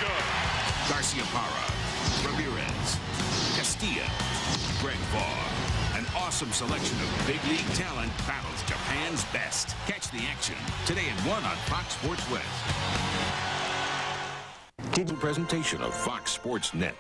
good. Garciaparra, Ramirez, Castilla, Greg Vaughn. An awesome selection of big league talent battles Japan's best. Catch the action today at 1 on Fox Sports West. Digital presentation of Fox Sports Net.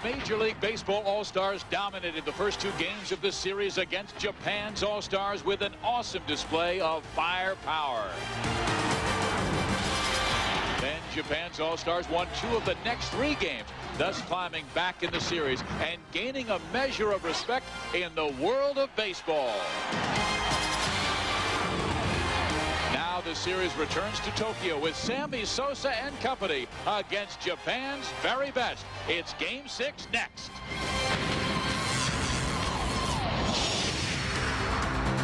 Major League Baseball All-Stars dominated the first 2 games of this series against Japan's All-Stars with an awesome display of firepower. Then Japan's All-Stars won 2 of the next 3 games, thus climbing back in the series and gaining a measure of respect in the world of baseball. Now the series returns to Tokyo with Sammy Sosa and company against Japan's very best. It's Game 6 next.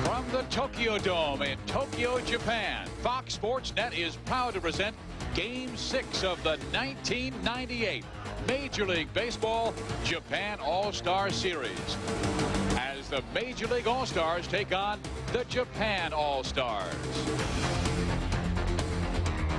From the Tokyo Dome in Tokyo, Japan, Fox Sports Net is proud to present Game 6 of the 1998 Major League Baseball Japan All-Star Series, as the Major League All-Stars take on the Japan All-Stars.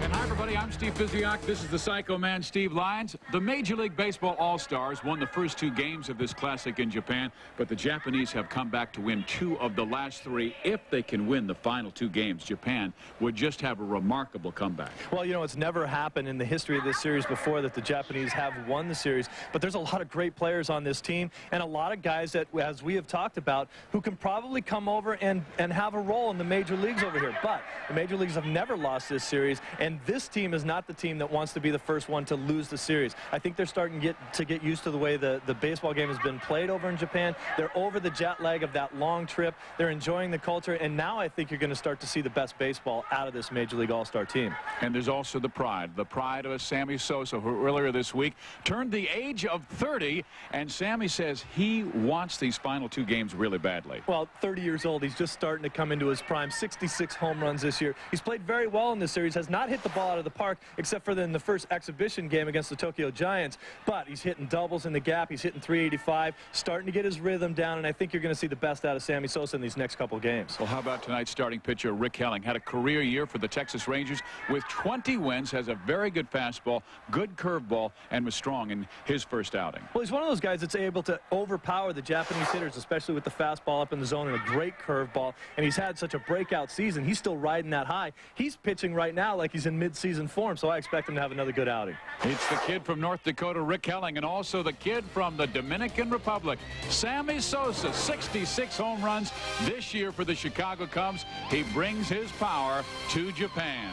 And hi, everybody. I'm Steve Physiak. This is the Psycho Man, Steve Lyons. The Major League Baseball All-Stars won the first 2 games of this classic in Japan, but the Japanese have come back to win 2 of the last 3. If they can win the final 2 games, Japan would just have a remarkable comeback. Well, you know, it's never happened in the history of this series before that the Japanese have won the series, but there's a lot of great players on this team and a lot of guys that, as we have talked about, who can probably come over and have a role in the major leagues over here. But the major leagues have never lost this series, and this team is not the team that wants to be the first one to lose the series. I think they're starting to get used to the way the baseball game has been played over in Japan. They're over the jet lag of that long trip. They're enjoying the culture, and now I think you're going to start to see the best baseball out of this Major League All-Star team. And there's also the pride of Sammy Sosa, who earlier this week turned the age of 30, and Sammy says he wants these final 2 games really badly. Well, 30 years old, he's just starting to come into his prime. 66 home runs this year. He's played very well in this series, has not hit the ball out of the park, except for in the first exhibition game against the Tokyo Giants, but he's hitting doubles in the gap. He's hitting 385, starting to get his rhythm down, and I think you're going to see the best out of Sammy Sosa in these next couple games. Well, how about tonight's starting pitcher, Rick Helling? Had a career year for the Texas Rangers with 20 wins, has a very good fastball, good curveball, and was strong in his first outing. Well, he's one of those guys that's able to overpower the Japanese hitters, especially with the fastball up in the zone and a great curveball, and he's had such a breakout season. He's still riding that high. He's pitching right now like he's in mid-season form, so I expect him to have another good outing. It's the kid from North Dakota, Rick Helling, and also the kid from the Dominican Republic, Sammy Sosa. 66 home runs this year for the Chicago Cubs. He brings his power to Japan.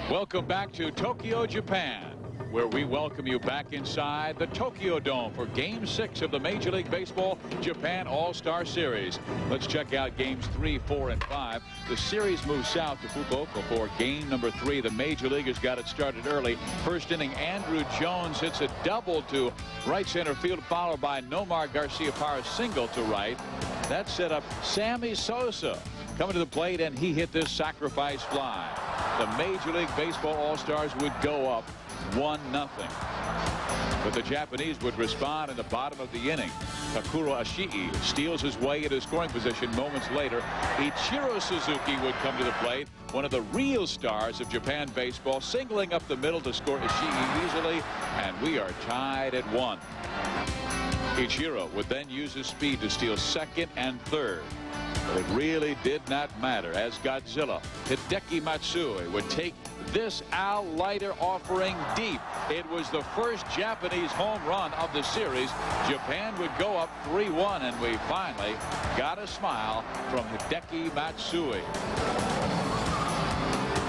Welcome back to Tokyo, Japan, where we welcome you back inside the Tokyo Dome for Game 6 of the Major League Baseball Japan All-Star Series. Let's check out Games 3, 4, and 5. The series moves south to Fukuoka for Game number 3. The Major Leaguers got it started early. First inning, Andrew Jones hits a double to right center field, followed by Nomar Garciaparra's single to right. That set up Sammy Sosa coming to the plate, and he hit this sacrifice fly. The Major League Baseball All-Stars would go up 1-0. But the Japanese would respond in the bottom of the inning. Takuro Ashii steals his way into scoring position moments later. Ichiro Suzuki would come to the plate, one of the real stars of Japan baseball, singling up the middle to score Ashii easily, and we are tied at 1. Ichiro would then use his speed to steal second and third. But it really did not matter, as Godzilla, Hideki Matsui, would take this Al Leiter offering deep. It was the first Japanese home run of the series. Japan would go up 3-1, and we finally got a smile from Hideki Matsui.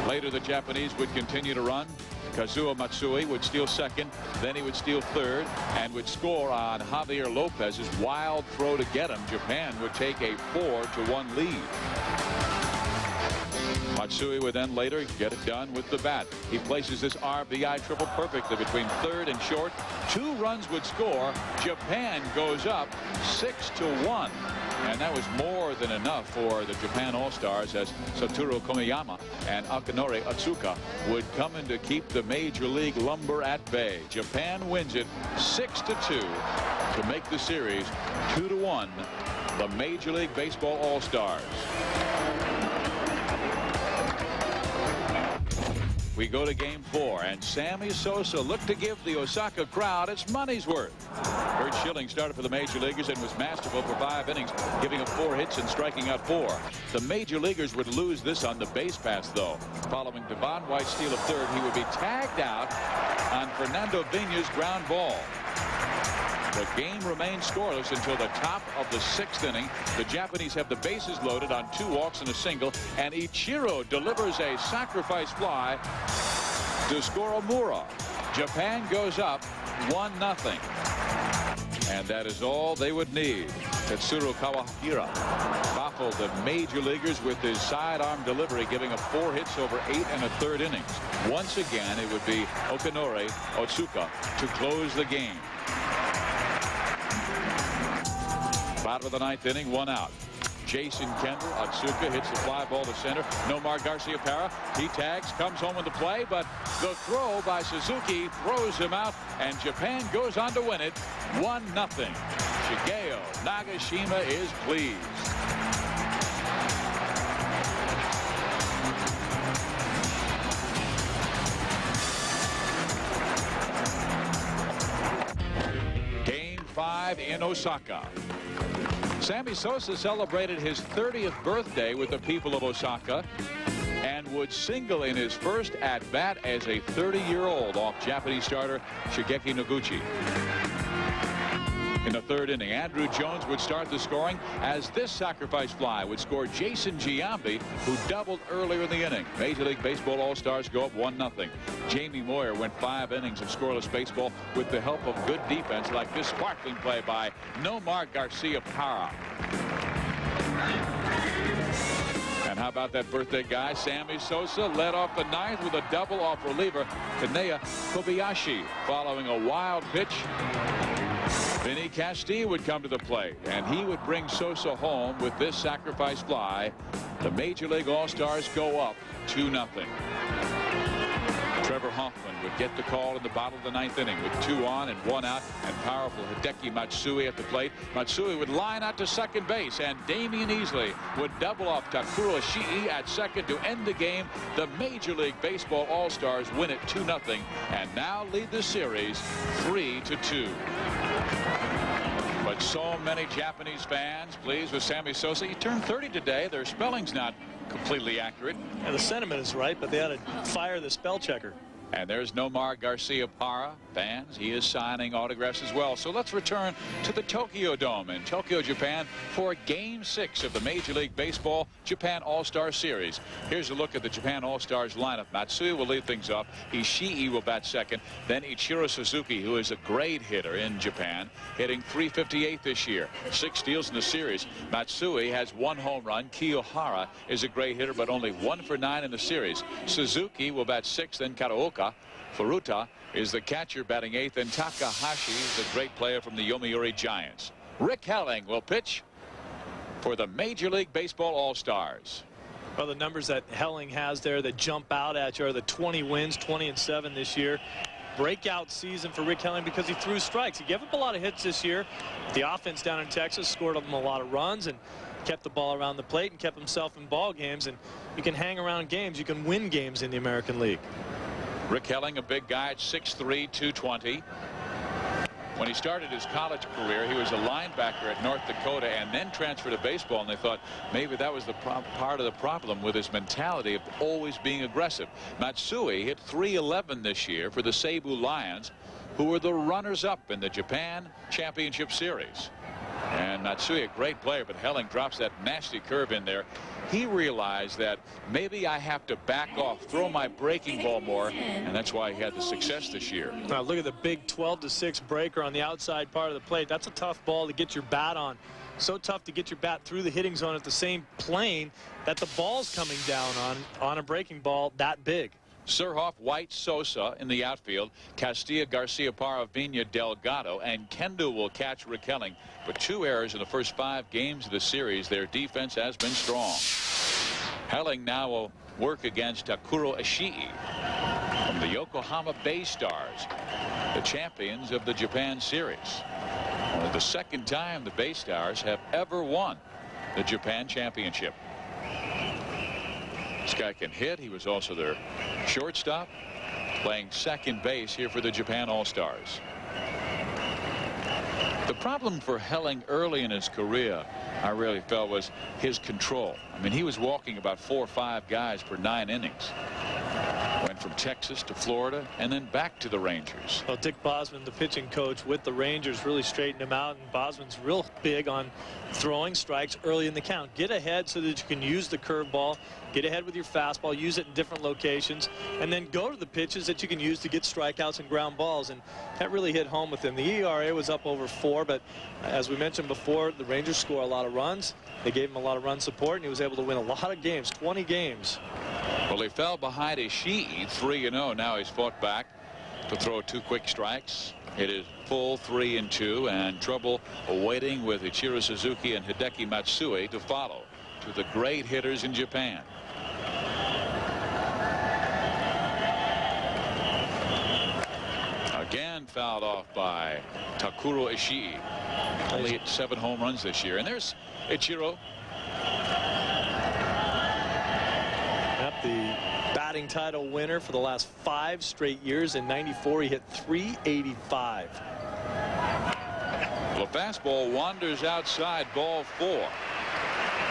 Later, the Japanese would continue to run. Kazuo Matsui would steal second, then he would steal third, and would score on Javier Lopez's wild throw to get him. Japan would take a 4-1 lead. Matsui would then later get it done with the bat. He places this RBI triple perfectly between third and short. 2 runs would score. Japan goes up 6-1. And that was more than enough for the Japan All-Stars, as Satoru Komiyama and Akinori Otsuka would come in to keep the Major League lumber at bay. Japan wins it 6-2 to make the series 2-1. The Major League Baseball All-Stars. We go to game 4, and Sammy Sosa looked to give the Osaka crowd its money's worth. Bert Schilling started for the Major Leaguers and was masterful for 5 innings, giving up 4 hits and striking out 4. The Major Leaguers would lose this on the base pass, though. Following Devon White's steal of third, he would be tagged out on Fernando Vina's ground ball. The game remains scoreless until the top of the 6th inning. The Japanese have the bases loaded on 2 walks and a single, and Ichiro delivers a sacrifice fly to score Omura. Japan goes up 1-0. And that is all they would need. Tetsuro Kawahira baffled the Major Leaguers with his sidearm delivery, giving up 4 hits over 8 1/3 innings. Once again, it would be Akinori Otsuka to close the game. Bottom of the 9th inning, 1 out. Jason Kendall, Otsuka hits the fly ball to center. Nomar Garciaparra, he tags, comes home with the play, but the throw by Suzuki throws him out, and Japan goes on to win it 1-0. Shigeo Nagashima is pleased. Game 5 in Osaka. Sammy Sosa celebrated his 30th birthday with the people of Osaka and would single in his first at-bat as a 30-year-old off Japanese starter Shigeki Noguchi. In the 3rd inning, Andrew Jones would start the scoring as this sacrifice fly would score Jason Giambi, who doubled earlier in the inning. Major League Baseball All-Stars go up 1-0. Jamie Moyer went 5 innings of scoreless baseball with the help of good defense like this sparkling play by Nomar Garciaparra. And how about that birthday guy, Sammy Sosa, led off the 9th with a double off reliever Kanea Kobayashi. Following a wild pitch, Vinny Castilla would come to the plate, and he would bring Sosa home with this sacrifice fly. The Major League All-Stars go up 2-0. Trevor Hoffman would get the call in the bottom of the 9th inning with 2 on and 1 out, and powerful Hideki Matsui at the plate. Matsui would line out to second base, and Damian Easley would double off Takuro Ishii at second to end the game. The Major League Baseball All-Stars win it 2-0 and now lead the series 3-2. But so many Japanese fans pleased with Sammy Sosa. He turned 30 today. Their spelling's not completely accurate. And the sentiment is right, but they ought to fire the spell checker. And there's Nomar Garciaparra. Fans, he is signing autographs as well. So let's return to the Tokyo Dome in Tokyo, Japan for Game 6 of the Major League Baseball Japan All-Star Series. Here's a look at the Japan All-Stars lineup. Matsui will lead things off. Ishii will bat second. Then Ichiro Suzuki, who is a great hitter in Japan, hitting .358 this year. 6 steals in the series. Matsui has 1 home run. Kiyohara is a great hitter, but only 1 for 9 in the series. Suzuki will bat 6th, then Karaoka. Furuta is the catcher batting 8th, and Takahashi is a great player from the Yomiuri Giants. Rick Helling will pitch for the Major League Baseball All-Stars. Well, the numbers that Helling has there that jump out at you are the 20 wins, 20-7 this year. Breakout season for Rick Helling because he threw strikes. He gave up a lot of hits this year. The offense down in Texas scored him a lot of runs and kept the ball around the plate and kept himself in ball games. And you can hang around games. You can win games in the American League. Rick Helling, a big guy at 6'3", 220. When he started his college career, he was a linebacker at North Dakota and then transferred to baseball, and they thought maybe that was the part of the problem with his mentality of always being aggressive. Matsui hit .311 this year for the Seibu Lions, who were the runners-up in the Japan Championship Series. And Matsui, a great player, but Helling drops that nasty curve in there. He realized that maybe I have to back off, throw my breaking ball more, and that's why he had the success this year. Now look at the big 12-6 breaker on the outside part of the plate. That's a tough ball to get your bat on. So tough to get your bat through the hitting zone at the same plane that the ball's coming down on a breaking ball that big. Surhoff, White, Sosa in the outfield. Castilla, Garcia, Parra, Vina, Delgado, and Kendall will catch Rick Helling. But 2 errors in the first 5 games of the series. Their defense has been strong. Helling now will work against Takuro Ishii from the Yokohama Bay Stars, the champions of the Japan Series. Only the 2nd time the Bay Stars have ever won the Japan Championship. This guy can hit. He was also their shortstop, playing second base here for the Japan All-Stars. The problem for Helling early in his career, I really felt, was his control. I mean, he was walking about 4 or 5 guys per 9 innings. Went from Texas to Florida and then back to the Rangers. Well, Dick Bosman, the pitching coach with the Rangers, really straightened him out, and Bosman's real big on throwing strikes early in the count. Get ahead so that you can use the curveball, get ahead with your fastball, use it in different locations, and then go to the pitches that you can use to get strikeouts and ground balls. And that really hit home with him. The ERA was up over 4, but as we mentioned before, the Rangers score a lot of runs. They gave him a lot of run support, and he was able to win a lot of games, 20 games. Well, he fell behind Ishii 3-0. Now he's fought back to throw 2 quick strikes. It is full 3-2, and trouble awaiting with Ichiro Suzuki and Hideki Matsui to follow, to the great hitters in Japan. Again fouled off by Takuro Ishii. Only hit 7 home runs this year. And there's Ichiro. The batting title winner for the last 5 straight years. In '94, he hit .385. Well, the fastball wanders outside, ball 4.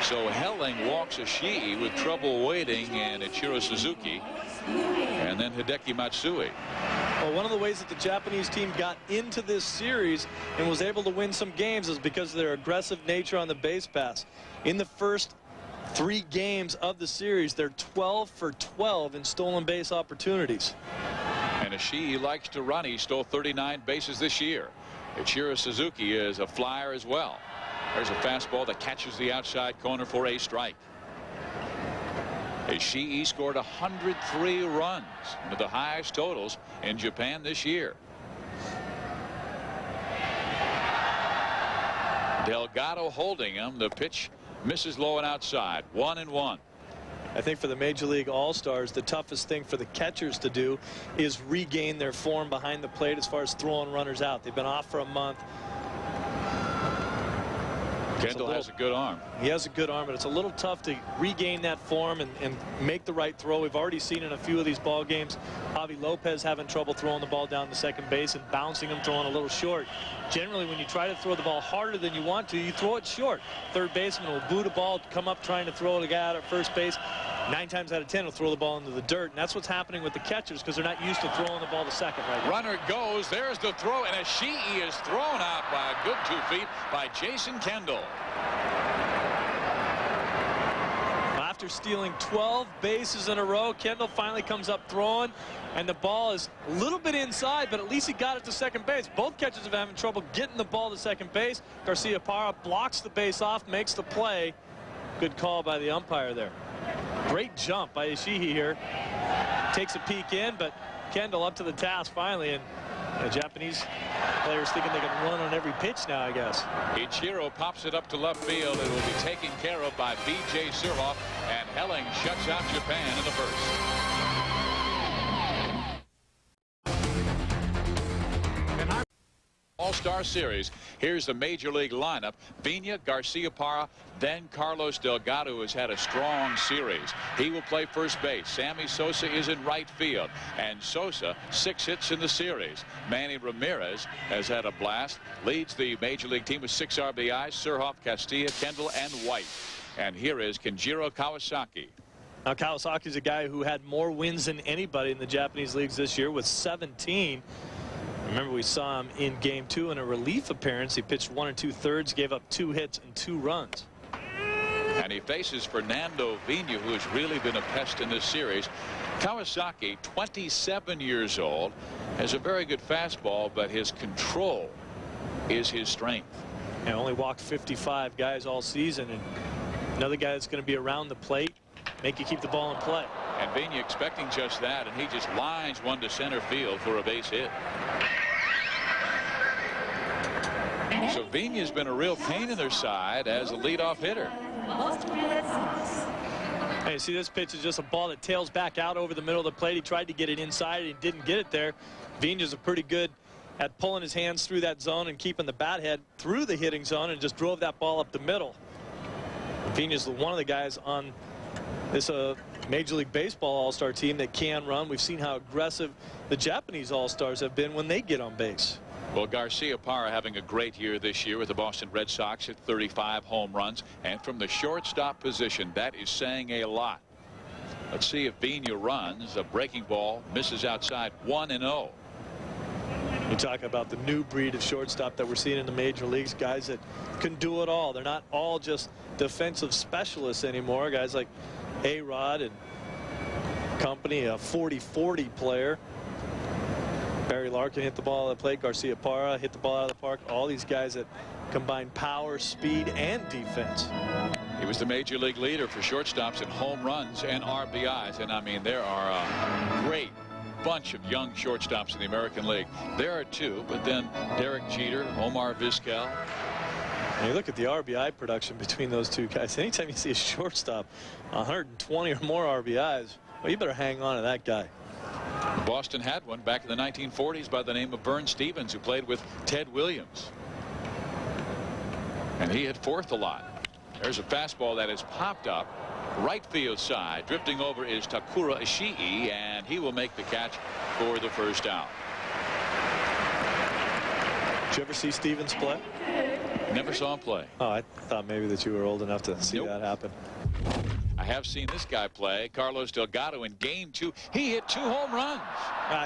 So Helling walks Ishii with trouble waiting, and Ichiro Suzuki, and then Hideki Matsui. Well, one of the ways that the Japanese team got into this series and was able to win some games is because of their aggressive nature on the base pass. In the first 3 games of the series, they're 12 for 12 in stolen base opportunities. And Ishii likes to run. He stole 39 bases this year. Ichiro Suzuki is a flyer as well. There's a fastball that catches the outside corner for a strike. Ishii scored 103 runs, one of the highest totals in Japan this year. Delgado holding him. The pitch misses low and outside. 1-1. I think for the Major League All-Stars, the toughest thing for the catchers to do is regain their form behind the plate as far as throwing runners out. They've been off for a month. Kendall has a good arm. He has a good arm, but it's a little tough to regain that form and make the right throw. We've already seen in a few of these ball games Javi Lopez having trouble throwing the ball down to second base and bouncing him, throwing a little short. Generally, when you try to throw the ball harder than you want to, you throw it short. Third baseman will boot a ball, come up trying to throw the guy out at first base. 9 times out of 10 will throw the ball into the dirt, and that's what's happening with the catchers because they're not used to throwing the ball to second right now. Runner goes. There's the throw, and Ishii is thrown out by a good 2 feet by Jason Kendall. After stealing 12 bases in a row, Kendall finally comes up throwing, and the ball is a little bit inside, but at least he got it to second base. Both catchers have having trouble getting the ball to second base. Garcia Parra blocks the base off, makes the play. Good call by the umpire there. Great jump by Ishii here. Takes a peek in, but Kendall up to the task finally, and the Japanese players thinking they can run on every pitch now, I guess. Ichiro pops it up to left field. It will be taken care of by B.J. Surhoff, and Helling shuts out Japan in the first. All-Star Series. Here's the Major League lineup. Vina, Garcia Parra, then Carlos Delgado, who has had a strong series. He will play first base. Sammy Sosa is in right field. And Sosa, 6 hits in the series. Manny Ramirez has had a blast. Leads the Major League team with 6 RBIs. Surhoff, Castilla, Kendall, and White. And here is Kenjiro Kawasaki. Now, Kawasaki's a guy who had more wins than anybody in the Japanese leagues this year with 17. Remember, we saw him in Game 2 in a relief appearance. He pitched 1 2/3, gave up 2 hits and 2 runs. And he faces Fernando Vina, who has really been a pest in this series. Kawasaki, 27 years old, has a very good fastball, but his control is his strength. And only walked 55 guys all season, and another guy that's going to be around the plate, make you keep the ball in play. And Vigna expecting just that, and he just lines one to center field for a base hit. So Vigna's been a real pain in their side as a leadoff hitter. Hey, see, this pitch is just a ball that tails back out over the middle of the plate. He tried to get it inside and he didn't get it there. Vigna's a pretty good at pulling his hands through that zone and keeping the bat head through the hitting zone, and just drove that ball up the middle. Vigna's one of the guys on this Major League Baseball All-Star team that can run. We've seen how aggressive the Japanese All-Stars have been when they get on base. Well, Garcia Parra having a great year this year with the Boston Red Sox at 35 home runs. And from the shortstop position, that is saying a lot. Let's see if Vigna runs. A breaking ball misses outside, 1-0. You talk about the new breed of shortstop that we're seeing in the major leagues, guys that can do it all. They're not all just defensive specialists anymore. Guys like A-Rod and company, a 40-40 player. Barry Larkin hit the ball at the plate. Garcia Parra hit the ball out of the park. All these guys that combine power, speed, and defense. He was the major league leader for shortstops in home runs and RBIs. And I mean, there are a great bunch of young shortstops in the American League. There are two, but then Derek Jeter, Omar Vizquel. And you look at the RBI production between those two guys. Anytime you see a shortstop 120 or more RBIs, well, you better hang on to that guy. Boston had one back in the 1940s by the name of Vern Stevens, who played with Ted Williams. And he hit fourth a lot. There's a fastball that has popped up. Right field side. Drifting over is Takura Ishii, and he will make the catch for the first out. Did you ever see Stevens play? Never saw him play. Oh, I thought maybe that you were old enough to see that happen. I have seen this guy play. Carlos Delgado in game 2. He hit 2 home runs.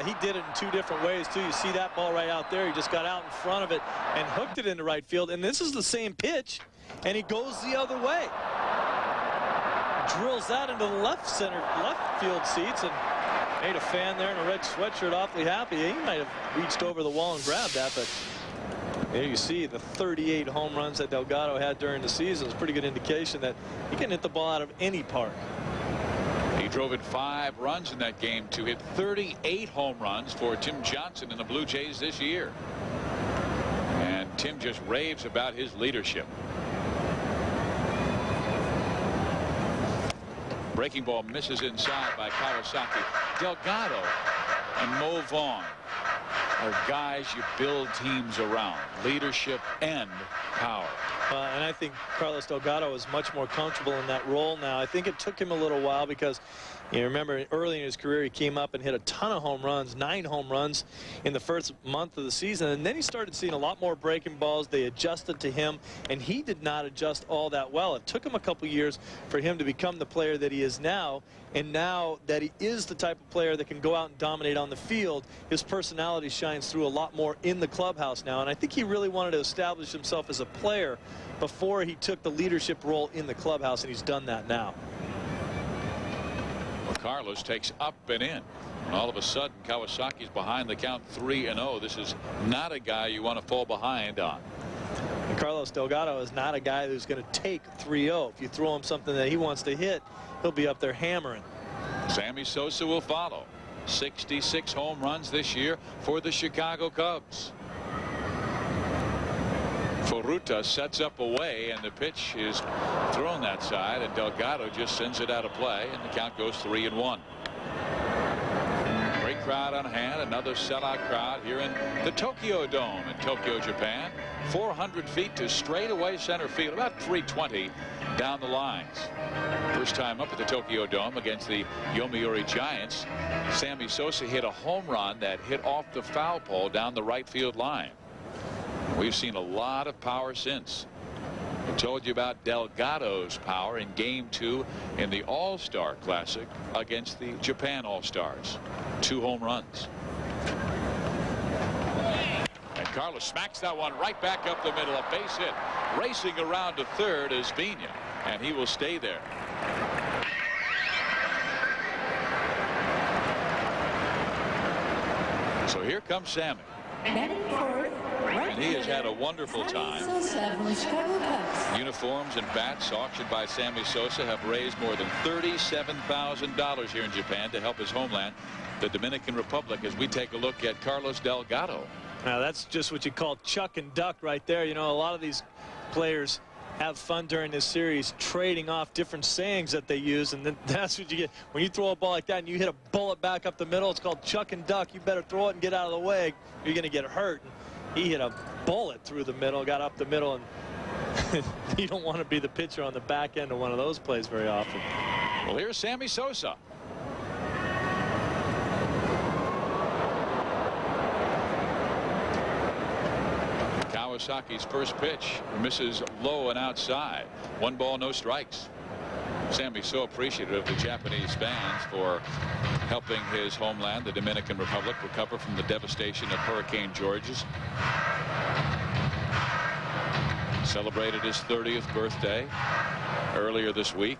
He did it in 2 different ways, too. You see that ball right out there. He just got out in front of it and hooked it into right field. And this is the same pitch, and he goes the other way. Drills that into the left field seats, and made a fan there in a red sweatshirt awfully happy. He might have reached over the wall and grabbed that, but there you see the 38 home runs that Delgado had during the season. It's a pretty good indication that he can hit the ball out of any park. He drove in 5 runs in that game to hit 38 home runs for Tim Johnson and the Blue Jays this year. And Tim just raves about his leadership. Breaking ball misses inside by Kawasaki. Delgado and Mo Vaughn are guys you build teams around. Leadership and power. And I think Carlos Delgado is much more comfortable in that role now. I think it took him a little while because you remember early in his career he came up and hit a ton of home runs, 9 home runs in the first month of the season, and then he started seeing a lot more breaking balls. They adjusted to him, and he did not adjust all that well. It took him a couple years for him to become the player that he is now, and now that he is the type of player that can go out and dominate on the field, his personality shines through a lot more in the clubhouse now, and I think he really wanted to establish himself as a player before he took the leadership role in the clubhouse, and he's done that now. Well, Carlos takes up and in, and all of a sudden Kawasaki's behind the count 3-0. This is not a guy you want to fall behind on. And Carlos Delgado is not a guy who's going to take 3-0. If you throw him something that he wants to hit, he'll be up there hammering. Sammy Sosa will follow. 66 home runs this year for the Chicago Cubs. Furuta sets up away, and the pitch is thrown that side, and Delgado just sends it out of play, and the count goes 3-1. Great crowd on hand. Another sellout crowd here in the Tokyo Dome in Tokyo, Japan. 400 feet to straightaway center field, about 320 down the lines. First time up at the Tokyo Dome against the Yomiuri Giants. Sammy Sosa hit a home run that hit off the foul pole down the right field line. We've seen a lot of power since. I told you about Delgado's power in game 2 in the All-Star Classic against the Japan All-Stars. 2 home runs. And Carlos smacks that one right back up the middle. A base hit. Racing around to third is Vigna, and he will stay there. So here comes Sammy. And he has had a wonderful time. Uniforms and bats auctioned by Sammy Sosa have raised more than $37,000 here in Japan to help his homeland, the Dominican Republic, as we take a look at Carlos Delgado. Now that's just what you call chuck and duck right there. You know, a lot of these players have fun during this series trading off different sayings that they use, and then that's what you get when you throw a ball like that and you hit a bullet back up the middle. It's called chuck and duck. You better throw it and get out of the way. You're going to get hurt. He hit a bullet through the middle, got up the middle, and you don't want to be the pitcher on the back end of one of those plays very often. Well, here's Sammy Sosa. Kawasaki's first pitch misses low and outside. 1 ball, no strikes. Sammy so appreciative of the Japanese fans for helping his homeland, the Dominican Republic, recover from the devastation of Hurricane Georges. Celebrated his 30th birthday earlier this week.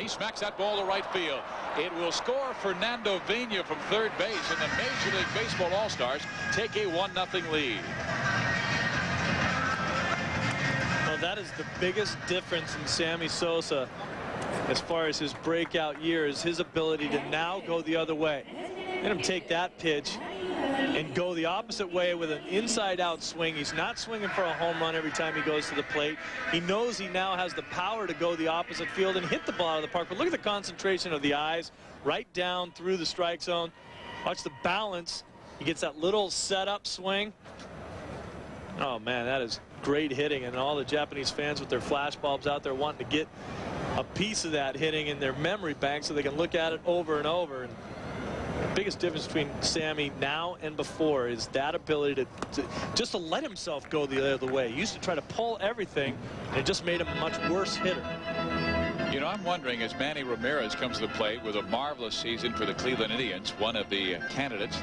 Smacks that ball to right field. It will score. Fernando Vina from third base, and the Major League Baseball All-Stars take a 1-0 lead. Well, that is the biggest difference in Sammy Sosa as far as his breakout year, is his ability to now go the other way. Let him take that pitch and go the opposite way with an inside-out swing. He's not swinging for a home run every time he goes to the plate. He knows he now has the power to go the opposite field and hit the ball out of the park. But look at the concentration of the eyes right down through the strike zone. Watch the balance. He gets that little setup swing. Oh, man, that is great hitting. And all the Japanese fans with their flash bulbs out there wanting to get a piece of that hitting in their memory bank so they can look at it over and over. And the biggest difference between Sammy now and before is that ability to let himself go the other way. He used to try to pull everything, and it just made him a much worse hitter. You know, I'm wondering, as Manny Ramirez comes to the plate with a marvelous season for the Cleveland Indians, one of the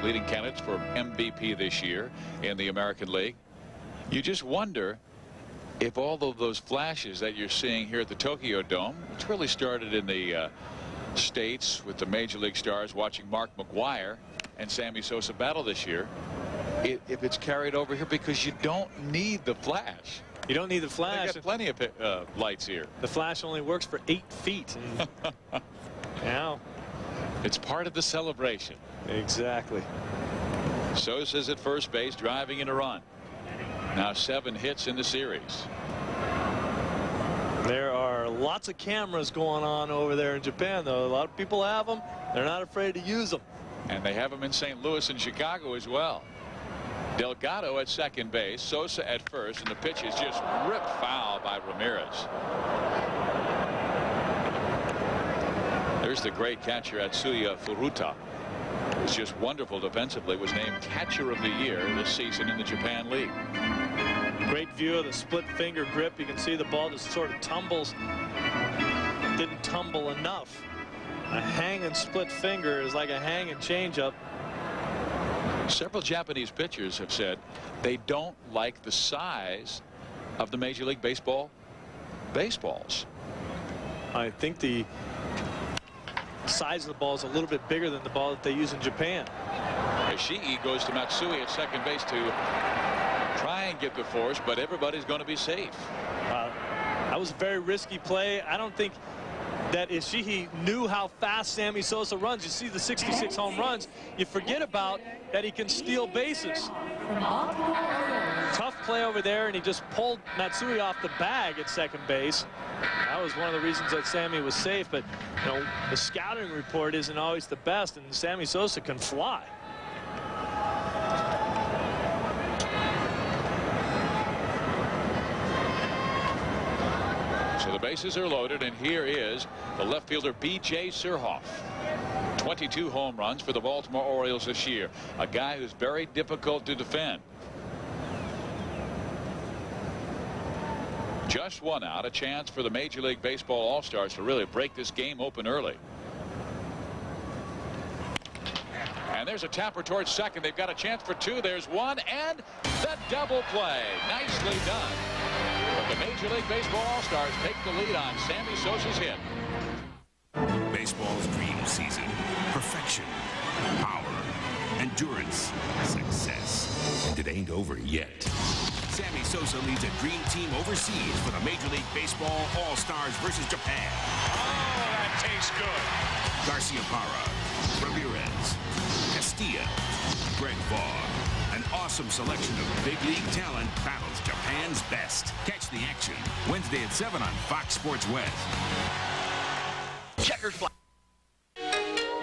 leading candidates for MVP this year in the American League, you just wonder if all of those flashes that you're seeing here at the Tokyo Dome, which really started in the States with the Major League stars watching Mark McGwire and Sammy Sosa battle this year, if it's carried over here, because you don't need the flash. You don't need the flash. They got plenty of lights here. The flash only works for 8 feet. Now, it's part of the celebration. Exactly. Sosa's at first base, driving in a run. Now 7 hits in the series. There are lots of cameras going on over there in Japan, though. A lot of people have them. They're not afraid to use them. And they have them in St. Louis and Chicago as well. Delgado at second base, Sosa at first, and the pitch is just ripped foul by Ramirez. There's the great catcher Atsuya Furuta. It's just wonderful defensively. Was named catcher of the year this season in the Japan League. Great view of the split finger grip. You can see the ball just sort of tumbles. Didn't tumble enough. A hanging split finger is like a hanging changeup. Several Japanese pitchers have said they don't like the size of the Major League Baseball baseballs. I think the size of the ball is a little bit bigger than the ball that they use in Japan. Ishii goes to Matsui at second base to try and get the force, but everybody's going to be safe. That was a very risky play. I don't think that Ishii knew how fast Sammy Sosa runs. You see the 66 home runs. You forget about that he can steal bases. Tough play over there, and he just pulled Matsui off the bag at second base. That was one of the reasons that Sammy was safe, but you know, the scouting report isn't always the best, and Sammy Sosa can fly. So the bases are loaded, and here is the left fielder B.J. Surhoff. 22 home runs for the Baltimore Orioles this year. A guy who's very difficult to defend. Just 1 out, a chance for the Major League Baseball All-Stars to really break this game open early. And there's a tapper towards second. They've got a chance for 2. There's 1, and the double play. Nicely done. But the The Major League Baseball All-Stars take the lead on Sammy Sosa's hit. Baseball's dream season. Perfection, power, endurance, success. And it ain't over yet. Sammy Sosa leads a dream team overseas for the Major League Baseball All-Stars versus Japan. Oh, that tastes good. Garcia Parra, Ramirez, Castilla, Greg Vaughn. An awesome selection of big league talent battles Japan's best. Catch the action Wednesday at 7 on Fox Sports West. Checkers flag.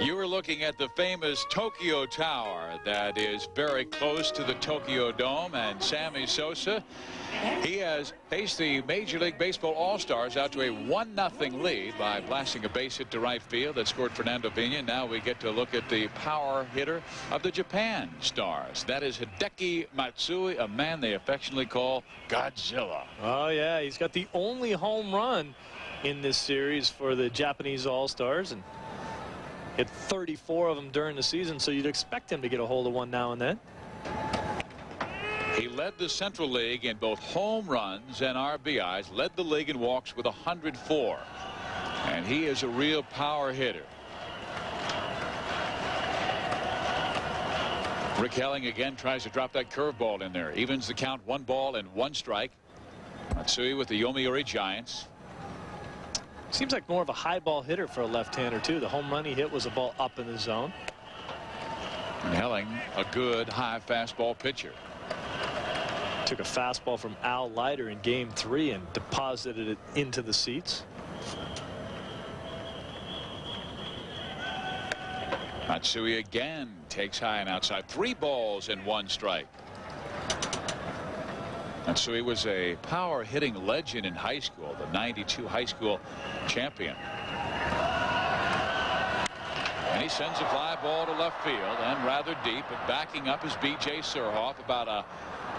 You are looking at the famous Tokyo Tower that is very close to the Tokyo Dome, and Sammy Sosa, he has faced the Major League Baseball All-Stars out to a 1-0 lead by blasting a base hit to right field that scored Fernando Pena. Now we get to look at the power hitter of the Japan Stars. That is Hideki Matsui, a man they affectionately call Godzilla. Oh, yeah, he's got the only home run in this series for the Japanese All-Stars, and hit 34 of them during the season, so you'd expect him to get a hold of one now and then. He led the Central League in both home runs and RBIs, led the league in walks with 104. And he is a real power hitter. Rick Helling again tries to drop that curveball in there. Evens the count, 1 ball and 1 strike. Matsui with the Yomiuri Giants. Seems like more of a high ball hitter for a left-hander, too. The home run he hit was a ball up in the zone. And Helling, a good high fastball pitcher. Took a fastball from Al Leiter in Game 3 and deposited it into the seats. Matsui again takes high and outside. 3 balls and 1 strike. Matsui was a power hitting legend in high school, the '92 high school champion. And he sends a fly ball to left field and rather deep, but backing up is B.J. Surhoff. About a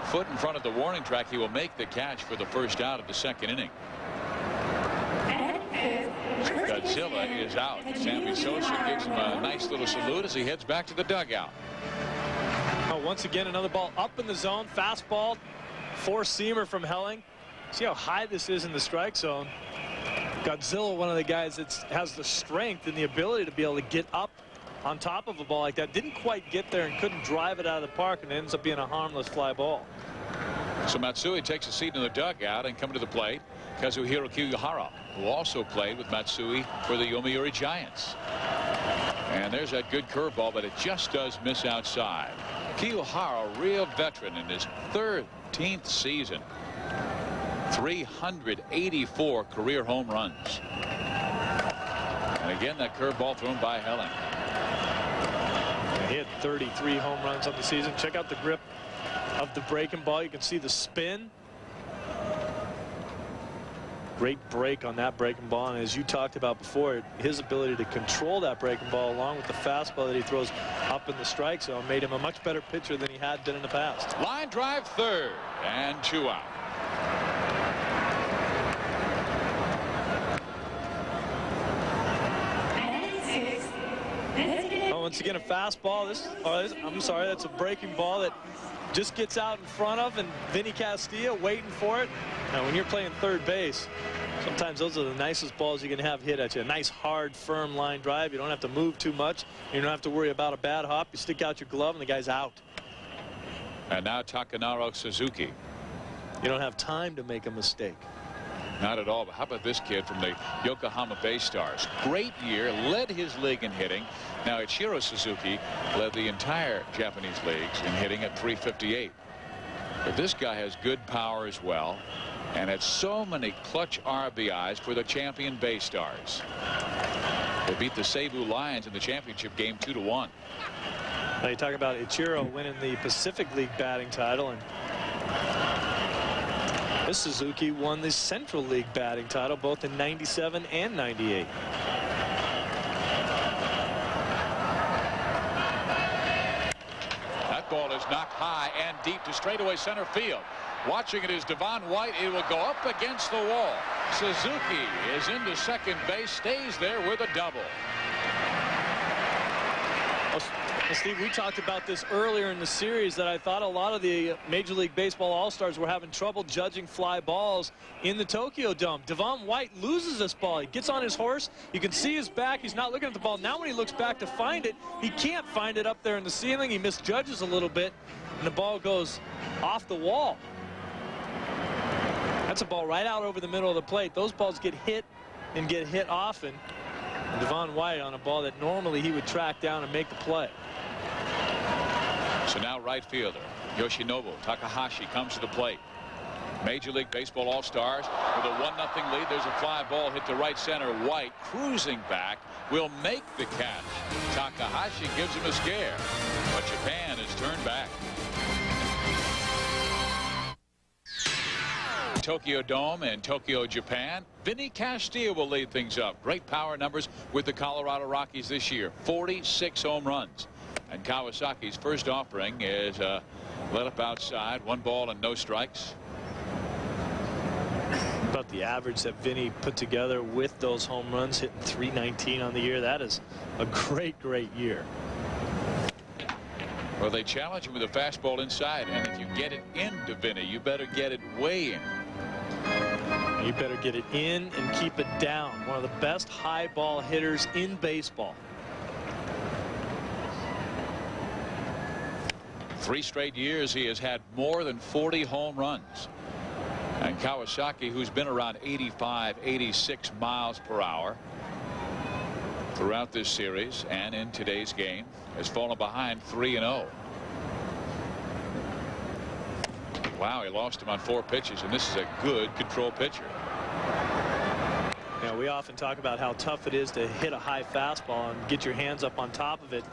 foot in front of the warning track. He will make the catch for the first out of the 2nd inning. Godzilla is out. Sammy Sosa gives him a nice little salute as he heads back to the dugout. Oh, once again, another ball up in the zone. Fastball. 4-seamer from Helling. See how high this is in the strike zone. Godzilla, one of the guys that has the strength and the ability to be able to get up on top of a ball like that. Didn't quite get there and couldn't drive it out of the park, and it ends up being a harmless fly ball. So Matsui takes a seat in the dugout, and coming to the plate, Kazuhiro Kiyuhara, who also played with Matsui for the Yomiuri Giants. And there's that good curveball, but it just does miss outside. Kiyuhara, a real veteran in his 13th season. 384 career home runs. And again, that curveball thrown by Helling. He had 33 home runs on the season. Check out the grip of the breaking ball. You can see the spin. Great break on that breaking ball, and as you talked about before, his ability to control that breaking ball along with the fastball that he throws up in the strike zone made him a much better pitcher than he had been in the past. Line drive 3rd and 2 out. Oh, once again a fastball. I'm sorry, that's a breaking ball that just gets out in front of, and Vinny Castilla waiting for it. Now when you're playing third base, sometimes those are the nicest balls you can have hit at you. A nice hard firm line drive. You don't have to move too much. You don't have to worry about a bad hop. You stick out your glove and the guy's out. And now Takanaro Suzuki. You don't have time to make a mistake. Not at all. But how about this kid from the Yokohama Bay Stars? Great year, led his league in hitting. Now Ichiro Suzuki led the entire Japanese leagues in hitting at 358. But this guy has good power as well, and had so many clutch RBIs for the champion Bay Stars. They beat the Cebu Lions in the championship game 2-1. Now you talk about Ichiro winning the Pacific League batting title, and this Suzuki won the Central League batting title both in '97 and '98. That ball is knocked high and deep to straightaway center field. Watching it is Devon White. It will go up against the wall. Suzuki is into second base, stays there with a double. Well, Steve, we talked about this earlier in the series, that I thought a lot of the Major League Baseball All-Stars were having trouble judging fly balls in the Tokyo Dome. Devon White loses this ball. He gets on his horse. You can see his back. He's not looking at the ball. Now when he looks back to find it, he can't find it up there in the ceiling. He misjudges a little bit, and the ball goes off the wall. That's a ball right out over the middle of the plate. Those balls get hit and get hit often. And Devon White on a ball that normally he would track down and make the play. So now right fielder Yoshinobu Takahashi comes to the plate. Major League Baseball All-Stars with a 1-0 lead. There's a fly ball hit to right center. White cruising back will make the catch. Takahashi gives him a scare, but Japan has turned back. Tokyo Dome in Tokyo, Japan. Vinny Castilla will lead things up. Great power numbers with the Colorado Rockies this year. 46 home runs. And Kawasaki's first offering is let up outside. 1 ball and no strikes. About the average that Vinny put together with those home runs, hitting .319 on the year. That is a great year. Well, they challenge him with a fastball inside, and if you get it into Vinny, you better get it way in. You better get it in and keep it down. One of the best high ball hitters in baseball. 3 straight years he has had more than 40 home runs. And Kawasaki, who's been around 85, 86 miles per hour throughout this series and in today's game, has fallen behind 3-0. Wow, he lost him on 4 pitches, and this is a good control pitcher. Yeah, we often talk about how tough it is to hit a high fastball and get your hands up on top of it.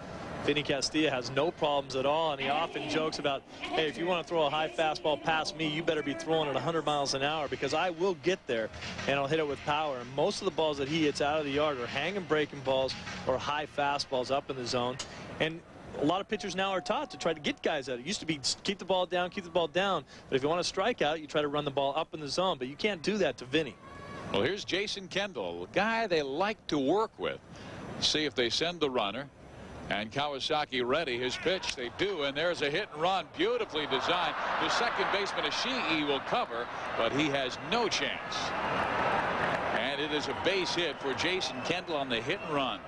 Vinny Castilla has no problems at all, and he often jokes about, hey, if you want to throw a high fastball past me, you better be throwing it 100 miles an hour, because I will get there and I'll hit it with power. And most of the balls that he hits out of the yard are hanging breaking balls or high fastballs up in the zone. And a lot of pitchers now are taught to try to get guys out. It used to be keep the ball down, keep the ball down. But if you want to strike out, you try to run the ball up in the zone. But you can't do that to Vinny. Well, here's Jason Kendall, a guy they like to work with. See if they send the runner. And Kawasaki ready. His pitch, they do, and there's a hit and run, beautifully designed. The second baseman Ishii will cover, but he has no chance. And it is a base hit for Jason Kendall on the hit and run.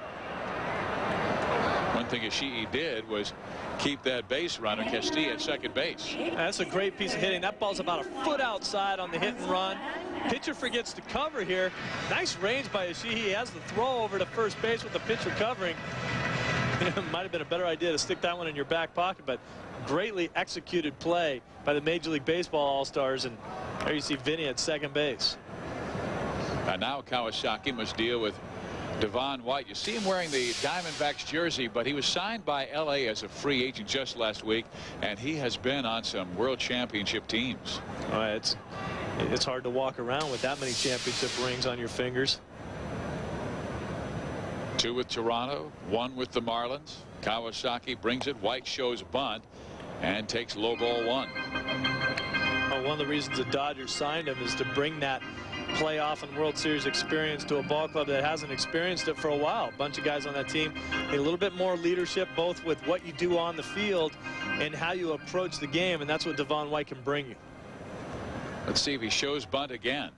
One thing Ishii did was keep that base runner Castilla at second base. That's a great piece of hitting. That ball's about a foot outside on the hit and run. Pitcher forgets to cover here. Nice range by Ishii. He has the throw over to first base with the pitcher covering. It might have been a better idea to stick that one in your back pocket, but greatly executed play by the Major League Baseball All-Stars. And there you see Vinny at second base. And now Kawasaki must deal with Devon White. You see him wearing the Diamondbacks jersey, but he was signed by LA as a free agent just last week, and he has been on some world championship teams. It's hard to walk around with that many championship rings on your fingers. 2 with Toronto, 1 with the Marlins. Kawasaki brings it. White shows bunt and takes low ball 1. One of the reasons the Dodgers signed him is to bring that playoff and World Series experience to a ball club that hasn't experienced it for a while. A bunch of guys on that team need a little bit more leadership, both with what you do on the field and how you approach the game, and that's what Devon White can bring you. Let's see if he shows bunt again.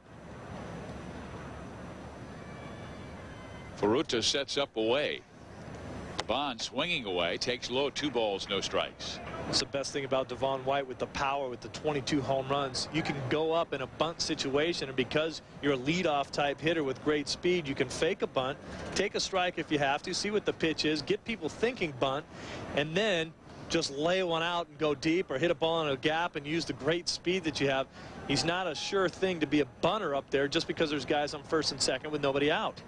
Furuta sets up away. Devon swinging away, takes low, 2 balls, no strikes. That's the best thing about Devon White with the power, with the 22 home runs. You can go up in a bunt situation, and because you're a leadoff type hitter with great speed, you can fake a bunt, take a strike if you have to, see what the pitch is, get people thinking bunt, and then just lay one out and go deep or hit a ball in a gap and use the great speed that you have. He's not a sure thing to be a bunter up there just because there's guys on first and second with nobody out.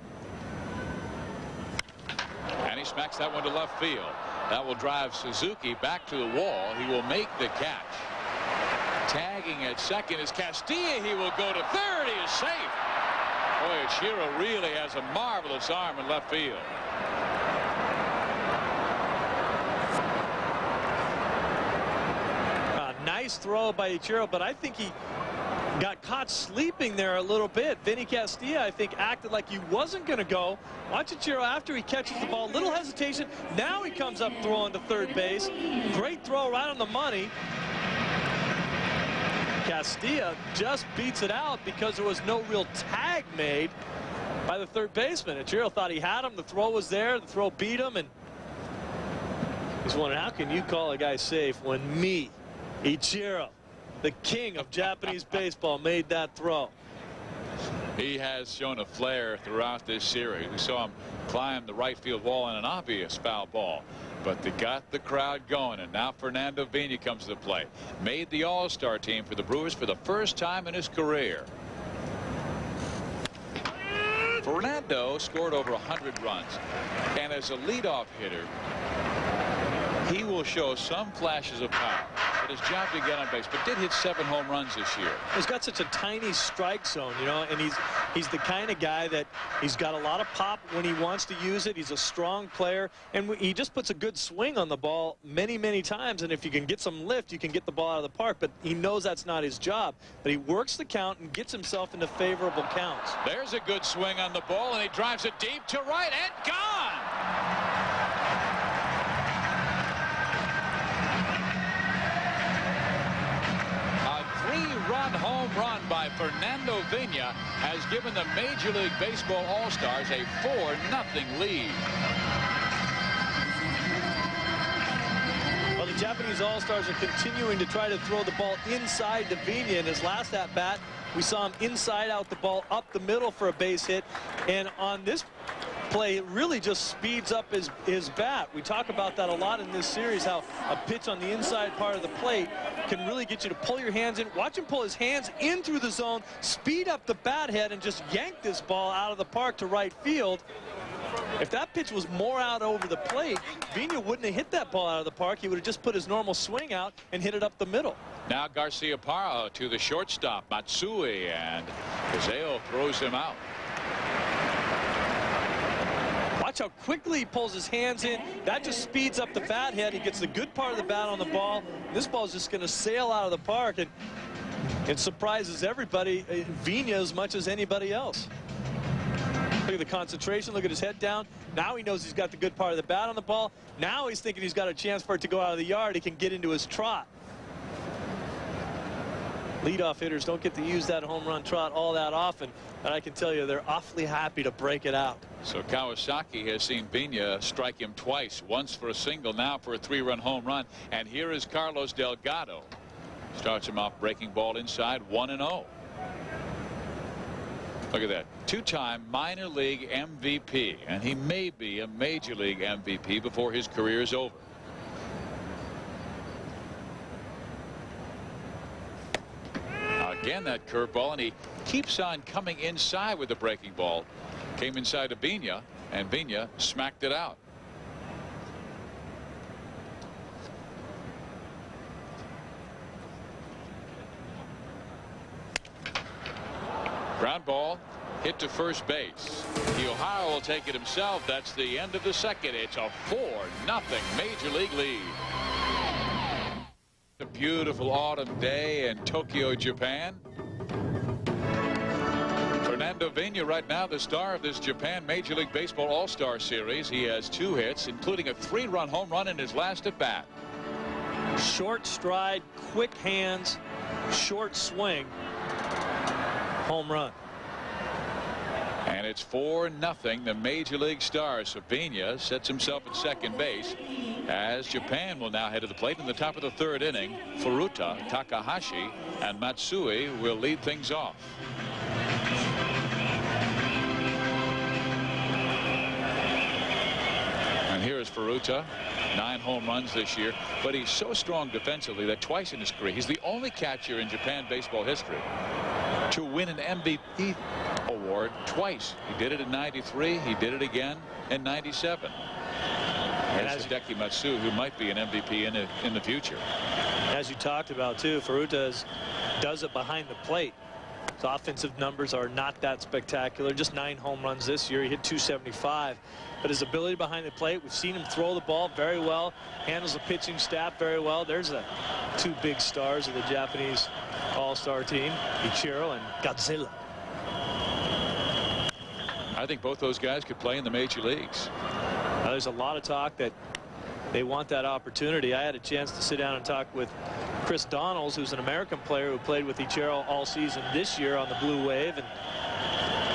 And he smacks that one to left field. That will drive Suzuki back to the wall. He will make the catch. Tagging at second is Castilla. He will go to third. He is safe. Boy, Ichiro really has a marvelous arm in left field. Nice throw by Ichiro, but I think he got caught sleeping there a little bit. Vinny Castilla, I think, acted like he wasn't going to go. Watch Ichiro after he catches the ball. Little hesitation. Now he comes up throwing to third base. Great throw right on the money. Castilla just beats it out because there was no real tag made by the third baseman. Ichiro thought he had him. The throw was there. The throw beat him. And he's wondering, how can you call a guy safe when me, Ichiro, the king of Japanese baseball, made that throw? He has shown a flair throughout this series. We saw him climb the right field wall in an obvious foul ball, but they got the crowd going, and now Fernando Vina comes to the plate. Made the All-Star team for the Brewers for the first time in his career. Fernando scored over 100 runs, and as a leadoff hitter, he will show some flashes of power. But his job to get on base, but did hit 7 home runs this year. He's got such a tiny strike zone, you know, and he's the kind of guy that he's got a lot of pop when he wants to use it. He's a strong player, and he just puts a good swing on the ball many, many times. And if you can get some lift, you can get the ball out of the park. But he knows that's not his job. But he works the count and gets himself into favorable counts. There's a good swing on the ball, and he drives it deep to right and gone. Three-run home run by Fernando Vina has given the Major League Baseball All-Stars a 4-0 lead. Well, the Japanese All-Stars are continuing to try to throw the ball inside to Vina. In his last at-bat, we saw him inside out the ball up the middle for a base hit. And on this play, it really just speeds up his bat. We talk about that a lot in this series, how a pitch on the inside part of the plate can really get you to pull your hands in. Watch him pull his hands in through the zone, speed up the bat head, and just yank this ball out of the park to right field. If that pitch was more out over the plate, Vina wouldn't have hit that ball out of the park. He would have just put his normal swing out and hit it up the middle. Now Garciaparra to the shortstop, Matsui, and Isao throws him out. Watch how quickly he pulls his hands in. That just speeds up the bat head. He gets the good part of the bat on the ball. This ball is just going to sail out of the park, and it surprises everybody, Vina, as much as anybody else. Look at the concentration. Look at his head down. Now he knows he's got the good part of the bat on the ball. Now he's thinking he's got a chance for it to go out of the yard. He can get into his trot. Leadoff hitters don't get to use that home run trot all that often, and I can tell you they're awfully happy to break it out. So Kawasaki has seen Vina strike him twice, once for a single, now for a 3-run home run. And here is Carlos Delgado. Starts him off breaking ball inside, 1-0. Look at that. 2-time minor league MVP, and he may be a major league MVP before his career is over. Again, that curveball, and he keeps on coming inside with the breaking ball. Came inside to Vina, and Vina smacked it out. Ground ball hit to first base. The Ohio will take it himself. That's the end of the second. It's a 4-0 Major League lead. A beautiful autumn day in Tokyo, Japan. Fernando Vina right now the star of this Japan Major League Baseball All-Star Series. He has 2 hits, including a 3-run home run in his last at bat. Short stride, quick hands, short swing, home run. And it's 4-0 the Major League star. So Vina sets himself at second base as Japan will now head to the plate in the top of the 3rd inning. Furuta, Takahashi, and Matsui will lead things off. And here is Furuta, 9 home runs this year, but he's so strong defensively that twice in his career, he's the only catcher in Japan baseball history to win an MVP award twice. He did it in '93. He did it again in '97. There's Hideki Matsui, who might be an MVP in the future. As you talked about, too, Furuta does it behind the plate. His offensive numbers are not that spectacular. Just 9 home runs this year. He hit .275. But his ability behind the plate, we've seen him throw the ball very well, handles the pitching staff very well. There's the 2 big stars of the Japanese all-star team, Ichiro and Godzilla. I think both those guys could play in the major leagues. There's a lot of talk that they want that opportunity. I had a chance to sit down and talk with Chris Donnells, who's an American player who played with Ichiro all season this year on the Blue Wave, and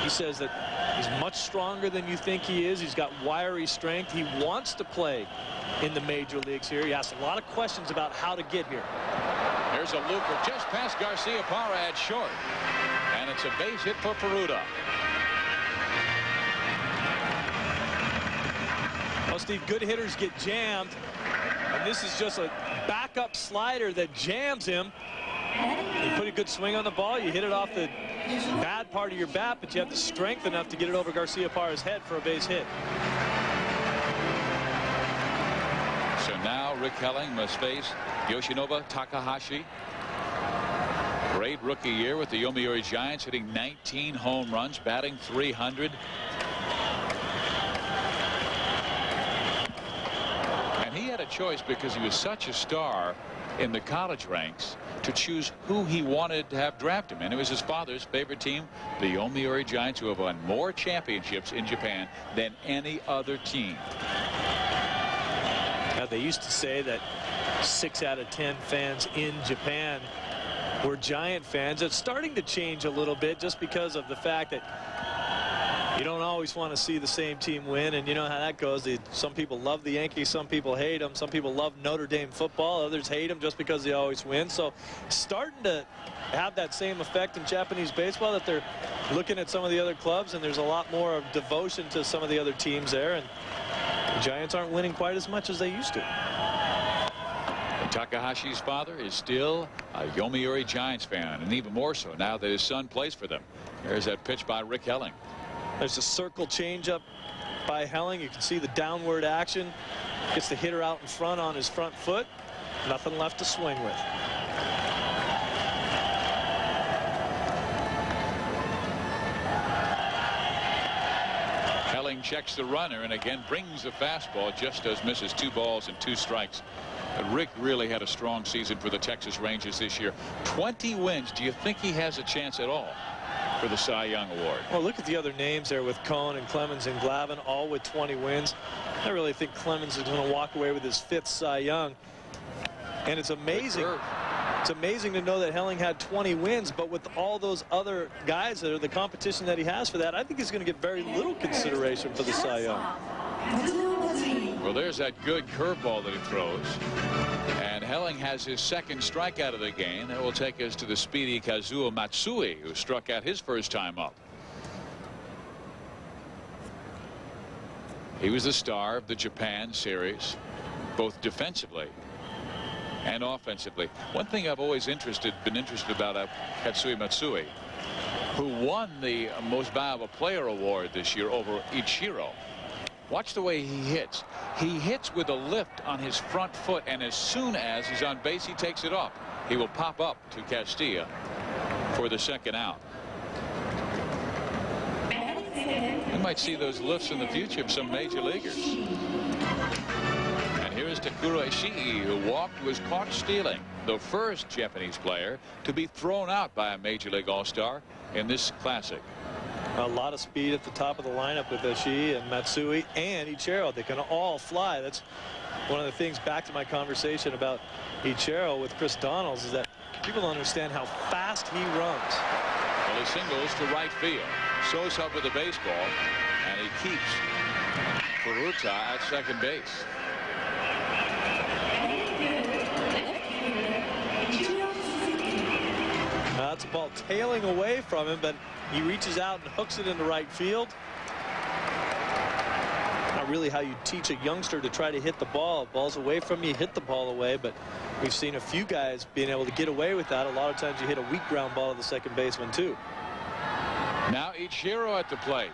he says that he's much stronger than you think he is. He's got wiry strength. He wants to play in the major leagues here. He asked a lot of questions about how to get here. Here's a looper just past Garcia Parra at short, and it's a base hit for Peruta. Well, Steve, good hitters get jammed, and this is just a backup slider that jams him. You put a good swing on the ball, you hit it off the bad part of your bat, but you have the strength enough to get it over Garcia Parra's head for a base hit. So now Rick Helling must face Yoshinobu Takahashi. Great rookie year with the Yomiuri Giants, hitting 19 home runs, batting .300. And he had a choice, because he was such a star in the college ranks, to choose who he wanted to have draft him. And it was his father's favorite team, the Yomiuri Giants, who have won more championships in Japan than any other team. Now, they used to say that 6 out of 10 fans in Japan were Giant fans. It's starting to change a little bit, just because of the fact that you don't always want to see the same team win, and you know how that goes. Some people love the Yankees, some people hate them, some people love Notre Dame football, others hate them just because they always win. So starting to have that same effect in Japanese baseball, that they're looking at some of the other clubs, and there's a lot more of devotion to some of the other teams there, and the Giants aren't winning quite as much as they used to. And Takahashi's father is still a Yomiuri Giants fan, and even more so now that his son plays for them. There's that pitch by Rick Helling. There's a circle changeup by Helling. You can see the downward action. Gets the hitter out in front on his front foot. Nothing left to swing with. Helling checks the runner and again brings the fastball, just as misses 2 balls and 2 strikes. And Rick really had a strong season for the Texas Rangers this year. 20 wins. Do you think he has a chance at all for the Cy Young Award? Well, look at the other names there with Cohn and Clemens and Glavine, all with 20 wins. I really think Clemens is going to walk away with his 5th Cy Young. And it's amazing. It's amazing to know that Helling had 20 wins, but with all those other guys that are the competition that he has for that, I think he's going to get very little consideration for the Cy Young. Well, there's that good curveball that he throws. And Helling has his 2nd strikeout of the game. That will take us to the speedy Kazuo Matsui, who struck out his first time up. He was the star of the Japan series, both defensively and offensively. One thing I've always been interested about Katsui Matsui, who won the Most Valuable Player Award this year over Ichiro. Watch the way he hits. He hits with a lift on his front foot, and as soon as he's on base, he takes it up. He will pop up to Castilla for the 2nd out. We might see those lifts in the future of some major leaguers. And here is Takuro Ishii, who was caught stealing, the first Japanese player to be thrown out by a Major League All-Star in this classic. A lot of speed at the top of the lineup with Ishii and Matsui and Ichiro. They can all fly. That's one of the things, back to my conversation about Ichiro with Chris Donnells, is that people don't understand how fast he runs. Well, he singles to right field. Sosa with the baseball, and he keeps Peruta at 2nd base. That's a ball tailing away from him, but he reaches out and hooks it into right field. Not really how you teach a youngster to try to hit the ball. Ball's away from you, hit the ball away, but we've seen a few guys being able to get away with that. A lot of times you hit a weak ground ball to the 2nd baseman too. Now Ichiro at the plate.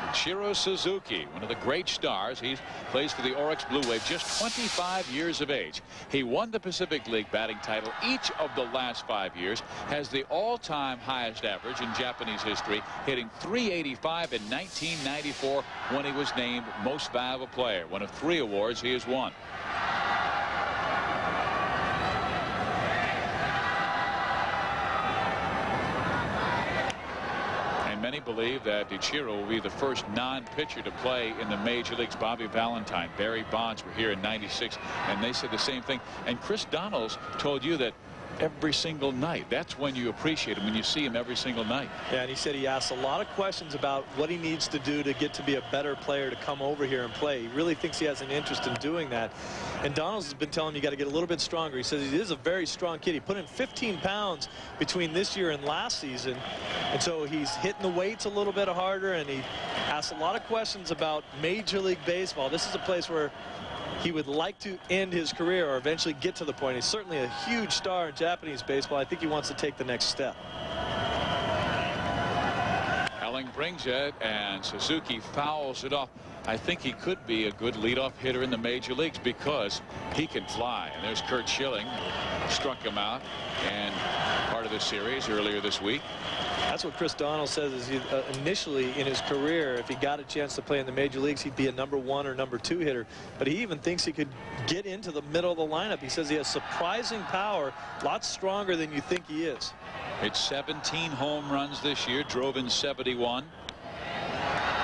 Ichiro Suzuki, one of the great stars. He plays for the Oryx Blue Wave, just 25 years of age. He won the Pacific League batting title each of the last 5 years, has the all-time highest average in Japanese history, hitting .385 in 1994 when he was named Most Valuable Player, one of 3 awards he has won. Many believe that Ichiro will be the first non-pitcher to play in the major leagues. Bobby Valentine, Barry Bonds were here in '96, and they said the same thing. And Chris Donalds told you that every single night. That's when you appreciate him, when you see him every single night. Yeah, and he said he asked a lot of questions about what he needs to do to get to be a better player to come over here and play. He really thinks he has an interest in doing that. And Donalds has been telling him you got to get a little bit stronger. He says he is a very strong kid. He put in 15 pounds between this year and last season. And so he's hitting the weights a little bit harder, and he asked a lot of questions about Major League Baseball. This is a place where he would like to end his career or eventually get to the point. He's certainly a huge star in Japanese baseball. I think he wants to take the next step. Helling brings it, and Suzuki fouls it off. I think he could be a good leadoff hitter in the major leagues because he can fly. And there's Curt Schilling, struck him out, and part of the series earlier this week. That's what Chris Donald says is he, initially in his career, if he got a chance to play in the major leagues, he'd be a #1 or #2 hitter. But he even thinks he could get into the middle of the lineup. He says he has surprising power, a lot stronger than you think he is. It's 17 home runs this year, drove in 71.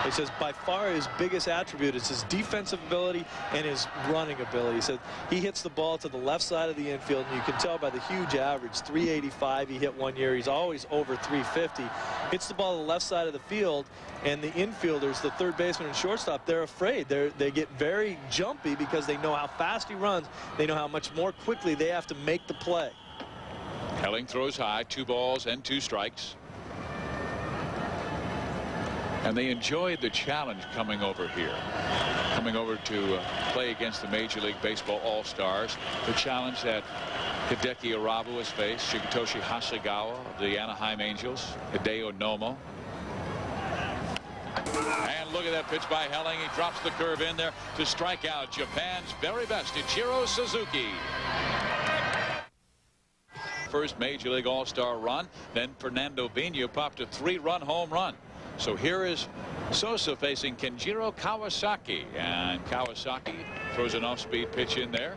He says by far his biggest attribute is his defensive ability and his running ability. He said he hits the ball to the left side of the infield, and you can tell by the huge average, 385 he hit one year. He's always over 350. Hits the ball to the left side of the field, and the infielders, the third baseman and shortstop, they're afraid. They get very jumpy because they know how fast he runs. They know how much more quickly they have to make the play. Helling throws high, 2 balls and 2 strikes. And they enjoyed the challenge coming over here, coming over to play against the Major League Baseball All-Stars. The challenge that Hideki Arabu has faced, Shigetoshi Hasegawa of the Anaheim Angels, Hideo Nomo. And look at that pitch by Helling. He drops the curve in there to strike out Japan's very best, Ichiro Suzuki. First Major League All-Star run, then Fernando Vina popped a 3-run home run. So here is Sosa facing Kenjiro Kawasaki, and Kawasaki throws an off-speed pitch in there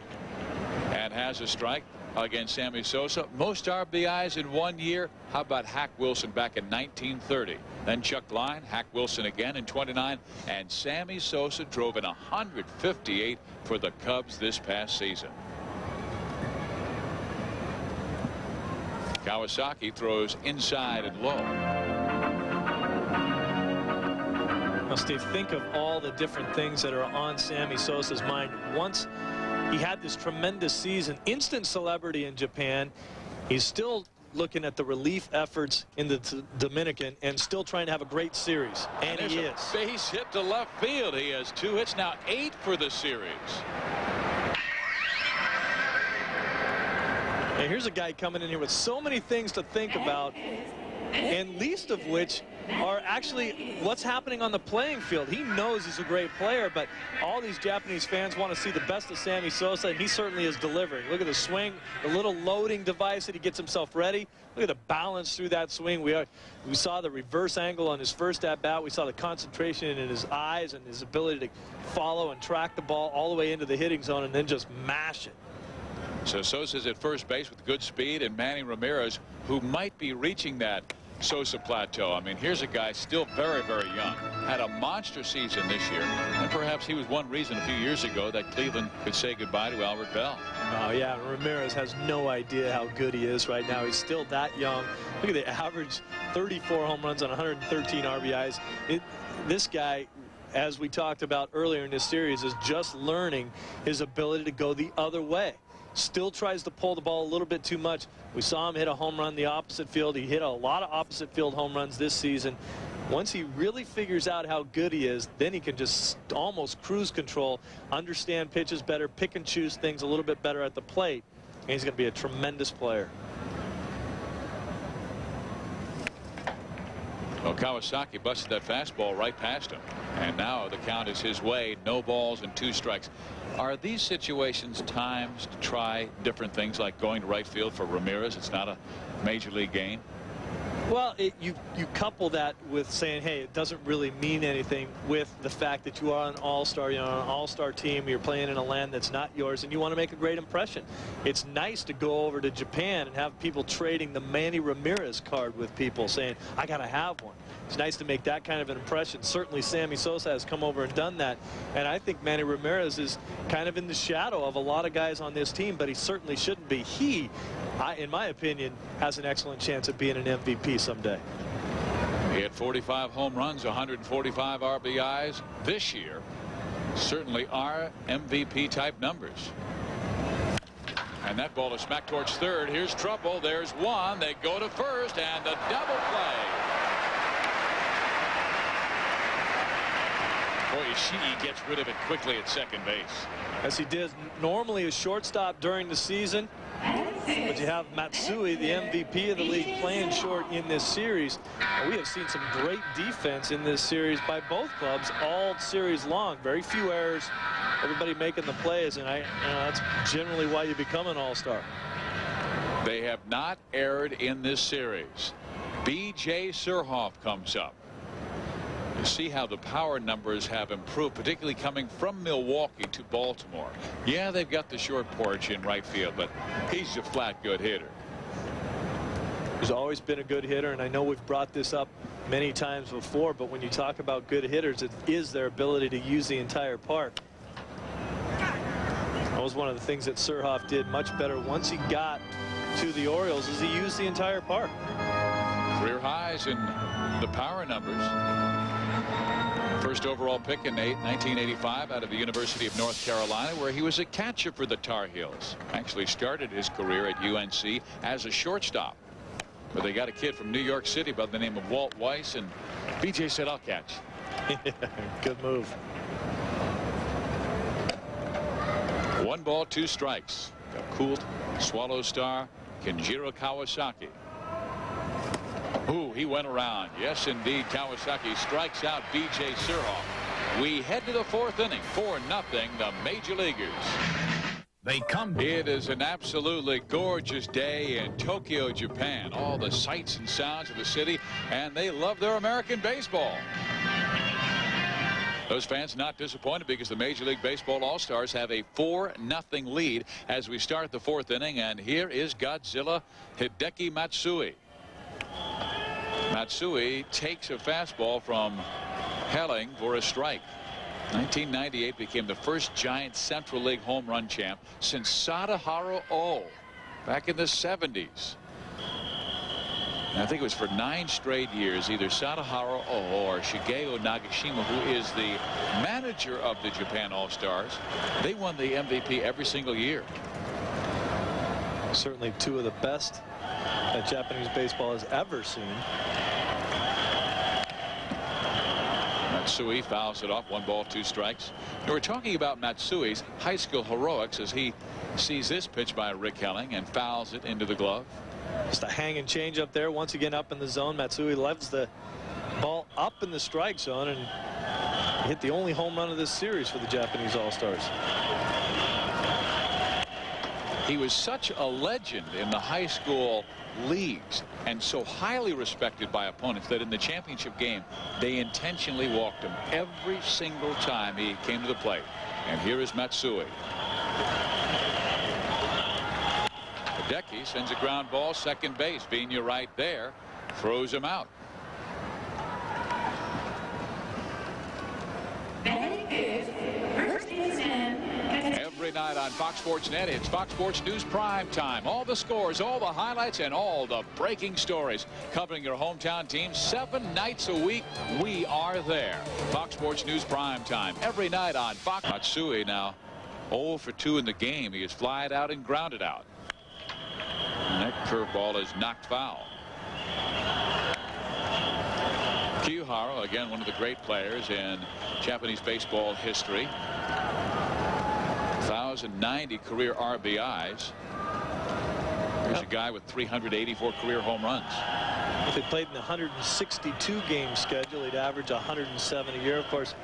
and has a strike against Sammy Sosa. Most RBIs in 1 year. How about Hack Wilson back in 1930? Then Chuck Line, Hack Wilson again in 29, and Sammy Sosa drove in 158 for the Cubs this past season. Kawasaki throws inside and low. Now, Steve, think of all the different things that are on Sammy Sosa's mind. Once he had this tremendous season, instant celebrity in Japan, he's still looking at the relief efforts in the Dominican and still trying to have a great series. And he is. Base hit to left field. He has 2 hits, now 8 for the series. And here's a guy coming in here with so many things to think about, and least of which are actually what's happening on the playing field. He knows he's a great player, but all these Japanese fans want to see the best of Sammy Sosa, and he certainly is delivering. Look at the swing, the little loading device that he gets himself ready. Look at the balance through that swing. We saw the reverse angle on his first at-bat. We saw the concentration in his eyes and his ability to follow and track the ball all the way into the hitting zone and then just mash it. So Sosa's at first base with good speed, and Manny Ramirez, who might be reaching that Sosa plateau. I mean, here's a guy still very, very young, had a monster season this year, and perhaps he was one reason a few years ago that Cleveland could say goodbye to Albert Bell. Oh yeah, Ramirez has no idea how good he is right now. He's still that young. Look at the average, 34 home runs on 113 RBIs. This guy, as we talked about earlier in this series, is just learning his ability to go the other way. Still tries to pull the ball a little bit too much. We saw him hit a home run the opposite field. He hit a lot of opposite field home runs this season. Once he really figures out how good he is, then he can just almost cruise control, understand pitches better, pick and choose things a little bit better at the plate, and he's going to be a tremendous player. Well, Kawasaki busted that fastball right past him, and now the count is his way. No balls and 2 strikes. Are these situations times to try different things, like going to right field for Ramirez? It's not a major league game. Well, you couple that with saying, hey, it doesn't really mean anything with the fact that you are an all-star, you're on an all-star team, you're playing in a land that's not yours, and you want to make a great impression. It's nice to go over to Japan and have people trading the Manny Ramirez card with people saying, I got to have one. It's nice to make that kind of an impression. Certainly Sammy Sosa has come over and done that, and I think Manny Ramirez is kind of in the shadow of a lot of guys on this team, but he certainly shouldn't be. He, in my opinion, has an excellent chance of being an MVP someday. He had 45 home runs, 145 RBIs this year. Certainly are MVP type numbers. And that ball is smacked towards third. Here's trouble. There's one. They go to first, and a double play. Boy, Ishii gets rid of it quickly at second base. As he did normally a shortstop during the season. But you have Matsui, the MVP of the league, playing short in this series. And we have seen some great defense in this series by both clubs all series long. Very few errors, everybody making the plays, and that's generally why you become an all-star. They have not erred in this series. B.J. Surhoff comes up. You see how the power numbers have improved, particularly coming from Milwaukee to Baltimore. Yeah, they've got the short porch in right field, but he's a flat good hitter. He's always been a good hitter, and I know we've brought this up many times before, but when you talk about good hitters, it is their ability to use the entire park. That was one of the things that Surhoff did much better once he got to the Orioles, is he used the entire park. Career highs in the power numbers. First overall pick in 1985 out of the University of North Carolina, where he was a catcher for the Tar Heels. Actually started his career at UNC as a shortstop. But they got a kid from New York City by the name of Walt Weiss, and BJ said, I'll catch. Good move. 1 ball, 2 strikes. Got cooled. Swallow star Kenjiro Kawasaki. Ooh, he went around. Yes, indeed. Kawasaki strikes out B.J. Surhoff. We head to the 4th inning. 4-0, the Major Leaguers. They come. It is an absolutely gorgeous day in Tokyo, Japan. All the sights and sounds of the city, and they love their American baseball. Those fans not disappointed because the Major League Baseball All-Stars have a 4-0 lead as we start the 4th inning, and here is Godzilla Hideki Matsui. Matsui takes a fastball from Helling for a strike. 1998 became the first Giant Central League home run champ since Sadaharu Oh back in the 70s. And I think it was for 9 straight years, either Sadaharu Oh or Shigeo Nagashima, who is the manager of the Japan All-Stars. They won the MVP every single year. Certainly 2 of the best that Japanese baseball has ever seen. Matsui fouls it off. 1 ball, 2 strikes. And we're talking about Matsui's high school heroics as he sees this pitch by Rick Helling and fouls it into the glove. Just a hanging change up there. Once again up in the zone. Matsui levels the ball up in the strike zone and hit the only home run of this series for the Japanese All-Stars. He was such a legend in the high school leagues and so highly respected by opponents that in the championship game they intentionally walked him every single time he came to the plate. And here is Matsui. Hideki sends a ground ball, second base. Vina right there throws him out. Every night on Fox Sports Net, it's Fox Sports News Prime Time. All the scores, all the highlights, and all the breaking stories covering your hometown team 7 nights a week. We are there. Fox Sports News Prime Time every night on Fox. Matsui now 0 for 2 in the game. He is flied out and grounded out. And that curveball is knocked foul. Kiyuhara, again, one of the great players in Japanese baseball history. 1,090 career RBIs. There's a guy with 384 career home runs. If he played in the 162 game schedule, he'd average 107 a year. Of course,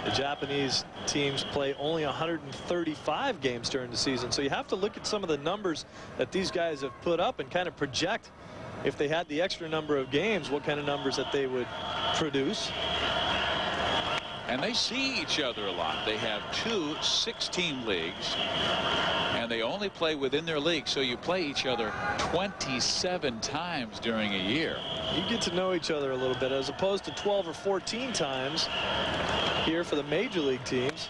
the Japanese teams play only 135 games during the season. So you have to look at some of the numbers that these guys have put up and kind of project if they had the extra number of games, what kind of numbers that they would produce. And they see each other a lot. They have 2 6-team leagues, and they only play within their league. So you play each other 27 times during a year. You get to know each other a little bit, as opposed to 12 or 14 times here for the major league teams.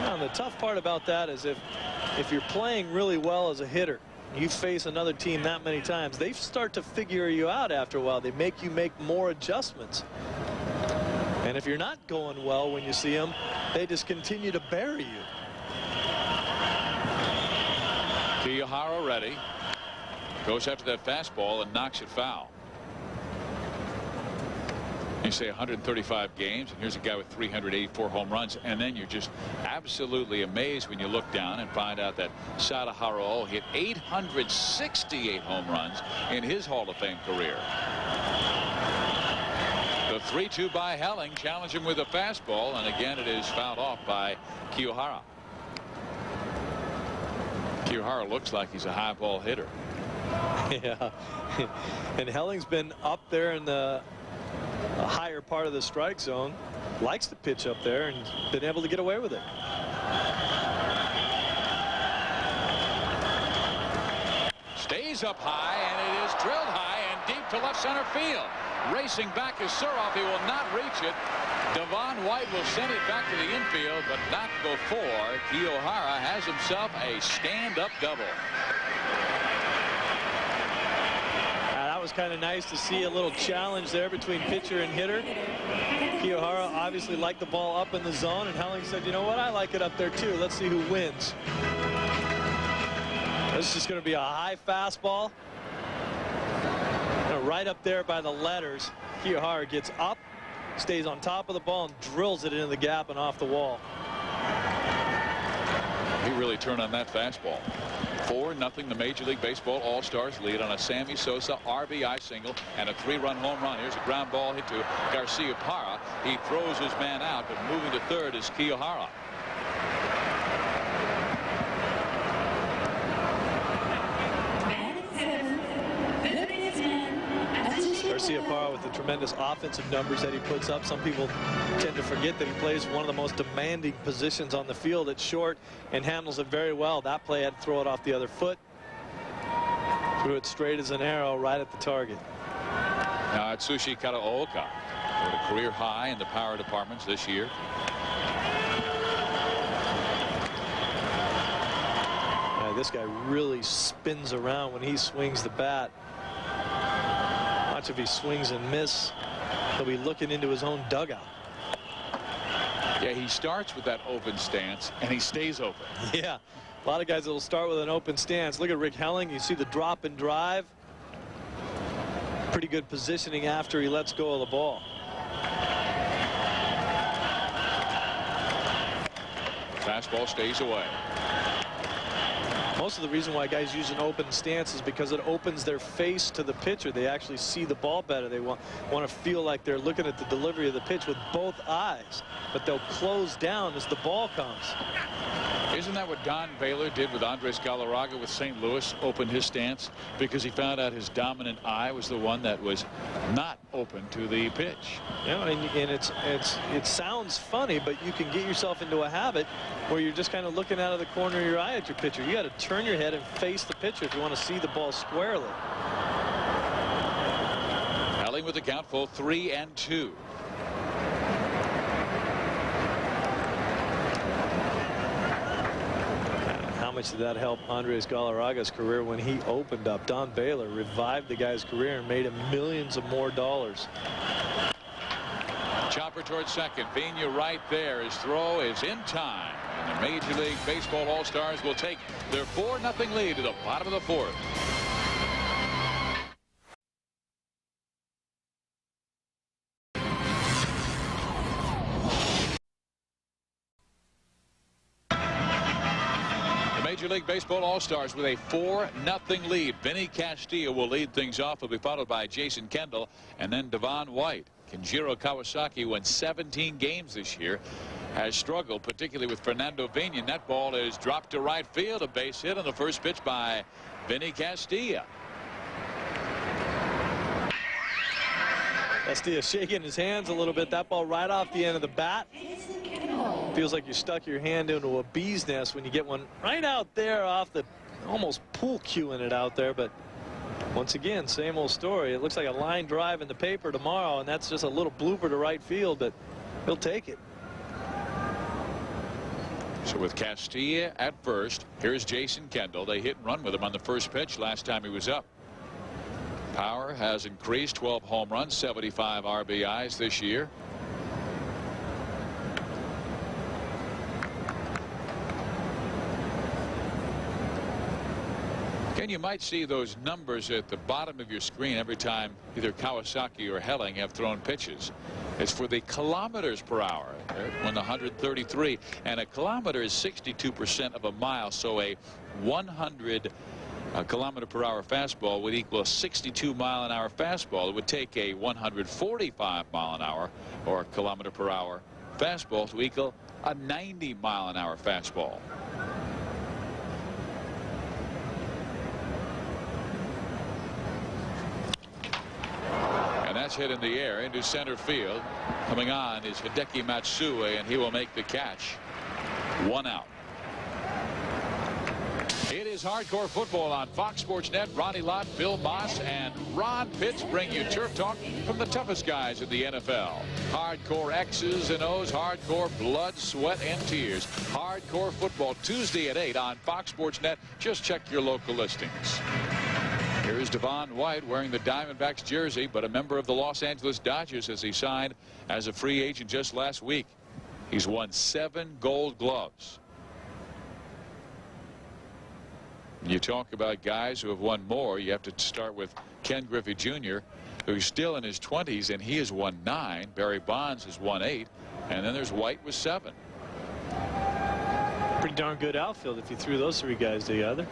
And the tough part about that is if you're playing really well as a hitter, you face another team that many times, they start to figure you out after a while. They make you make more adjustments. And if you're not going well when you see them, they just continue to bury you. Kiyahara ready. Goes after that fastball and knocks it foul. You say 135 games, and here's a guy with 384 home runs, and then you're just absolutely amazed when you look down and find out that Sadahara hit 868 home runs in his Hall of Fame career. The 3-2 by Helling challenged him with a fastball, and again it is fouled off by Kiyahara. Kiyahara looks like he's a high ball hitter. Yeah, and Helling's been up there in the higher part of the strike zone, likes to pitch up there, and been able to get away with it. Stays up high, and it is drilled high and deep to left center field. Racing back is Suroff. He will not reach it. Devon White will send it back to the infield, but not before Kiyahara has himself a stand-up double. That was kind of nice to see a little challenge there between pitcher and hitter. Kiyahara obviously liked the ball up in the zone, and Helling said, you know what, I like it up there too. Let's see who wins. This is going to be a high fastball. Right up there by the letters. Kiyahara gets up, stays on top of the ball, and drills it into the gap and off the wall. He really turned on that fastball. 4-0 the Major League Baseball All-Stars lead on a Sammy Sosa RBI single and a 3-run home run. Here's a ground ball hit to Garcia Parra. He throws his man out, but moving to third is Kiyahara. Garcia Parra with the tremendous offensive numbers that he puts up. Some people tend to forget that he plays one of the most demanding positions on the field at short and handles it very well. That play had to throw it off the other foot. Threw it straight as an arrow right at the target. Now Atsushi Karaoka with a career high in the power departments this year. Now, this guy really spins around when he swings the bat. If he swings and miss, he'll be looking into his own dugout. Yeah, he starts with that open stance and he stays open. Yeah, a lot of guys will start with an open stance. Look at Rick Helling. You see the drop and drive. Pretty good positioning after he lets go of the ball. Fastball stays away. Most of the reason why guys use an open stance is because it opens their face to the pitcher. They actually see the ball better. They want to feel like they're looking at the delivery of the pitch with both eyes, but they'll close down as the ball comes. Isn't that what Don Baylor did with Andres Galarraga with St. Louis? Opened his stance because he found out his dominant eye was the one that was not open to the pitch. Yeah, and it sounds funny, but you can get yourself into a habit where you're just kind of looking out of the corner of your eye at your pitcher. You got to turn your head and face the pitcher if you want to see the ball squarely. Helling with the count full 3-2. How much did that help Andres Galarraga's career when he opened up? Don Baylor revived the guy's career and made him millions of more dollars. Chopper towards second. Pena right there. His throw is in time. And the Major League Baseball All-Stars will take their 4-0 lead to the bottom of the fourth. Major League Baseball All-Stars with a 4-0 lead. Vinny Castilla will lead things off. Will be followed by Jason Kendall and then Devon White. Kenjiro Kawasaki won 17 games this year. Has struggled, particularly with Fernando Vina. That ball is dropped to right field. A base hit on the first pitch by Vinny Castilla. Castilla shaking his hands a little bit. That ball right off the end of the bat. Feels like you stuck your hand into a bee's nest when you get one right out there off the, almost pool cueing it out there. But once again, same old story. It looks like a line drive in the paper tomorrow, and that's just a little blooper to right field, but he'll take it. So with Castilla at first, here's Jason Kendall. They hit and run with him on the first pitch last time he was up. Power has increased, 12 home runs, 75 RBIs this year. And you might see those numbers at the bottom of your screen every time either Kawasaki or Helling have thrown pitches. It's for the kilometers per hour. When 133, and a kilometer is 62% of a mile, so a 100 kilometer per hour fastball would equal a 62 mile an hour fastball. It would take a 145 mile an hour or kilometer per hour fastball to equal a 90 mile an hour fastball. And that's hit in the air into center field. Coming on is Hideki Matsue, and he will make the catch. 1 out. It is Hardcore Football on Fox Sports Net. Ronnie Lott, Bill Moss, and Ron Pitts bring you Turf Talk from the toughest guys in the NFL. Hardcore X's and O's, hardcore blood, sweat, and tears. Hardcore Football Tuesday at 8 on Fox Sports Net. Just check your local listings. Here's Devon White wearing the Diamondbacks jersey, but a member of the Los Angeles Dodgers as he signed as a free agent just last week. He's won 7 Gold Gloves. You talk about guys who have won more. You have to start with Ken Griffey Jr., who's still in his 20s, and he has won 9. Barry Bonds has won 8. And then there's White with 7. Pretty darn good outfield if you threw those 3 guys together.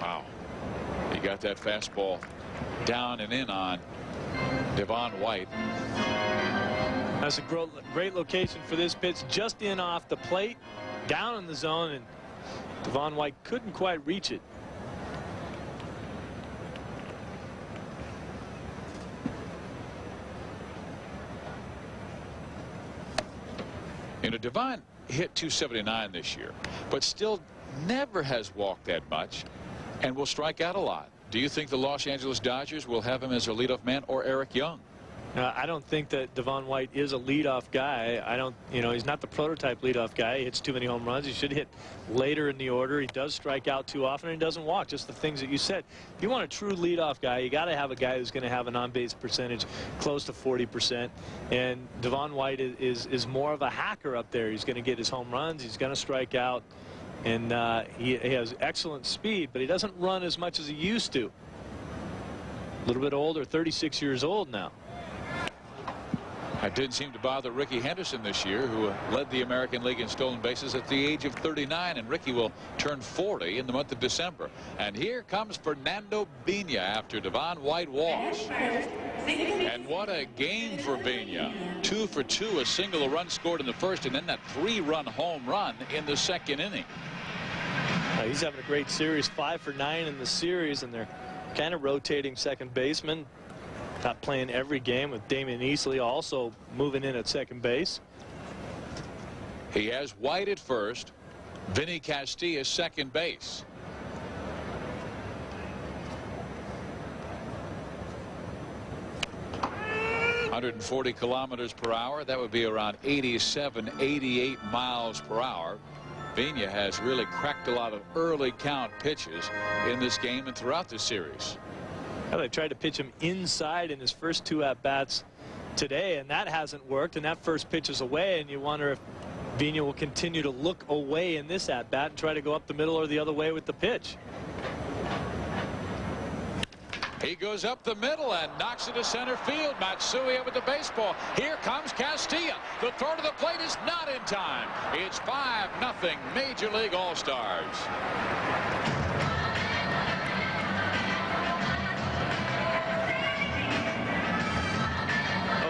Wow. He got that fastball down and in on Devon White. That's a great location for this pitch, just in off the plate, down in the zone, and Devon White couldn't quite reach it. You know, Devon hit 279 this year, but still never has walked that much and will strike out a lot. Do you think the Los Angeles Dodgers will have him as their leadoff man or Eric Young? I don't think that Devon White is a leadoff guy. He's not the prototype leadoff guy. He hits too many home runs. He should hit later in the order. He does strike out too often, and he doesn't walk. Just the things that you said. If you want a true leadoff guy, you got to have a guy who's going to have an on-base percentage close to 40%. And Devon White is more of a hacker up there. He's going to get his home runs. He's going to strike out. And he has excellent speed, but he doesn't run as much as he used to. A little bit older, 36 years old now. That didn't seem to bother Ricky Henderson this year, who led the American League in stolen bases at the age of 39, and Ricky will turn 40 in the month of December. And here comes Fernando Bina after Devon White walks. And what a game for Bina. 2 for 2, a single run scored in the first, and then that 3-run home run in the second inning. He's having a great series, 5 for 9 in the series, and they're kind of rotating second baseman. Not playing every game, with Damian Easley also moving in at second base. He has White at first, Vinny Castilla second base. .140 kilometers per hour. That would be around 87, 88 miles per hour. Bina has really cracked a lot of early count pitches in this game and throughout this series. Well, they tried to pitch him inside in his first 2 at-bats today, and that hasn't worked, and that first pitch is away, and you wonder if Bina will continue to look away in this at-bat and try to go up the middle or the other way with the pitch. He goes up the middle and knocks it to center field. Matsui with the baseball. Here comes Castilla. The throw to the plate is not in time. It's 5-0 Major League All-Stars.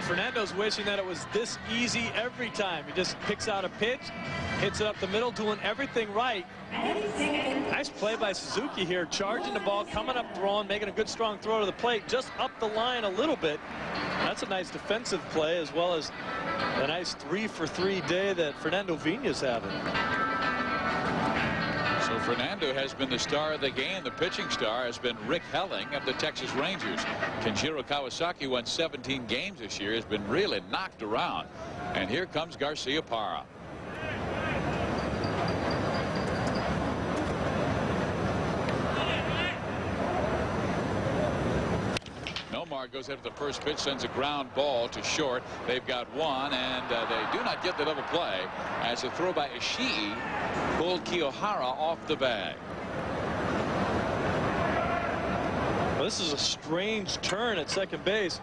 Fernando Fernando's wishing that it was this easy every time. He just picks out a pitch, hits it up the middle, doing everything right. Nice play by Suzuki here, charging the ball, coming up, throwing, making a good strong throw to the plate, just up the line a little bit. That's a nice defensive play, as well as a nice 3-for-3 day that Fernando Vina's having. So Fernando has been the star of the game. The pitching star has been Rick Helling of the Texas Rangers. Kenjiro Kawasaki won 17 games this year, has been really knocked around. And here comes Garciaparra. Nomar goes after the first pitch, sends a ground ball to short. They've got one, and they do not get the double play as a throw by Ishii pulled Kiyohara off the bag. Well, this is a strange turn at second base.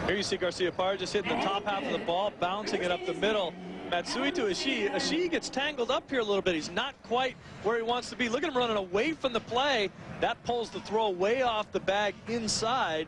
Here you see Garciaparra just hitting the top half of the ball, bouncing it up the middle. Matsui to Ishii. Ishii gets tangled up here a little bit. He's not quite where he wants to be. Look at him running away from the play. That pulls the throw way off the bag inside.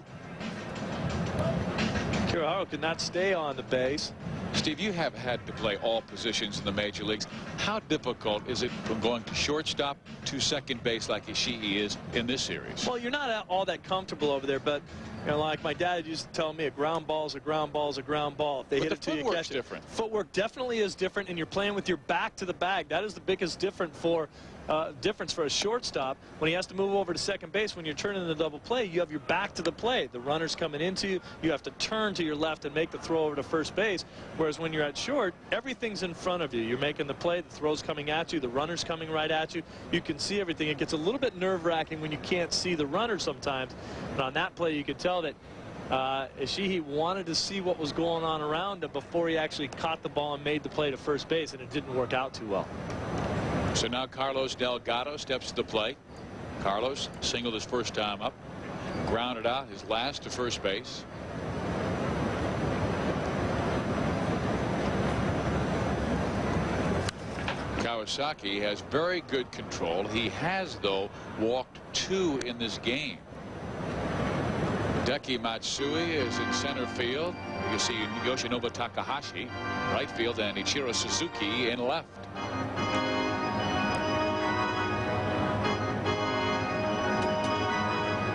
Kiyohara could not stay on the base. Steve, you have had to play all positions in the major leagues. How difficult is it from going to shortstop to second base like Ishii is in this series? Well, you're not all that comfortable over there, but you know, like my dad used to tell me, a ground ball is a ground ball is a ground ball. If they hit it to you, catch it. Different. Footwork definitely is different, and you're playing with your back to the bag. That is the biggest difference for a shortstop. When he has to move over to second base, when you're turning the double play, you have your back to the play. The runner's coming into you. You have to turn to your left and make the throw over to first base. Whereas when you're at short, everything's in front of you. You're making the play. The throw's coming at you. The runner's coming right at you. You can see everything. It gets a little bit nerve-wracking when you can't see the runner sometimes. And on that play, you could tell that Ishii wanted to see what was going on around him before he actually caught the ball and made the play to first base, and it didn't work out too well. So now Carlos Delgado steps to the plate. Carlos singled his first time up, grounded out his last to first base. Kawasaki has very good control. He has, though, walked 2 in this game. Hideki Matsui is in center field. You see Yoshinobu Takahashi right field and Ichiro Suzuki in left.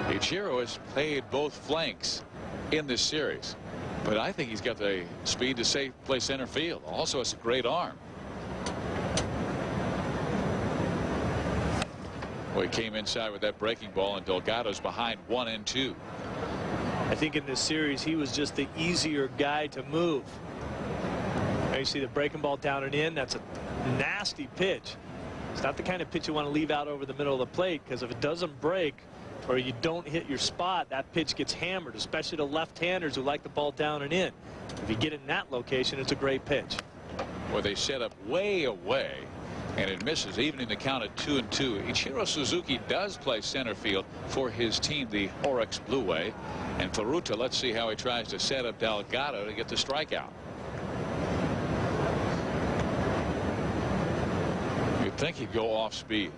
Ichiro has played both flanks in this series, but I think he's got the speed to play center field. Also has a great arm. Well, he came inside with that breaking ball, and Delgado's behind 1-2. I think in this series, he was just the easier guy to move. Now you see the breaking ball down and in. That's a nasty pitch. It's not the kind of pitch you want to leave out over the middle of the plate, because if it doesn't break or you don't hit your spot, that pitch gets hammered, especially to left-handers who like the ball down and in. If you get in that location, it's a great pitch. Well, they set up way away, and it misses, even in the count at 2-2. Ichiro Suzuki does play center field for his team, the Oryx Blue Way. And Furuta, let's see how he tries to set up Delgado to get the strikeout. You'd think he'd go off speed,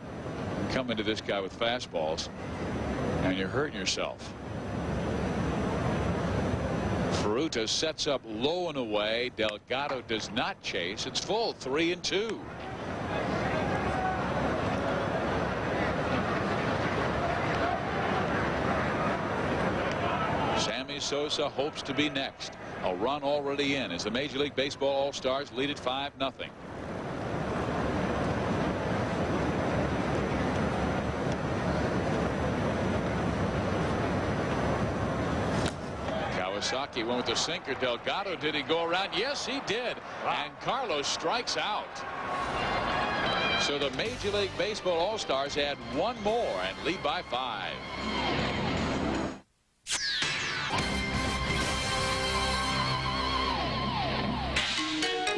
come into this guy with fastballs, and you're hurting yourself. Furuta sets up low and away. Delgado does not chase. It's full, 3-2. Sammy Sosa hopes to be next. A run already in as the Major League Baseball All-Stars lead at 5-0. Kawasaki went with the sinker. Delgado, did he go around? Yes, he did. Wow. And Carlos strikes out. So the Major League Baseball All-Stars add one more and lead by 5.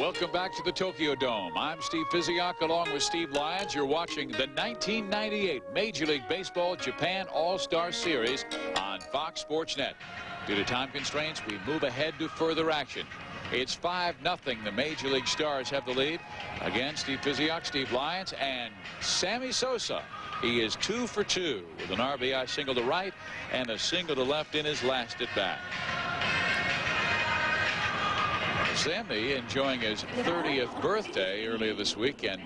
Welcome back to the Tokyo Dome. I'm Steve Physiak along with Steve Lyons. You're watching the 1998 Major League Baseball Japan All-Star Series on Fox Sports Net. Due to time constraints, we move ahead to further action. It's 5-0. The Major League Stars have the lead. Again, Steve Physiak, Steve Lyons, and Sammy Sosa. He is 2 for 2 with an RBI single to right and a single to left in his last at bat. Sammy enjoying his 30th birthday earlier this week, and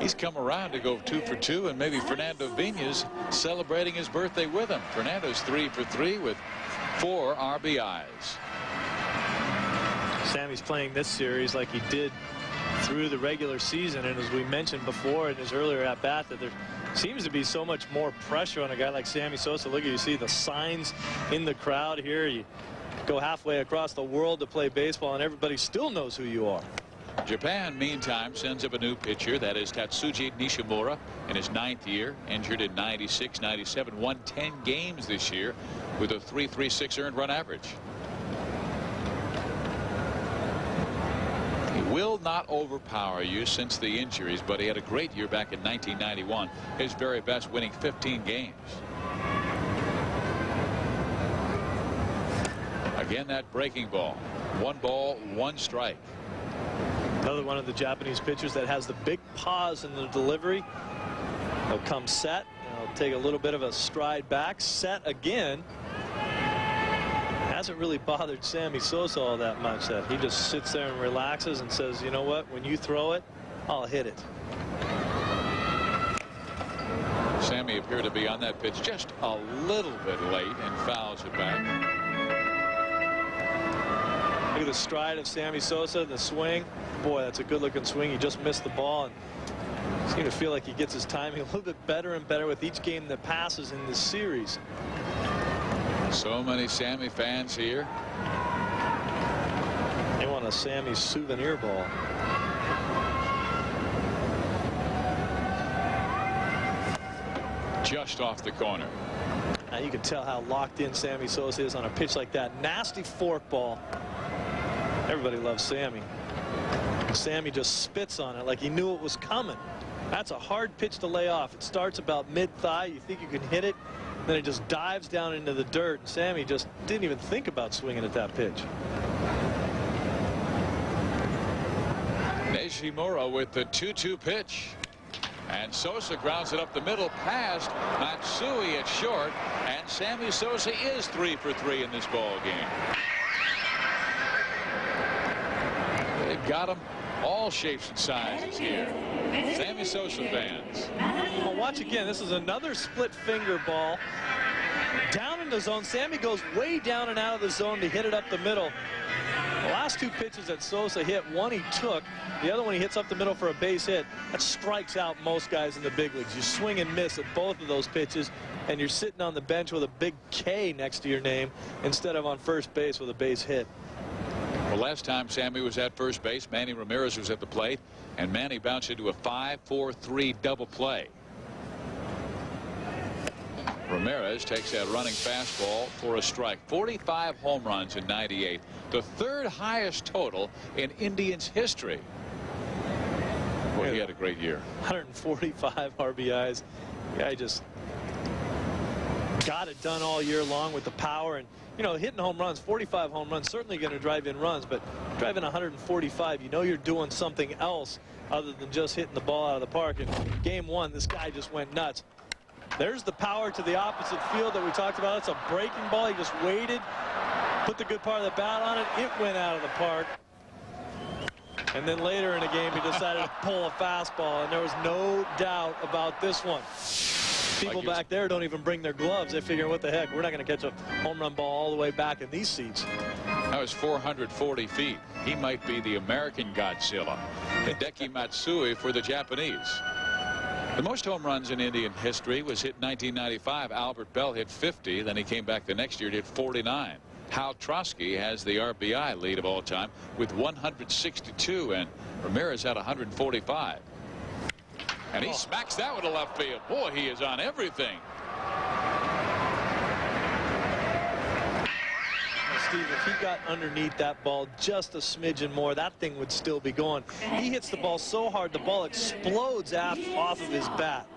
he's come around to go 2 for 2, and maybe Fernando Viñas celebrating his birthday with him. Fernando's 3 for 3 with 4 RBIs. Sammy's playing this series like he did through the regular season, and as we mentioned before in his earlier at bat, that there seems to be so much more pressure on a guy like Sammy Sosa. Look, you see the signs in the crowd here. You go halfway across the world to play baseball and everybody still knows who you are. Japan, meantime, sends up a new pitcher. That is Tatsuji Nishimura in his 9th year, injured in 96, 97, won 10 games this year with a 3.36 earned run average. He will not overpower you since the injuries, but he had a great year back in 1991, his very best, winning 15 games. Again, that breaking ball. 1 ball, 1 strike. Another one of the Japanese pitchers that has the big pause in the delivery. He'll come set. He'll take a little bit of a stride back. Set again. Hasn't really bothered Sammy Sosa all that much. That he just sits there and relaxes and says, you know what, when you throw it, I'll hit it. Sammy appeared to be on that pitch just a little bit late and fouls it back. Look at the stride of Sammy Sosa, the swing. Boy, that's a good-looking swing. He just missed the ball, and seems to feel like he gets his timing a little bit better and better with each game that passes in this series. So many Sammy fans here. They want a Sammy souvenir ball. Just off the corner. Now you can tell how locked in Sammy Sosa is on a pitch like that. Nasty forkball. Everybody loves Sammy. Sammy just spits on it like he knew it was coming. That's a hard pitch to lay off. It starts about mid-thigh. You think you can hit it. Then it just dives down into the dirt. And Sammy just didn't even think about swinging at that pitch. Nishimura with the 2-2 pitch. And Sosa grounds it up the middle past Matsui at short. And Sammy Sosa is 3 for 3 in this ball game. They've got him all shapes and sizes here. Sammy Sosa fans. Well, watch again. This is another split finger ball. Down in the zone. Sammy goes way down and out of the zone to hit it up the middle. The last 2 pitches that Sosa hit, one he took, the other one he hits up the middle for a base hit. That strikes out most guys in the big leagues. You swing and miss at both of those pitches, and you're sitting on the bench with a big K next to your name instead of on first base with a base hit. Well, last time Sammy was at first base, Manny Ramirez was at the plate, and Manny bounced into a 5-4-3 double play. Ramirez takes that running fastball for a strike. 45 home runs in 98, the 3rd highest total in Indians history. Well, he had a great year. 145 RBIs. Yeah, he just got it done all year long with the power. And you know, hitting home runs, 45 home runs, certainly going to drive in runs, but driving 145, you know you're doing something else other than just hitting the ball out of the park. And game 1, this guy just went nuts. There's the power to the opposite field that we talked about. It's a breaking ball. He just waited, put the good part of the bat on it. It went out of the park. And then later in the game, he decided to pull a fastball, and there was no doubt about this one. People back there don't even bring their gloves. They figure, what the heck, we're not going to catch a home run ball all the way back in these seats. That was 440 feet. He might be the American Godzilla. Hideki Matsui for the Japanese. The most home runs in Indian history was hit in 1995. Albert Bell hit 50. Then he came back the next year and hit 49. Hal Trotsky has the RBI lead of all time with 162, and Ramirez had 145. And he smacks that one to left field. Boy, he is on everything. Steve, if he got underneath that ball just a smidgen more, that thing would still be going. He hits the ball so hard, the ball explodes off of his bat.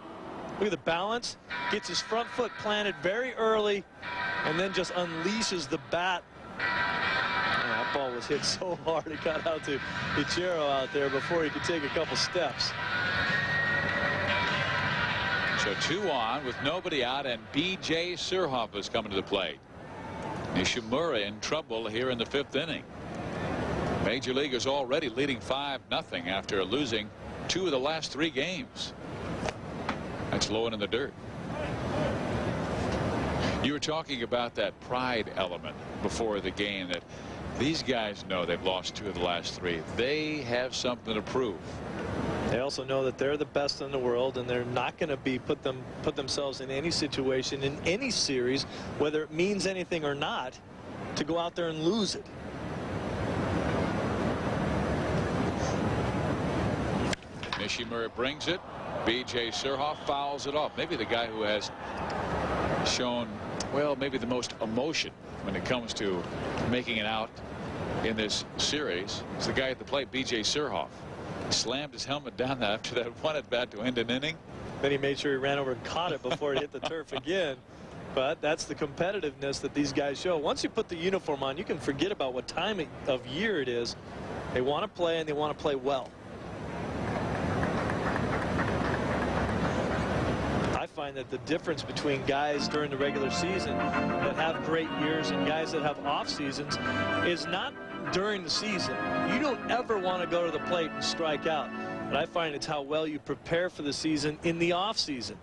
Look at the balance. Gets his front foot planted very early, and then just unleashes the bat. Man, that ball was hit so hard it got out to Ichiro out there before he could take a couple steps. So 2 on with nobody out, and B.J. Surhoff is coming to the plate. Nishimura in trouble here in the 5th inning. Major League is already leading 5-0 after losing 2 of the last 3 games. That's low and in the dirt. You were talking about that pride element before the game, that these guys know they've lost 2 of the last 3. They have something to prove. They also know that they're the best in the world, and they're not going to be put themselves in any situation in any series, whether it means anything or not, to go out there and lose it. Nishimura brings it. B.J. Surhoff fouls it off. Maybe the guy who has shown, well, maybe the most emotion when it comes to making it out in this series is the guy at the plate, B.J. Surhoff. Slammed his helmet down after that one at bat to end an inning. Then he made sure he ran over and caught it before it hit the turf again. But that's the competitiveness that these guys show. Once you put the uniform on, you can forget about what time of year it is. They want to play, and they want to play well. I find that the difference between guys during the regular season that have great years and guys that have off seasons is not during the season. You don't ever want to go to the plate and strike out. But I find it's how well you prepare for the season in the off season.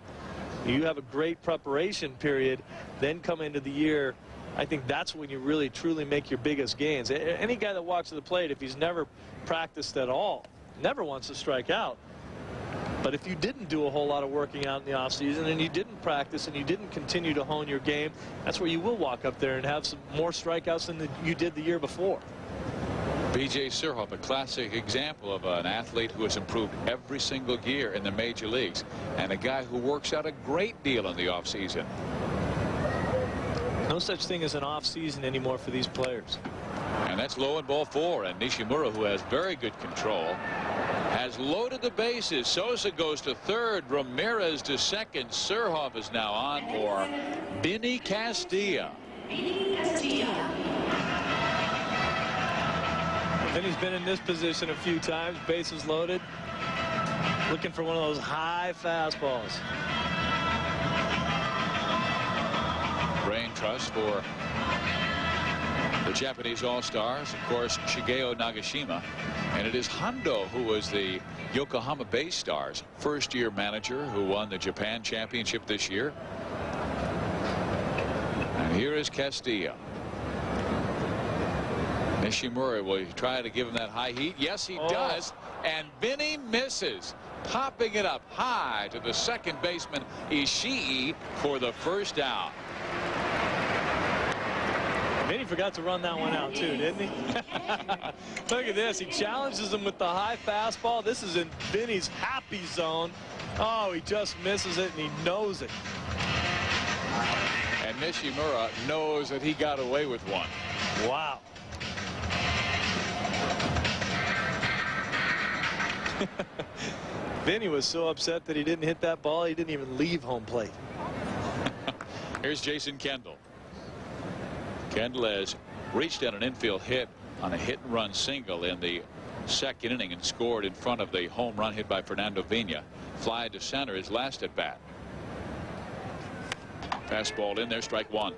You have a great preparation period, then come into the year. I think that's when you really truly make your biggest gains. Any guy that walks to the plate, if he's never practiced at all, never wants to strike out. But if you didn't do a whole lot of working out in the offseason and you didn't practice and you didn't continue to hone your game, that's where you will walk up there and have some more strikeouts than you did the year before. B.J. Surhoff, a classic example of an athlete who has improved every single year in the major leagues, and a guy who works out a great deal in the offseason. No such thing as an off-season anymore for these players. And that's low and ball 4, and Nishimura, who has very good control, has loaded the bases. Sosa goes to third, Ramirez to second. Surhoff is now on for Vinny Castilla. And he's been in this position a few times, bases loaded, looking for one of those high fastballs. Brain trust for the Japanese All-Stars, of course, Shigeo Nagashima. And it is Hondo who was the Yokohama Bay Stars first-year manager who won the Japan Championship this year. And here is Castilla. Nishimura will try to give him that high heat. Yes, he does. And Vinny misses, popping it up high to the second baseman Ishii for the first out. Vinny forgot to run that one out too, didn't he? Look at this. He challenges him with the high fastball. This is in Vinny's happy zone. Oh, he just misses it, and he knows it. And Nishimura knows that he got away with one. Wow. Vinny was so upset that he didn't hit that ball, he didn't even leave home plate. Here's Jason Kendall. Kendall has reached out an infield hit on a hit-and-run single in the second inning and scored in front of the home run hit by Fernando Vina. Fly to center his last at bat. Fastball in there, strike 1.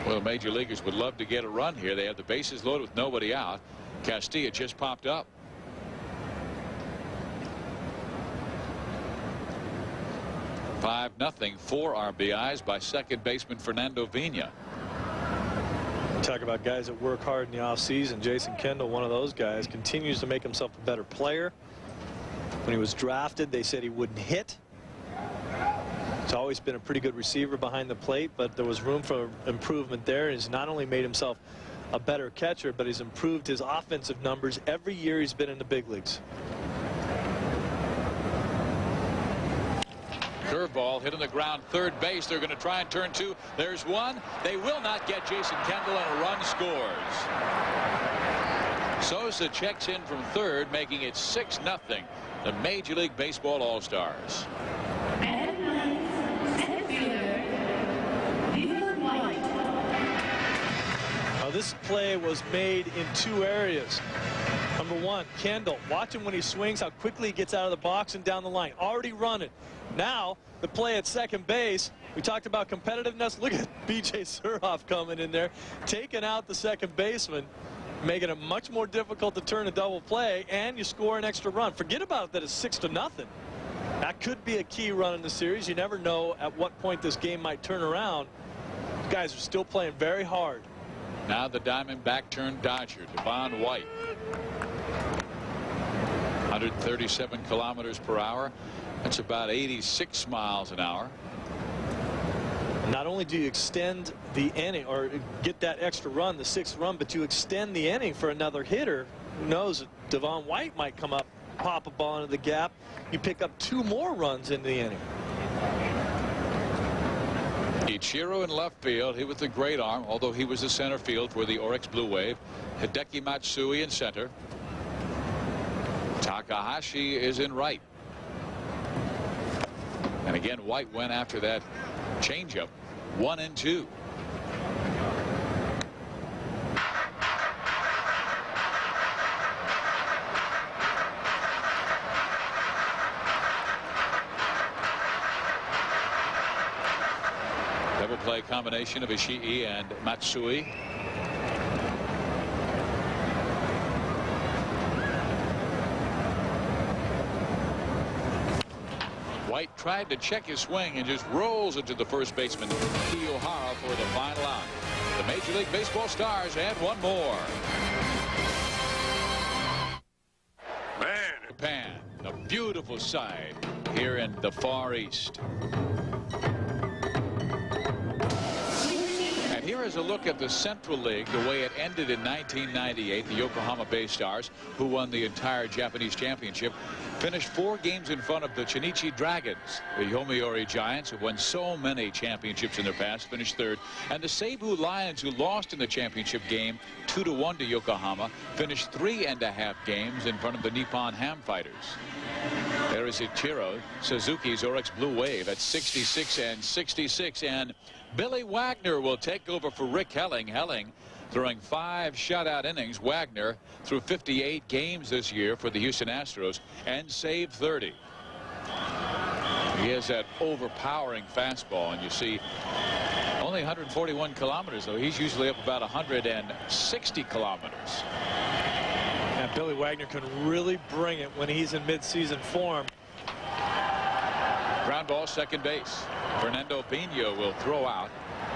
Well, the major leaguers would love to get a run here. They have the bases loaded with nobody out. Castilla just popped up. (5-0), 4 RBIs by second baseman Fernando Vina. Talk about guys that work hard in the offseason. Jason Kendall, one of those guys, continues to make himself a better player. When he was drafted, they said he wouldn't hit. He's always been a pretty good receiver behind the plate, but there was room for improvement there. He's not only made himself a better catcher, but he's improved his offensive numbers every year he's been in the big leagues. Curveball hit on the ground, third base. They're going to try and turn 2. There's one. They will not get Jason Kendall, and a run scores. Sosa checks in from third, making it 6-0. The Major League Baseball All-Stars. Now this play was made in 2 areas. Number 1, Kendall, watch him when he swings, how quickly he gets out of the box and down the line. Already running. Now, the play at second base, we talked about competitiveness. Look at B.J. Surhoff coming in there, taking out the second baseman, making it much more difficult to turn a double play, and you score an extra run. Forget about that it's 6-0. That could be a key run in the series. You never know at what point this game might turn around. These guys are still playing very hard. Now the Diamondback turned Dodger, Devon White. 137 kilometers per hour. That's about 86 miles an hour. Not only do you extend the inning or get that extra run, the 6th run, but you extend the inning for another hitter. Who knows, Devon White might come up, pop a ball into the gap. You pick up 2 more runs in the inning. Ichiro in left field. He with the great arm, although he was the center field for the Oryx Blue Wave. Hideki Matsui in center. Takahashi is in right. And again, White went after that changeup. 1-2. Double play combination of Ishii and Matsui. White tried to check his swing and just rolls it to the first baseman, Kiyohara, for the final out. The Major League Baseball Stars add one more. Man. Japan, a beautiful sight here in the Far East. And here is a look at the Central League, the way it ended in 1998. The Yokohama Bay Stars, who won the entire Japanese championship, finished 4 games in front of the Chinichi Dragons. The Yomiuri Giants, who won so many championships in their past, finished 3rd. And the Seibu Lions, who lost in the championship game 2-1 to Yokohama, finished 3.5 games in front of the Nippon Ham Fighters. There is Ichiro Suzuki's Oryx Blue Wave at 66 and 66. And Billy Wagner will take over for Rick Helling. Helling throwing 5 shutout innings. Wagner threw 58 games this year for the Houston Astros and saved 30. He has that overpowering fastball, and you see only 141 kilometers, though. He's usually up about 160 kilometers. And Billy Wagner can really bring it when he's in mid-season form. Ground ball, second base. Fernando Pino will throw out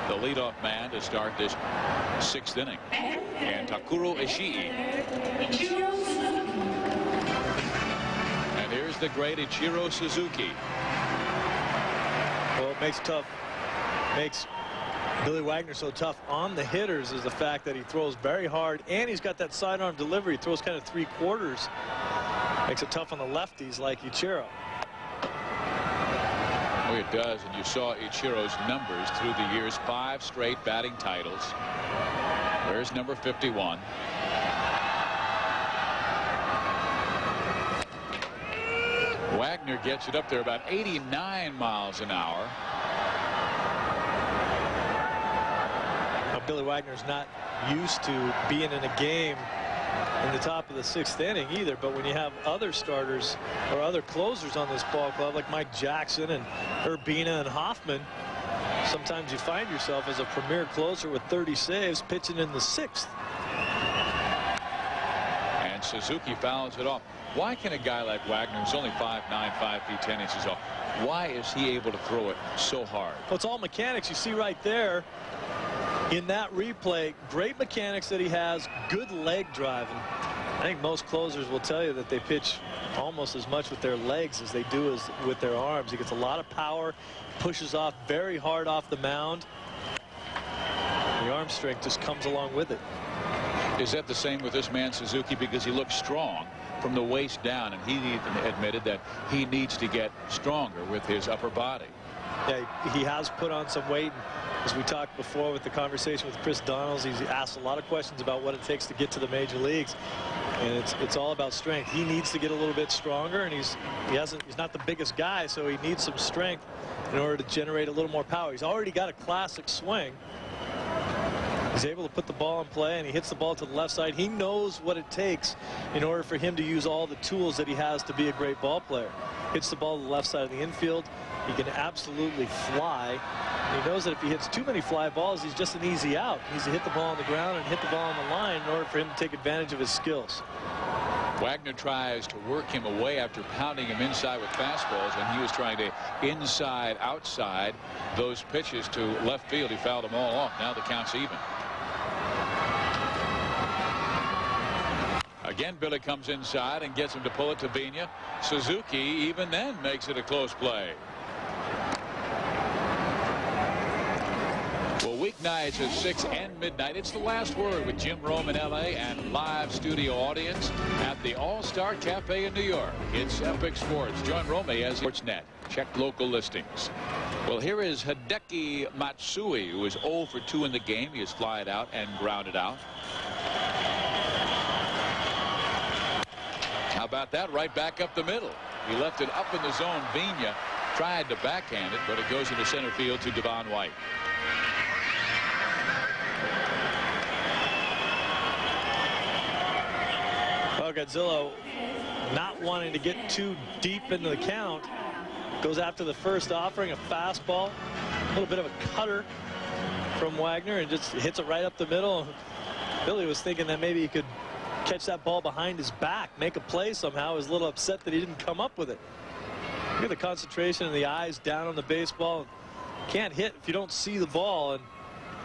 the leadoff man to start this 6th inning. And Takuro Ishii. And here's the great Ichiro Suzuki. Well, it makes Billy Wagner so tough on the hitters is the fact that he throws very hard, and he's got that sidearm delivery. He throws kind of 3/4. Makes it tough on the lefties like Ichiro. Oh, it does, and you saw Ichiro's numbers through the years. 5 straight batting titles. There's number 51. Wagner gets it up there about 89 miles an hour. Now, Billy Wagner's not used to being in a game in the top of the 6th inning either, but when you have other starters or other closers on this ball club like Mike Jackson and Urbina and Hoffman, sometimes you find yourself as a premier closer with 30 saves pitching in the 6th. And Suzuki fouls it off. Why can a guy like Wagner, who's only 5'9", 5 feet 10 inches off, why is he able to throw it so hard? Well, it's all mechanics. You see right there in that replay, great mechanics that he has, good leg driving. I think most closers will tell you that they pitch almost as much with their legs as they do as with their arms. He gets a lot of power, pushes off very hard off the mound. The arm strength just comes along with it. Is that the same with this man Suzuki? Because he looks strong from the waist down, and he admitted that he needs to get stronger with his upper body. Yeah, he has put on some weight. As we talked before with the conversation with Chris Donalds, he's asked a lot of questions about what it takes to get to the major leagues, and it's all about strength. He needs to get a little bit stronger, and he's not the biggest guy, so he needs some strength in order to generate a little more power. He's already got a classic swing. He's able to put the ball in play, and he hits the ball to the left side. He knows what it takes in order for him to use all the tools that he has to be a great ball player. Hits the ball to the left side of the infield. He can absolutely fly. And he knows that if he hits too many fly balls, he's just an easy out. He needs to hit the ball on the ground and hit the ball on the line in order for him to take advantage of his skills. Wagner tries to work him away after pounding him inside with fastballs, and he was trying to inside, outside those pitches to left field. He fouled them all off. Now the count's even. Again, Billy comes inside and gets him to pull it to Vina. Suzuki even then makes it a close play. Well, weeknights at 6 and midnight. It's the last word with Jim Rome in L.A. and live studio audience at the All-Star Cafe in New York. It's Epic Sports. Join Rome as Sportsnet. Check local listings. Well, here is Hideki Matsui, who is 0 for 2 in the game. He is flied out and grounded out. How about that? Right back up the middle. He left it up in the zone. Vina tried to backhand it, but it goes into center field to Devon White. Well, Godzilla, not wanting to get too deep into the count, goes after the first offering, a fastball, a little bit of a cutter from Wagner, and just hits it right up the middle. Billy was thinking that maybe he could catch that ball behind his back, make a play somehow. He was a little upset that he didn't come up with it. Look at the concentration and the eyes down on the baseball. Can't hit if you don't see the ball, and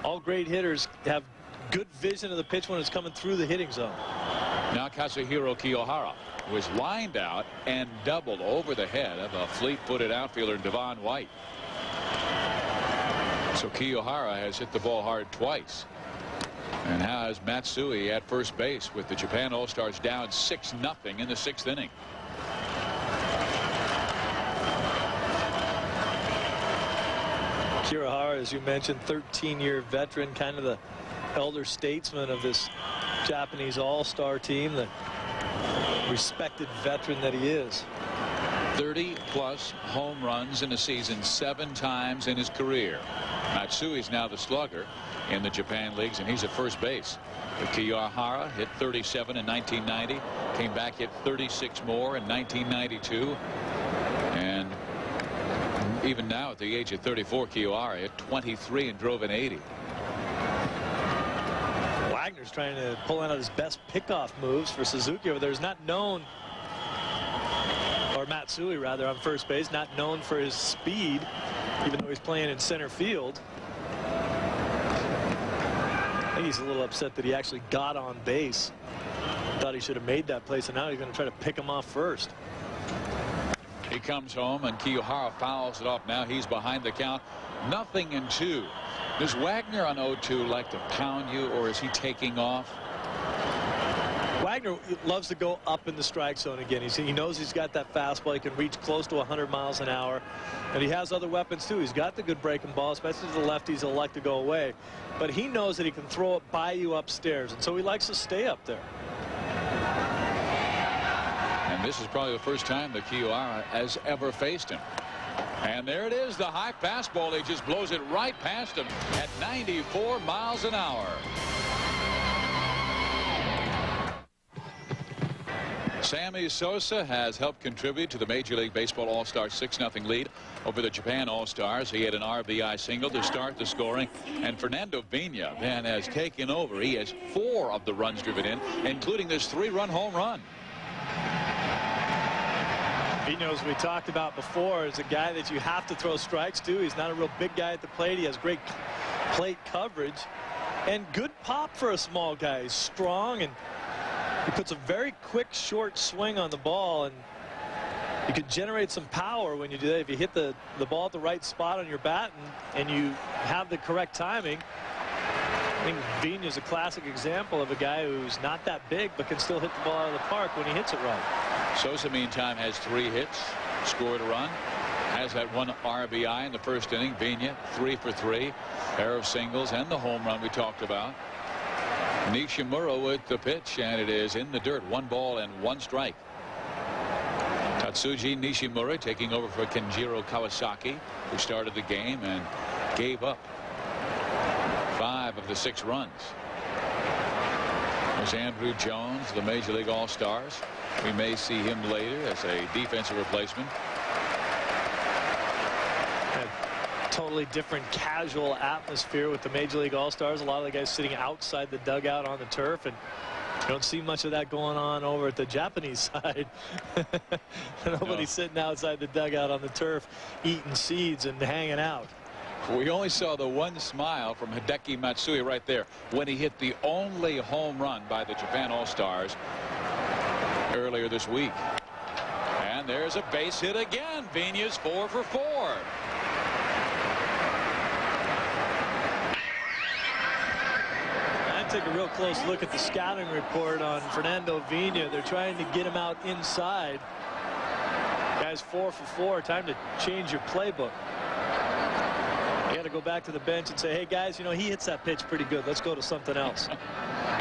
all great hitters have good vision of the pitch when it's coming through the hitting zone. Now Kazuhiro Kiyohara was lined out and doubled over the head of a fleet-footed outfielder, Devon White. So Kiyohara has hit the ball hard twice. And now has Matsui at first base with the Japan All-Stars down 6-0 in the 6th inning. Kiyohara, as you mentioned, 13-year veteran, kind of the elder statesman of this Japanese all-star team, the respected veteran that he is. 30-plus home runs in a season 7 times in his career. Matsui's now the slugger in the Japan leagues, and he's at first base. Kiyohara hit 37 in 1990, came back, hit 36 more in 1992, and even now at the age of 34, Kiyohara hit 23 and drove an 80. Wagner's trying to pull out his best pickoff moves for Suzuki over there. He's not known, or Matsui rather, on first base, not known for his speed, even though he's playing in center field. I think he's a little upset that he actually got on base. Thought he should have made that play, so now he's going to try to pick him off first. He comes home, and Kiyohara fouls it off. Now he's behind the count. 0-2. Does Wagner on 0-2 like to pound you, or is he taking off? Wagner loves to go up in the strike zone again. He knows he's got that fastball. He can reach close to 100 miles an hour. And he has other weapons, too. He's got the good breaking ball, especially to the lefties that like to go away. But he knows that he can throw it by you upstairs, and so he likes to stay up there. And this is probably the first time that Kiyohara has ever faced him. And there it is, the high fastball. He just blows it right past him at 94 miles an hour. Sammy Sosa has helped contribute to the Major League Baseball All-Star 6-0 lead over the Japan All-Stars. He had an RBI single to start the scoring, and Fernando Vina then has taken over. He has 4 of the runs driven in, including this 3-run home run. Vina, as we talked about before, is a guy that you have to throw strikes to. He's not a real big guy at the plate. He has great plate coverage and good pop for a small guy. He's strong, and he puts a very quick, short swing on the ball, and you can generate some power when you do that. If you hit the ball at the right spot on your bat and you have the correct timing. I think Vina is a classic example of a guy who's not that big but can still hit the ball out of the park when he hits it right. Sosa, meantime, has 3 hits, scored a run, has that 1 RBI in the first inning. Vina 3 for 3, pair of singles and the home run we talked about. Nishimura with the pitch, and it is in the dirt. 1 ball and 1 strike. Tatsuji Nishimura taking over for Kenjiro Kawasaki, who started the game and gave up 5 of the 6 runs. There's Andrew Jones, the Major League All-Stars. We may see him later as a defensive replacement. A totally different casual atmosphere with the Major League All-Stars. A lot of the guys sitting outside the dugout on the turf, and you don't see much of that going on over at the Japanese side. Nobody's sitting outside the dugout on the turf eating seeds and hanging out. We only saw the one smile from Hideki Matsui right there when he hit the only home run by the Japan All-Stars earlier this week. And there's a base hit again. Vigna's 4 for 4. I take a real close look at the scouting report on Fernando Vigna. They're trying to get him out inside. Guy's 4 for 4. Time to change your playbook. You got to go back to the bench and say, hey guys, you know, he hits that pitch pretty good. Let's go to something else.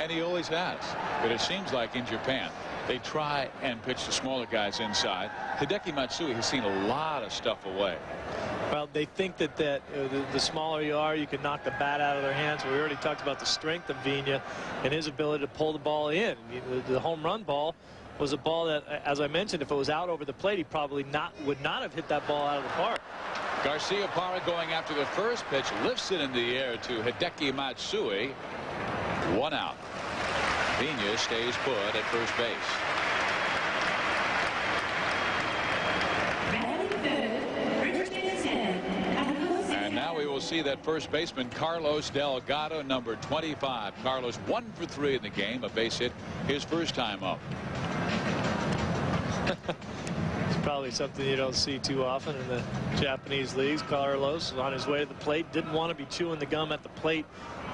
And he always has. But it seems like in Japan they try and pitch the smaller guys inside. Hideki Matsui has seen a lot of stuff away. Well, they think that the smaller you are, you can knock the bat out of their hands. We already talked about the strength of Vigna and his ability to pull the ball in. The home run ball was a ball that, as I mentioned, if it was out over the plate, he probably would not have hit that ball out of the park. Garcia Parra going after the first pitch, lifts it in the air to Hideki Matsui. 1 out. Vigna stays put at first base. And now we will see that first baseman Carlos Delgado, number 25. Carlos 1 for 3 in the game, a base hit his first time up. It's probably something you don't see too often in the Japanese leagues. Carlos on his way to the plate, didn't want to be chewing the gum at the plate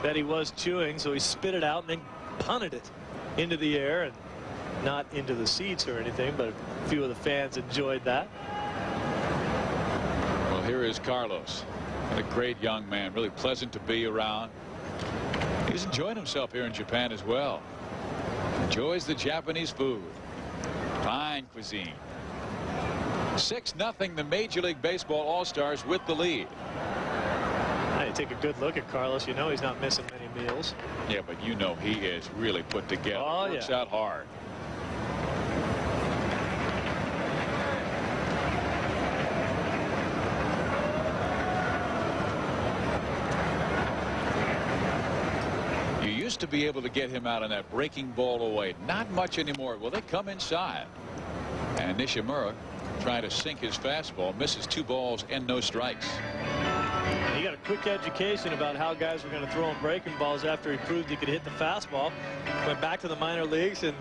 that he was chewing, so he spit it out and then punted it into the air, and not into the seats or anything, but a few of the fans enjoyed that. Well, here is Carlos, a great young man, really pleasant to be around. He's enjoying himself here in Japan as well. Enjoys the Japanese food. Fine cuisine. 6-0 the Major League Baseball All-Stars with the lead. Hey, take a good look at Carlos. You know he's not missing many meals. Yeah, but you know he is really put together. Oh, Works yeah. out hard. You used to be able to get him out on that breaking ball away. Not much anymore. Well, they come inside. And Nishimura trying to sink his fastball, misses 2 balls and no strikes. He got a quick education about how guys were going to throw him breaking balls after he proved he could hit the fastball. Went back to the minor leagues and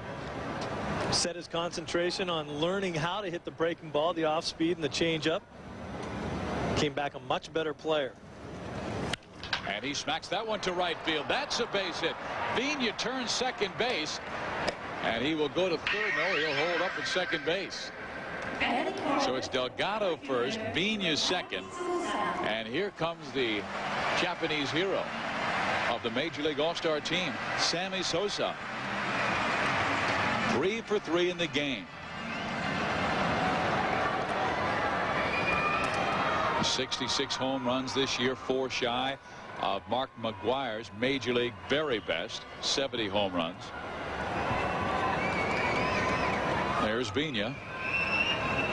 set his concentration on learning how to hit the breaking ball, the off speed and the changeup. Came back a much better player. And he smacks that one to right field. That's a base hit. Vigna turns second base, and he will go to third. No, he'll hold up at second base. So it's Delgado first, Vigna second, and here comes the Japanese hero of the Major League All-Star team, Sammy Sosa. 3 for 3 in the game. 66 home runs this year, 4 shy of Mark McGwire's Major League very best, 70 home runs. There's Vigna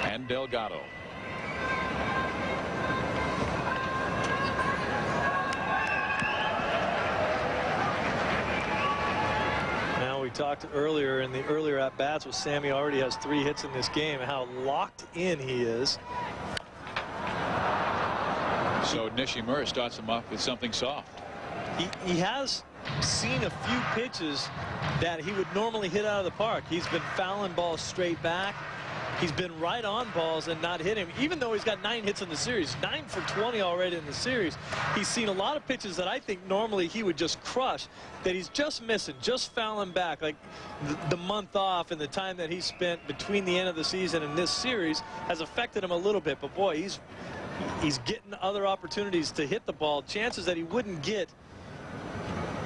and Delgado. Now, we talked earlier in the earlier at-bats with Sammy already has 3 hits in this game, how locked in he is. So Nishimura starts him off with something soft. He has seen a few pitches that he would normally hit out of the park. He's been fouling balls straight back. He's been right on balls and not hitting, even though he's got 9 hits in the series, 9 for 20 already in the series. He's seen a lot of pitches that I think normally he would just crush, that he's just missing, just fouling back. Like the month off and the time that he spent between the end of the season and this series has affected him a little bit. But boy, he's getting other opportunities to hit the ball, chances that he wouldn't get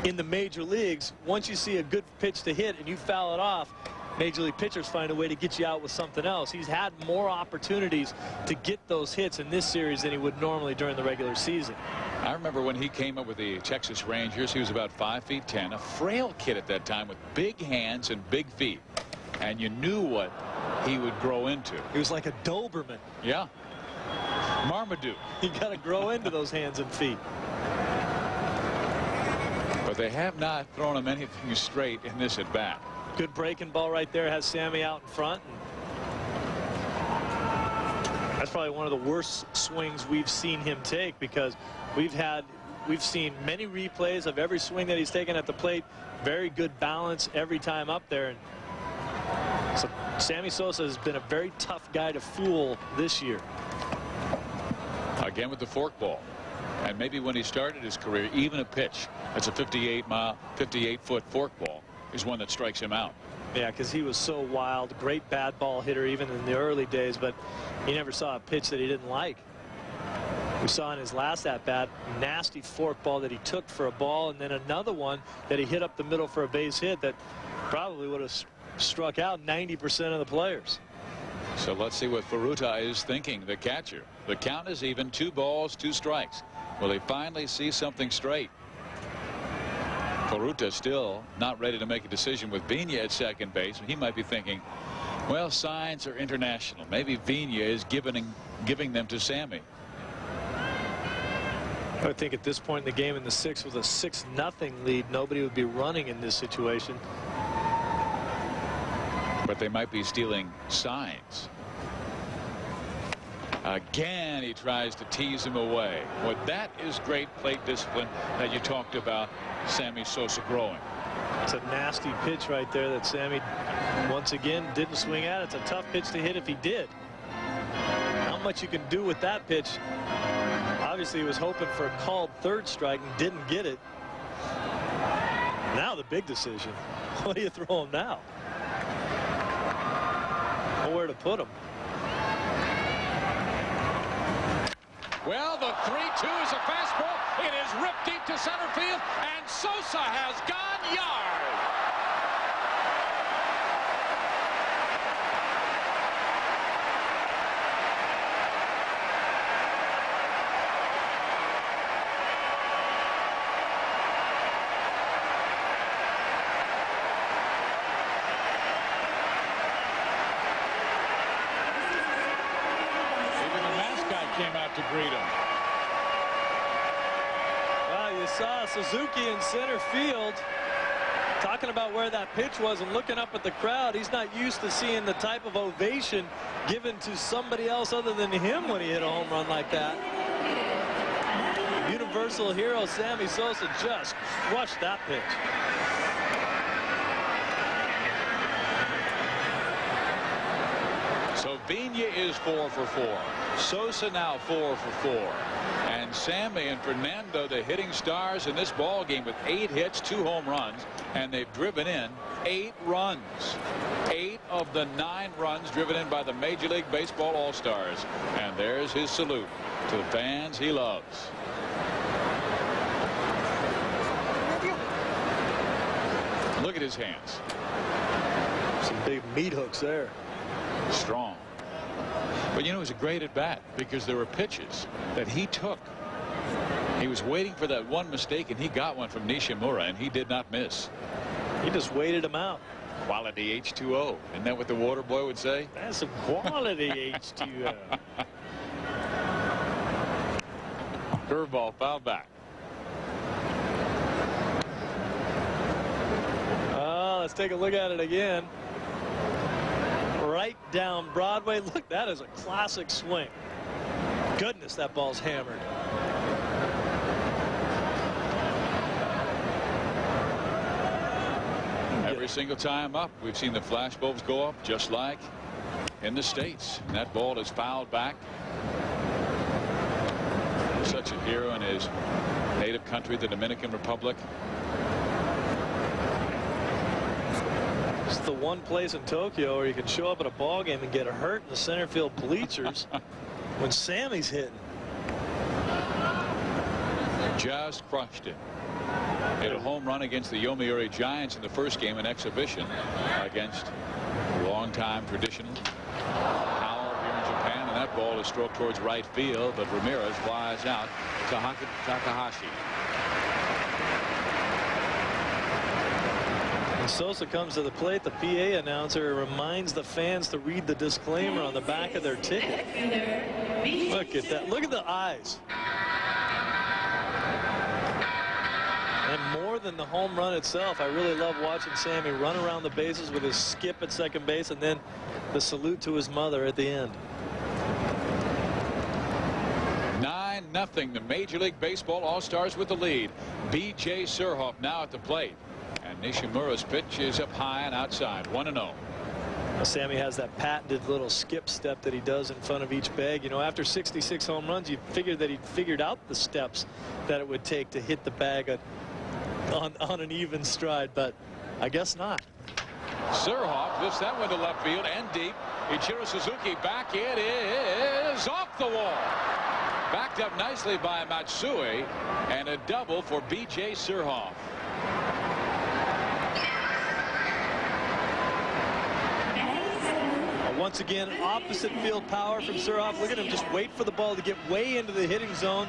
in the major leagues. Once you see a good pitch to hit and you foul it off, Major League pitchers find a way to get you out with something else. He's had more opportunities to get those hits in this series than he would normally during the regular season. I remember when he came up with the Texas Rangers, he was about 5'10", a frail kid at that time with big hands and big feet. And you knew what he would grow into. He was like a Doberman. Yeah. Marmaduke. You got to grow into those hands and feet. But they have not thrown him anything straight in this at bat. Good breaking ball right there, has Sammy out in front. That's probably one of the worst swings we've seen him take, because we've seen many replays of every swing that he's taken at the plate. Very good balance every time up there. And so Sammy Sosa has been a very tough guy to fool this year. Again with the forkball. And maybe when he started his career, even a pitch that's a 58-foot forkball is one that strikes him out. Yeah, because he was so wild. Great bad ball hitter even in the early days, but he never saw a pitch that he didn't like. We saw in his last at-bat, nasty forkball that he took for a ball, and then another one that he hit up the middle for a base hit that probably would have struck out 90% of the players. So let's see what Furuta is thinking, the catcher. The count is even, 2 balls, 2 strikes. Will he finally see something straight? Furuta still not ready to make a decision with Vigna at second base. He might be thinking, well, signs are international. Maybe Vigna is giving them to Sammy. I think at this point in the game, in the 6th, with a 6-0 lead, nobody would be running in this situation. But they might be stealing signs. Again, he tries to tease him away. Well, that is great plate discipline that you talked about Sammy Sosa growing. It's a nasty pitch right there that Sammy, once again, didn't swing at. It's a tough pitch to hit if he did. How much you can do with that pitch. Obviously, he was hoping for a called 3rd strike and didn't get it. Now the big decision. What do you throw him now? Nowhere to put him. Well, the 3-2 is a fastball. It is ripped deep to center field, and Sosa has gone yard. Came out to greet him. Well, you saw Suzuki in center field talking about where that pitch was and looking up at the crowd. He's not used to seeing the type of ovation given to somebody else other than him when he hit a home run like that. Universal hero Sammy Sosa just crushed that pitch. So Vigna is 4 for 4. Sosa now 4 for 4. And Sammy and Fernando, the hitting stars in this ball game, with 8 hits, 2 home runs, and they've driven in 8 runs. 8 of the 9 runs driven in by the Major League Baseball All-Stars. And there's his salute to the fans he loves. Look at his hands. Some big meat hooks there. Strong. But you know, it was a great at bat because there were pitches that he took. He was waiting for that one mistake, and he got one from Nishimura, and he did not miss. He just waited him out. Quality H2O. Isn't that what the water boy would say? That's some quality H2O. Curveball foul back. Let's take a look at it again. Right down Broadway. Look, that is a classic swing. Goodness, that ball's hammered. Every single time up, we've seen the flash bulbs go up, just like in the States. And that ball is fouled back. Such a hero in his native country, the Dominican Republic. It's the one place in Tokyo where you can show up at a ball game and get hurt in the center field bleachers when Sammy's hitting. Just crushed it. Hit a home run against the Yomiuri Giants in the first game, an exhibition against long time traditionally. Powell here in Japan, and that ball is stroked towards right field, but Ramirez flies out to Takahashi. When Sosa comes to the plate, the PA announcer reminds the fans to read the disclaimer on the back of their ticket. Look at that. Look at the eyes. And more than the home run itself, I really love watching Sammy run around the bases with his skip at second base and then the salute to his mother at the end. 9-0. The Major League Baseball All-Stars with the lead. B.J. Surhoff now at the plate. And Nishimura's pitch is up high and outside. 1-0. Sammy has that patented little skip step that he does in front of each bag. You know, after 66 home runs, you figured that he'd figured out the steps that it would take to hit the bag on an even stride, but I guess not. Surhoff lifts that one to left field and deep. Ichiro Suzuki back. It is off the wall. Backed up nicely by Matsui, and a double for B.J. Surhoff. Once again, opposite field power from Surhoff. Look at him just wait for the ball to get way into the hitting zone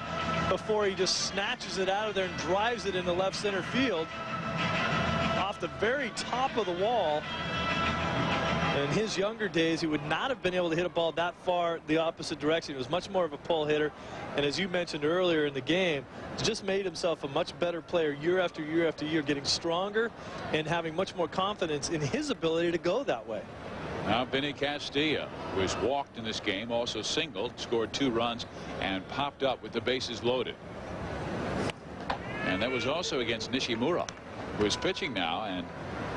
before he just snatches it out of there and drives it into left center field off the very top of the wall. In his younger days, he would not have been able to hit a ball that far the opposite direction. He was much more of a pull hitter, and as you mentioned earlier in the game, just made himself a much better player year after year after year, getting stronger and having much more confidence in his ability to go that way. Now Vinny Castilla, who has walked in this game, also singled, scored 2 runs, and popped up with the bases loaded. And that was also against Nishimura, who is pitching now, and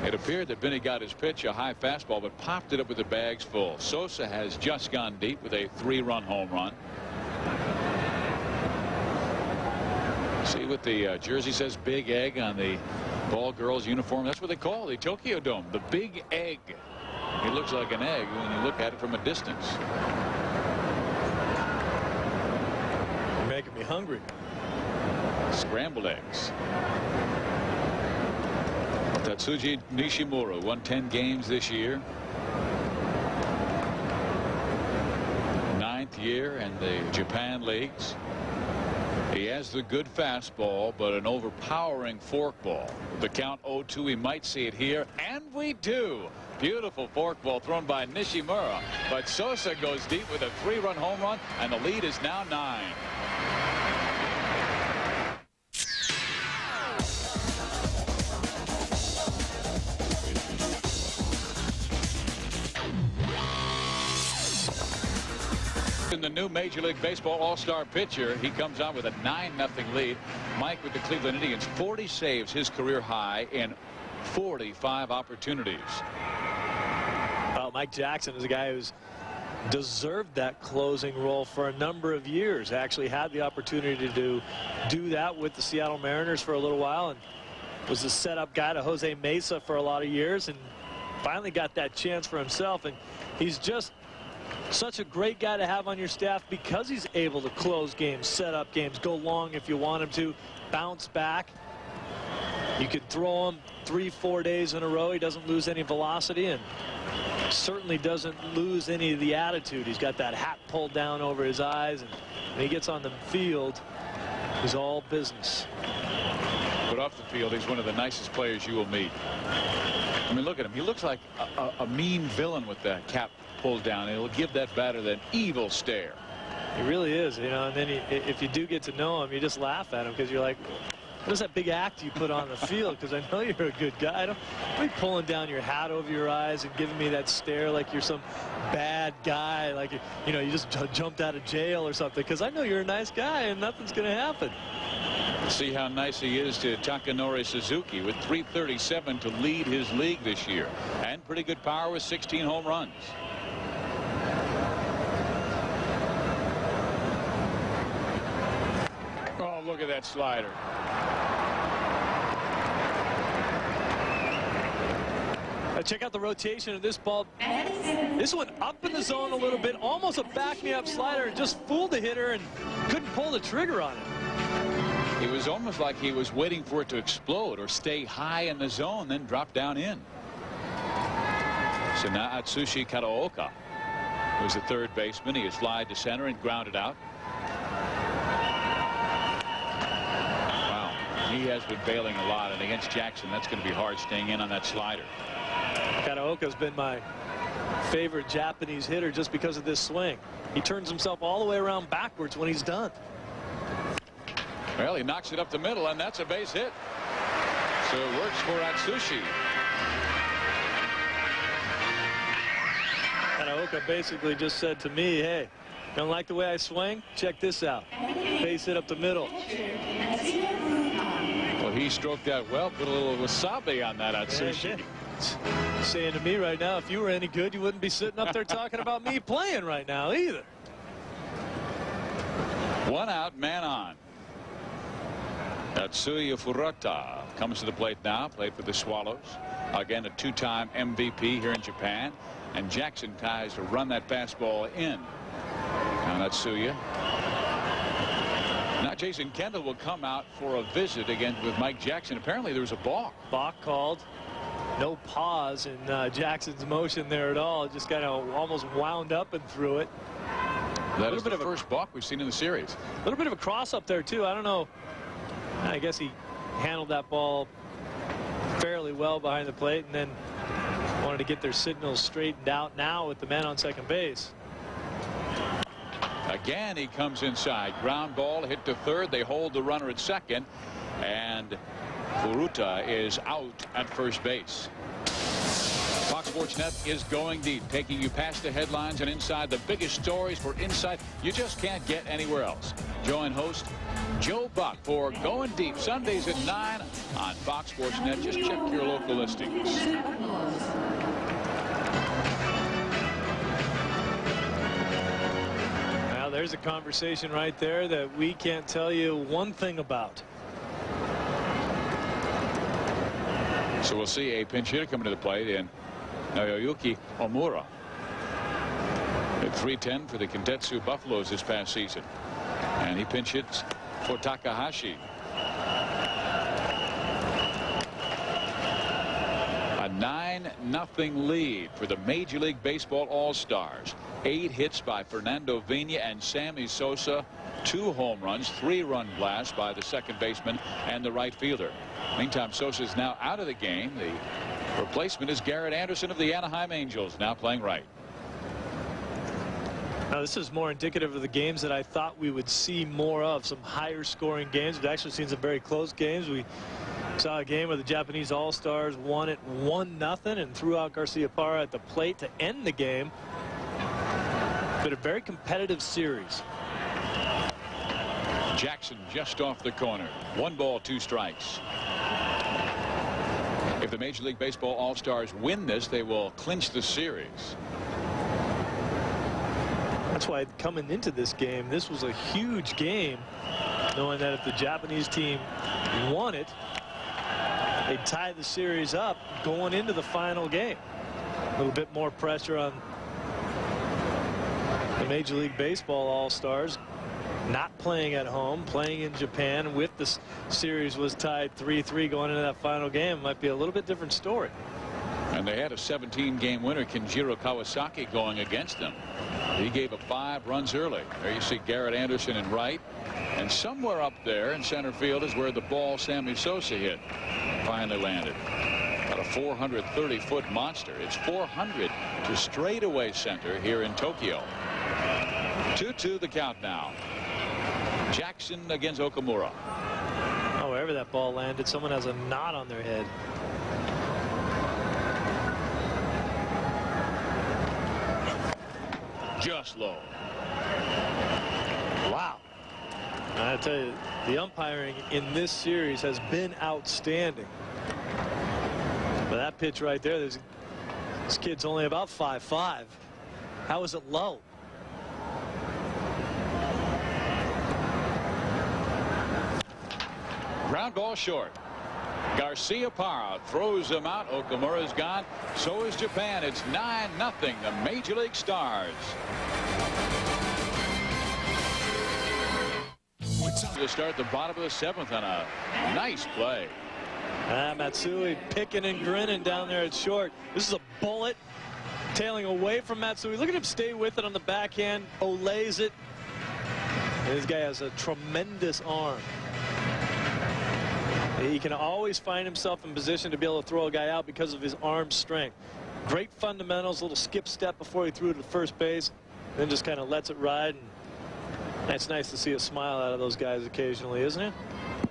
it appeared that Vinny got his pitch, a high fastball, but popped it up with the bags full. Sosa has just gone deep with a 3-run home run. See what the jersey says, Big Egg, on the ball girl's uniform. That's what they call the Tokyo Dome, the Big Egg. It looks like an egg when you look at it from a distance. You're making me hungry. Scrambled eggs. Tatsuji Nishimura won 10 games this year. 9th year in the Japan leagues. He has the good fastball, but an overpowering forkball. The count 0-2. We might see it here, and we do. Beautiful forkball thrown by Nishimura, but Sosa goes deep with a 3-run home run, and the lead is now 9. In the new Major League Baseball All-Star pitcher, he comes out with a 9-0 lead. Mike with the Cleveland Indians, 40 saves, his career high in 45 opportunities. Well, Mike Jackson is a guy who's deserved that closing role for a number of years. Actually had the opportunity to do that with the Seattle Mariners for a little while, and was the setup guy to Jose Mesa for a lot of years, and finally got that chance for himself. And he's just such a great guy to have on your staff because he's able to close games, set up games, go long if you want him to, bounce back. You could throw him 3-4 days in a row. He doesn't lose any velocity and certainly doesn't lose any of the attitude. He's got that hat pulled down over his eyes, and when he gets on the field, he's all business. But off the field, he's one of the nicest players you will meet. I mean, look at him. He looks like a mean villain with that cap pulled down. It'll give that batter that evil stare. He really is, you know, and then if you do get to know him, you just laugh at him because you're like, what is that big act you put on the field? Because I know you're a good guy. Don't be pulling down your hat over your eyes and giving me that stare like you're some bad guy, like, you know, you just jumped out of jail or something, because I know you're a nice guy and nothing's going to happen. See how nice he is to Takanori Suzuki with 337 to lead his league this year, and pretty good power with 16 home runs. Oh, look at that slider. Check out the rotation of this ball. This one up in the zone a little bit, almost a back-me-up slider, and just fooled the hitter and couldn't pull the trigger on it. It was almost like he was waiting for it to explode or stay high in the zone, then drop down in. So now Atsushi Karaoka was the third baseman. He is flied to center and grounded out. Wow, he has been bailing a lot, and against Jackson, that's going to be hard staying in on that slider. Karaoka's been my favorite Japanese hitter just because of this swing. He turns himself all the way around backwards when he's done. Well, he knocks it up the middle, and that's a base hit. So it works for Atsushi. Karaoka basically just said to me, hey, don't like the way I swing? Check this out. Base hit up the middle. Well, he stroked that well, put a little wasabi on that Atsushi. Yeah, saying to me right now, if you were any good, you wouldn't be sitting up there talking about me playing right now either. 1 out, man on. Tatsuya Furuta comes to the plate now. Played for the Swallows. Again, a 2-time MVP here in Japan. And Jackson tries to run that fastball in. Now Tatsuya. Now Jason Kendall will come out for a visit again with Mike Jackson. Apparently there was a balk. Balk called. No pause in Jackson's motion there at all. Just kind of almost wound up and threw it. That is the first balk we've seen in the series. A little bit of a cross up there too. I don't know. I guess he handled that ball fairly well behind the plate and then wanted to get their signals straightened out now with the man on second base. Again, he comes inside. Ground ball hit to third. They hold the runner at second. And Furuta is out at first base. Fox Sports Net is going deep, taking you past the headlines and inside the biggest stories for insight you just can't get anywhere else. Join host Joe Buck for Going Deep, Sundays at 9 on Fox Sports Net. Just check your local listings. Now, there's a conversation right there that we can't tell you one thing about. So we'll see a pinch hitter coming to the plate in Naoyuki Omura. At .310 for the Kintetsu Buffaloes this past season. And he pinch hits for Takahashi. A 9-0 lead for the Major League Baseball All-Stars. 8 hits by Fernando Vina and Sammy Sosa. 2 home runs, 3-run blasts by the second baseman and the right fielder. Meantime, Sosa is now out of the game. The replacement is Garrett Anderson of the Anaheim Angels, now playing right. Now, this is more indicative of the games that I thought we would see more of, some higher scoring games. We've actually seen some very close games. We saw a game where the Japanese All-Stars won it 1-0 and threw out Garciaparra at the plate to end the game. But a very competitive series. Jackson just off the corner. 1 ball, 2 strikes. If the Major League Baseball All-Stars win this, they will clinch the series. That's why coming into this game, this was a huge game, knowing that if the Japanese team won it, they'd tie the series up going into the final game. A little bit more pressure on the Major League Baseball All-Stars. Not playing at home, playing in Japan. With the series was tied 3-3 going into that final game, might be a little bit different story. And they had a 17-game winner, Kenjiro Kawasaki, going against them. He gave up 5 runs early. There you see Garrett Anderson in right. And somewhere up there in center field is where the ball Sammy Sosa hit finally landed. About a 430-foot monster. It's 400 to straightaway center here in Tokyo. 2-2 the count now. Jackson against Okamura. Oh, wherever that ball landed, someone has a knot on their head. Just low. Wow. I tell you, the umpiring in this series has been outstanding. But that pitch right there, this kid's only about 5'5". How is it low? Ground ball short. Garciaparra throws him out. Okamura's gone. So is Japan. It's 9-0. The Major League Stars. To start the bottom of the 7th on a nice play. Matsui picking and grinning down there at short. This is a bullet Tailing away from Matsui. Look at him stay with it on the backhand. Olays it. And this guy has a tremendous arm. He can always find himself in position to be able to throw a guy out because of his arm strength. Great fundamentals, a little skip step before he threw it to first base, then just kind of lets it ride. And it's nice to see a smile out of those guys occasionally, isn't it?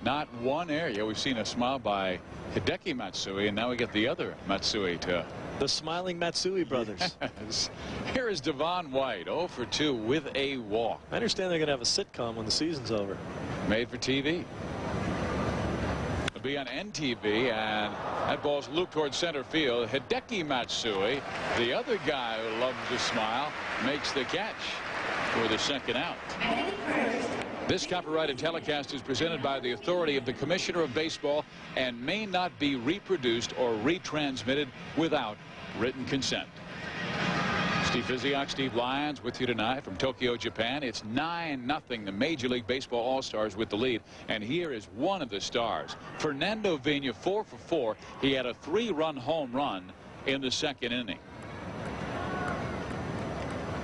Not one area. We've seen a smile by Hideki Matsui, and now we get the other Matsui to... The smiling Matsui brothers. Yes. Here is Devon White, 0 for 2 with a walk. I understand they're going to have a sitcom when the season's over. Made for TV. It'll be on NTV, and that ball's looped towards center field. Hideki Matsui, the other guy who loves to smile, makes the catch for the second out. This copyrighted telecast is presented by the authority of the Commissioner of Baseball and may not be reproduced or retransmitted without written consent. Steve Physiak, Steve Lyons with you tonight from Tokyo, Japan. It's 9-0, the Major League Baseball All-Stars with the lead. And here is one of the stars, Fernando Vina, 4 for 4. He had a 3-run home run in the second inning.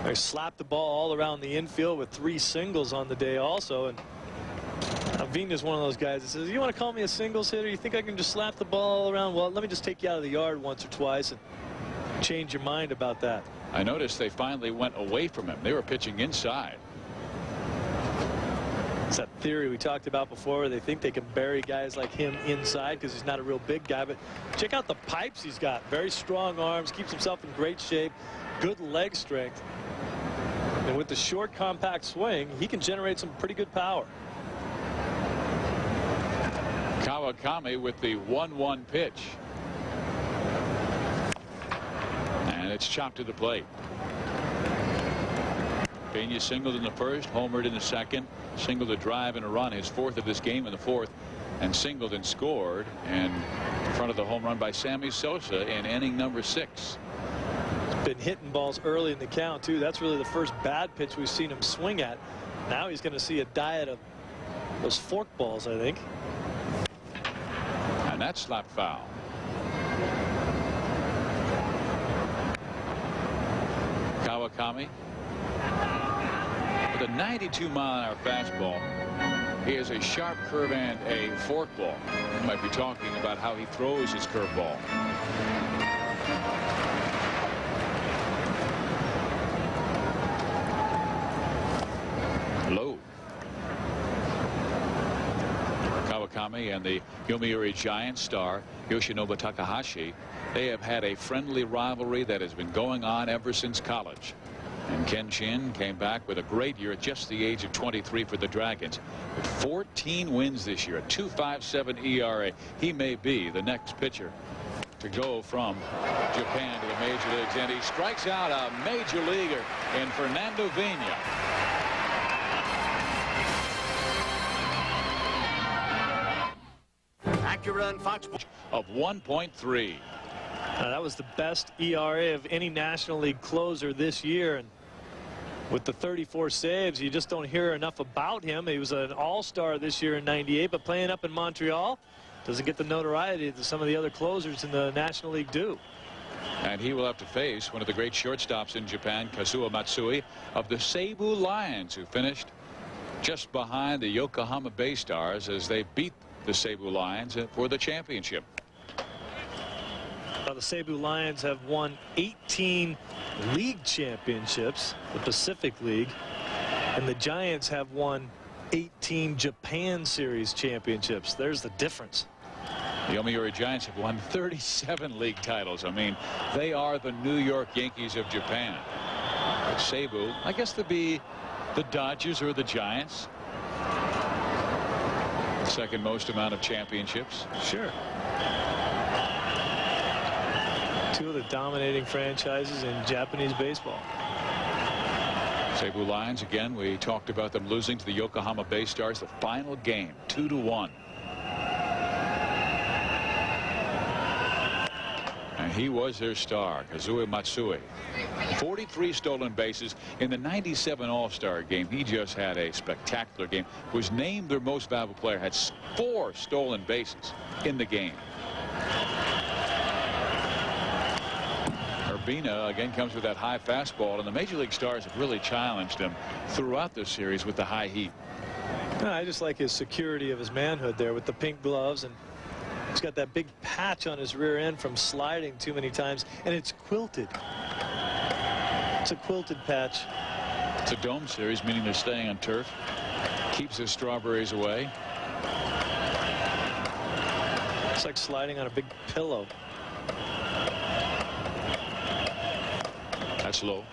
They slapped the ball all around the infield with 3 singles on the day also. And Vina's one of those guys that says, you want to call me a singles hitter? You think I can just slap the ball all around? Well, let me just take you out of the yard once or twice and change your mind about that. I noticed they finally went away from him. They were pitching inside. It's that theory we talked about before where they think they can bury guys like him inside because he's not a real big guy. But check out the pipes he's got. Very strong arms, keeps himself in great shape, good leg strength. And with the short, compact swing, he can generate some pretty good power. Kawakami with the 1-1 pitch. And it's chopped to the plate. Pena singled in the first, homered in the second, singled a drive and a run, his 4th of this game in the 4th, and singled and scored in front of the home run by Sammy Sosa in inning number 6. Been hitting balls early in the count too. That's really the first bad pitch we've seen him swing at. Now he's going to see a diet of those fork balls, I think. And that's slapped foul. Kawakami with a 92-mile-an-hour fastball. He has a sharp curve and a forkball. We might be talking about how he throws his curveball. Low. Kawakami and the Yomiuri Giants star Yoshinobu Takahashi, they have had a friendly rivalry that has been going on ever since college. And Ken Shin came back with a great year at just the age of 23 for the Dragons. With 14 wins this year, a 2.57 ERA. He may be the next pitcher to go from Japan to the major leagues. And he strikes out a major leaguer in Fernando Vina. Acura and Fox Of 1.3. That was the best ERA of any National League closer this year. And with the 34 saves, you just don't hear enough about him. He was an all-star this year in '98, but playing up in Montreal doesn't get the notoriety that some of the other closers in the National League do. And he will have to face one of the great shortstops in Japan, Kazuo Matsui of the Seibu Lions, who finished just behind the Yokohama Bay Stars as they beat the Seibu Lions for the championship. The Seibu Lions have won 18 league championships, the Pacific League, and the Giants have won 18 Japan Series championships. There's the difference. The Yomiuri Giants have won 37 league titles. I mean, they are the New York Yankees of Japan. But Seibu, I guess they'd be the Dodgers or the Giants. Second most amount of championships. Sure. Two of the dominating franchises in Japanese baseball. Seibu Lions, again, we talked about them losing to the Yokohama Bay Stars the final game, 2-1. And he was their star, Kazuo Matsui. 43 stolen bases in the '97 All-Star game. He just had a spectacular game. Was named their most valuable player. Had 4 stolen bases in the game. Urbina again comes with that high fastball, and the Major League Stars have really challenged him throughout this series with the high heat. I just like his security of his manhood there with the pink gloves, and he's got that big patch on his rear end from sliding too many times, and it's quilted. It's a quilted patch. It's a dome series, meaning they're staying on turf. Keeps his strawberries away. It's like sliding on a big pillow. That's low.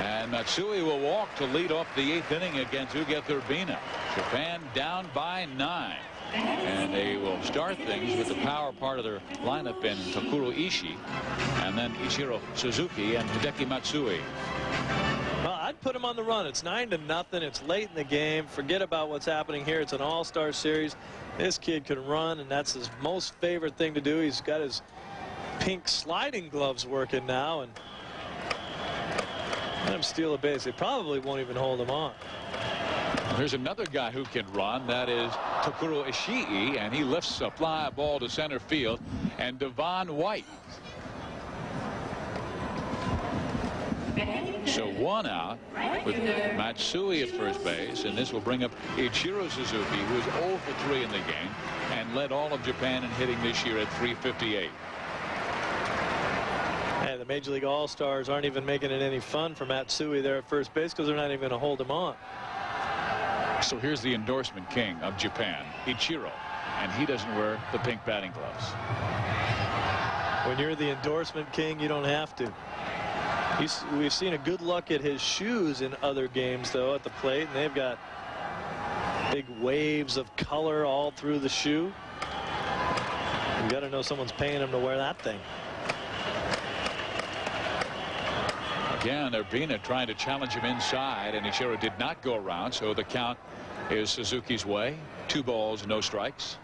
And Matsui will walk to lead off the 8th inning against Uget Urbina. Japan down by 9. And they will start things with the power part of their lineup in Takuro Ishii, and then Ichiro Suzuki and Hideki Matsui. Well, I'd put him on the run. It's 9-0. It's late in the game. Forget about what's happening here. It's an all-star series. This kid can run, and that's his most favorite thing to do. He's got his pink sliding gloves working now, and let him steal a base. They probably won't even hold him on. Here's another guy who can run. That is Takuro Ishii, and he lifts a fly ball to center field. And Devon White. So 1 out with Matsui at first base, and this will bring up Ichiro Suzuki, who is 0 for 3 in the game and led all of Japan in hitting this year at .358. And the Major League All-Stars aren't even making it any fun for Matsui there at first base because they're not even going to hold him on. So here's the endorsement king of Japan, Ichiro, and he doesn't wear the pink batting gloves. When you're the endorsement king, you don't have to. We've seen a good look at his shoes in other games, though, at the plate, and they've got big waves of color all through the shoe. You got to know someone's paying him to wear that thing. Again, Urbina trying to challenge him inside, and Ichiro did not go around, so the count is Suzuki's way. 2 balls, no strikes.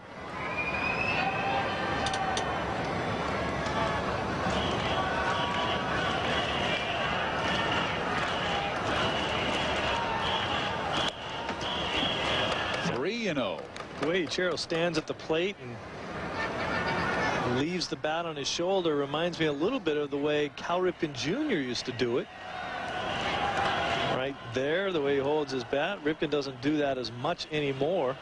The way Ichiro stands at the plate and leaves the bat on his shoulder reminds me a little bit of the way Cal Ripken Jr. used to do it. Right there, the way he holds his bat. Ripken doesn't do that as much anymore.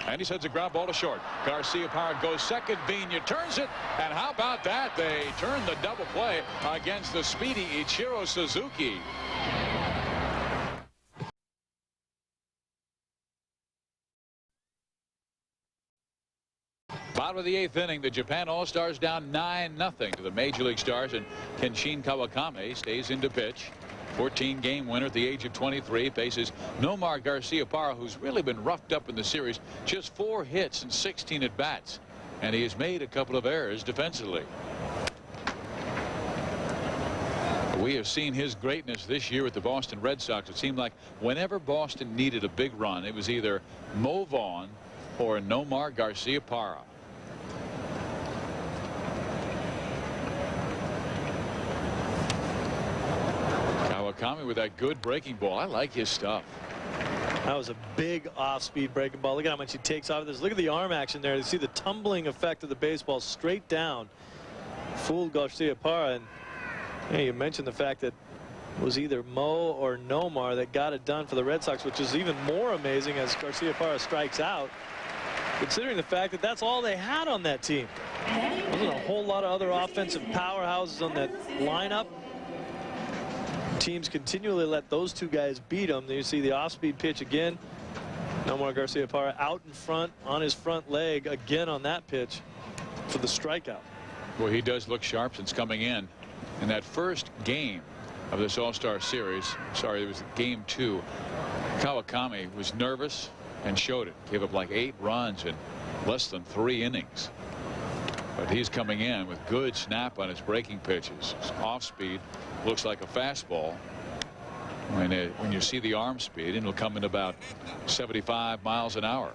And he sends a ground ball to short. Garcia-Parra goes second. Vigna turns it. And how about that? They turn the double play against the speedy Ichiro Suzuki. Bottom of the 8th inning, the Japan All-Stars down 9-0 to the Major League Stars, and Kenshin Kawakami stays in to pitch. 14-game winner at the age of 23, faces Nomar Garcia-Parra, who's really been roughed up in the series. Just 4 hits and 16 at-bats, and he has made a couple of errors defensively. We have seen his greatness this year with the Boston Red Sox. It seemed like whenever Boston needed a big run, it was either Mo Vaughn or Nomar Garcia-Parra. Kawakami with that good breaking ball. I like his stuff. That was a big off-speed breaking ball. Look at how much he takes off of this. Look at the arm action there. You see the tumbling effect of the baseball straight down. Fooled Garcia-Parra. And hey, you mentioned the fact that it was either Mo or Nomar that got it done for the Red Sox, which is even more amazing as Garcia-Parra strikes out, considering the fact that that's all they had on that team. There wasn't a whole lot of other offensive powerhouses on that lineup. Teams continually let those 2 guys beat them. Then you see the off-speed pitch again. Nomar Garcia-Parra out in front on his front leg again on that pitch for the strikeout. Well, he does look sharp since coming in. In that first game of this All-Star series, sorry, it was game 2, Kawakami was nervous and showed it. Gave up like 8 runs in less than 3 innings. But he's coming in with good snap on his breaking pitches. Off speed looks like a fastball. When you see the arm speed, it'll come in about 75 miles an hour.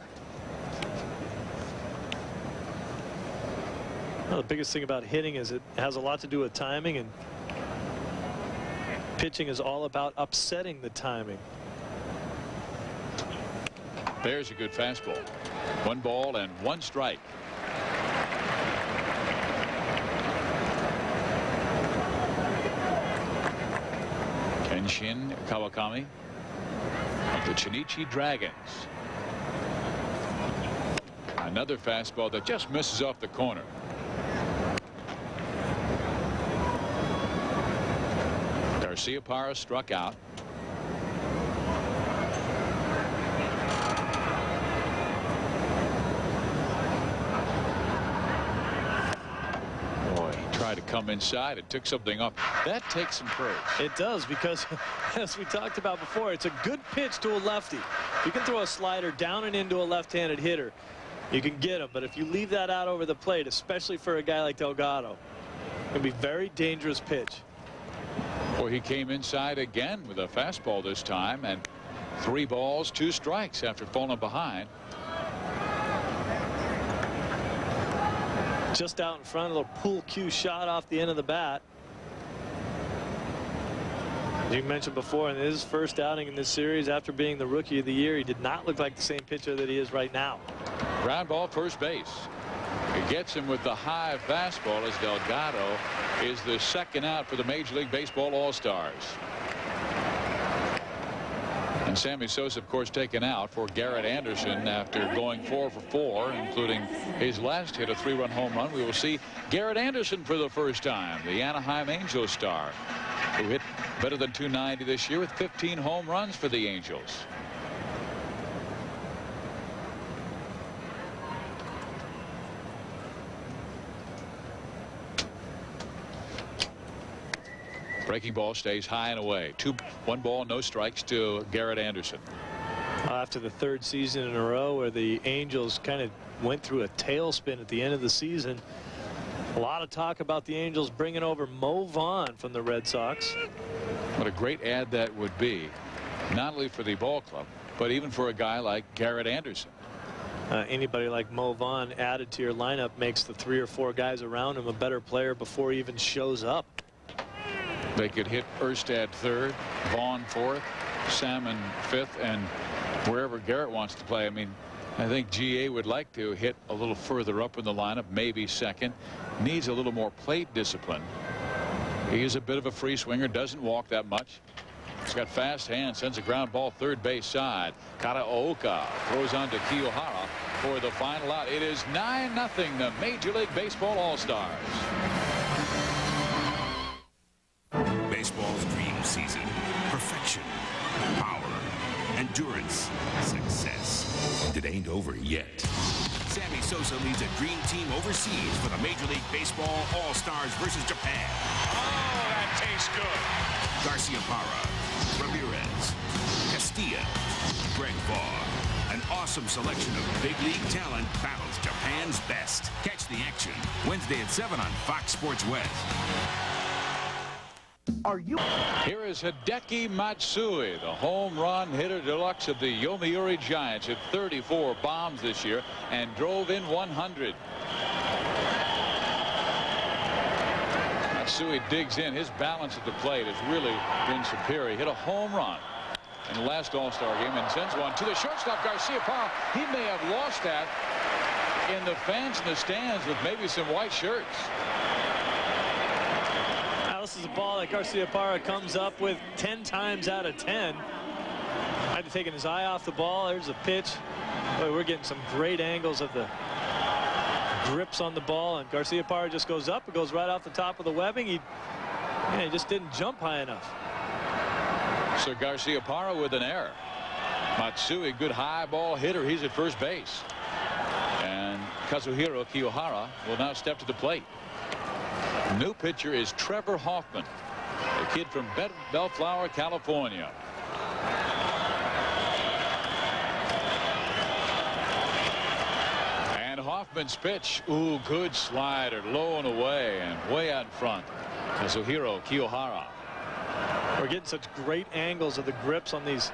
Well, the biggest thing about hitting is it has a lot to do with timing, and pitching is all about upsetting the timing. There's a good fastball. 1 ball and 1 strike. Kenshin Kawakami of the Chinichi Dragons. Another fastball that just misses off the corner. Garciaparra struck out. Tried to come inside and took something off. That takes some courage. It does, because as we talked about before, it's a good pitch to a lefty. You can throw a slider down and into a left-handed hitter. You can get him, but if you leave that out over the plate, especially for a guy like Delgado, it can be a very dangerous pitch. Well, he came inside again with a fastball this time, and 3 balls, 2 strikes after falling behind. Just out in front, a little pull cue shot off the end of the bat. As you mentioned before, in his first outing in this series after being the Rookie of the Year, he did not look like the same pitcher that he is right now. Ground ball, first base. It gets him with the high fastball as Delgado is the second out for the Major League Baseball All-Stars. And Sammy Sosa, of course, taken out for Garrett Anderson after going 4 for 4, including his last hit, a 3-run home run. We will see Garrett Anderson for the first time, the Anaheim Angels star, who hit better than .290 this year with 15 home runs for the Angels. Breaking ball stays high and away. 1 ball, no strikes to Garrett Anderson. After the 3rd season in a row where the Angels kind of went through a tailspin at the end of the season, a lot of talk about the Angels bringing over Mo Vaughn from the Red Sox. What a great ad that would be, not only for the ball club, but even for a guy like Garrett Anderson. Anybody like Mo Vaughn added to your lineup makes the 3 or 4 guys around him a better player before he even shows up. They could hit Erstad 3rd, Vaughn 4th, Salmon 5th, and wherever Garrett wants to play. I mean, I think GA would like to hit a little further up in the lineup, maybe 2nd. Needs a little more plate discipline. He is a bit of a free swinger, doesn't walk that much. He's got fast hands, sends a ground ball 3rd base side. Karaoka throws on to Kiyohara for the final out. It is 9-0, the Major League Baseball All-Stars. Baseball's dream season. Perfection, power, endurance, success. And it ain't over yet. Sammy Sosa leads a dream team overseas for the Major League Baseball All-Stars versus Japan. Oh, that tastes good. Garciaparra, Ramirez, Castilla, Greg Vaughn. An awesome selection of big league talent battles Japan's best. Catch the action Wednesday at 7 on Fox Sports West. Here is Hideki Matsui, the home run hitter deluxe of the Yomiuri Giants, hit 34 bombs this year and drove in 100. Matsui digs in. His balance at the plate has really been superior. He hit a home run in the last All-Star game and sends one to the shortstop, Garciaparra. He may have lost that in the fans in the stands with maybe some white shirts. This is a ball that Garciaparra comes up with 10 times out of 10. Might have taken his eye off the ball. There's a pitch. Boy, we're getting some great angles of the grips on the ball, and Garciaparra just goes up. It goes right off the top of the webbing. He just didn't jump high enough. So Garciaparra with an error. Matsui, good high ball hitter. He's at first base. And Kazuhiro Kiyohara will now step to the plate. New pitcher is Trevor Hoffman, a kid from Bellflower, California. And Hoffman's pitch, ooh, good slider, low and away and way out in front. Kazuhiro Kiyohara. We're getting such great angles of the grips on these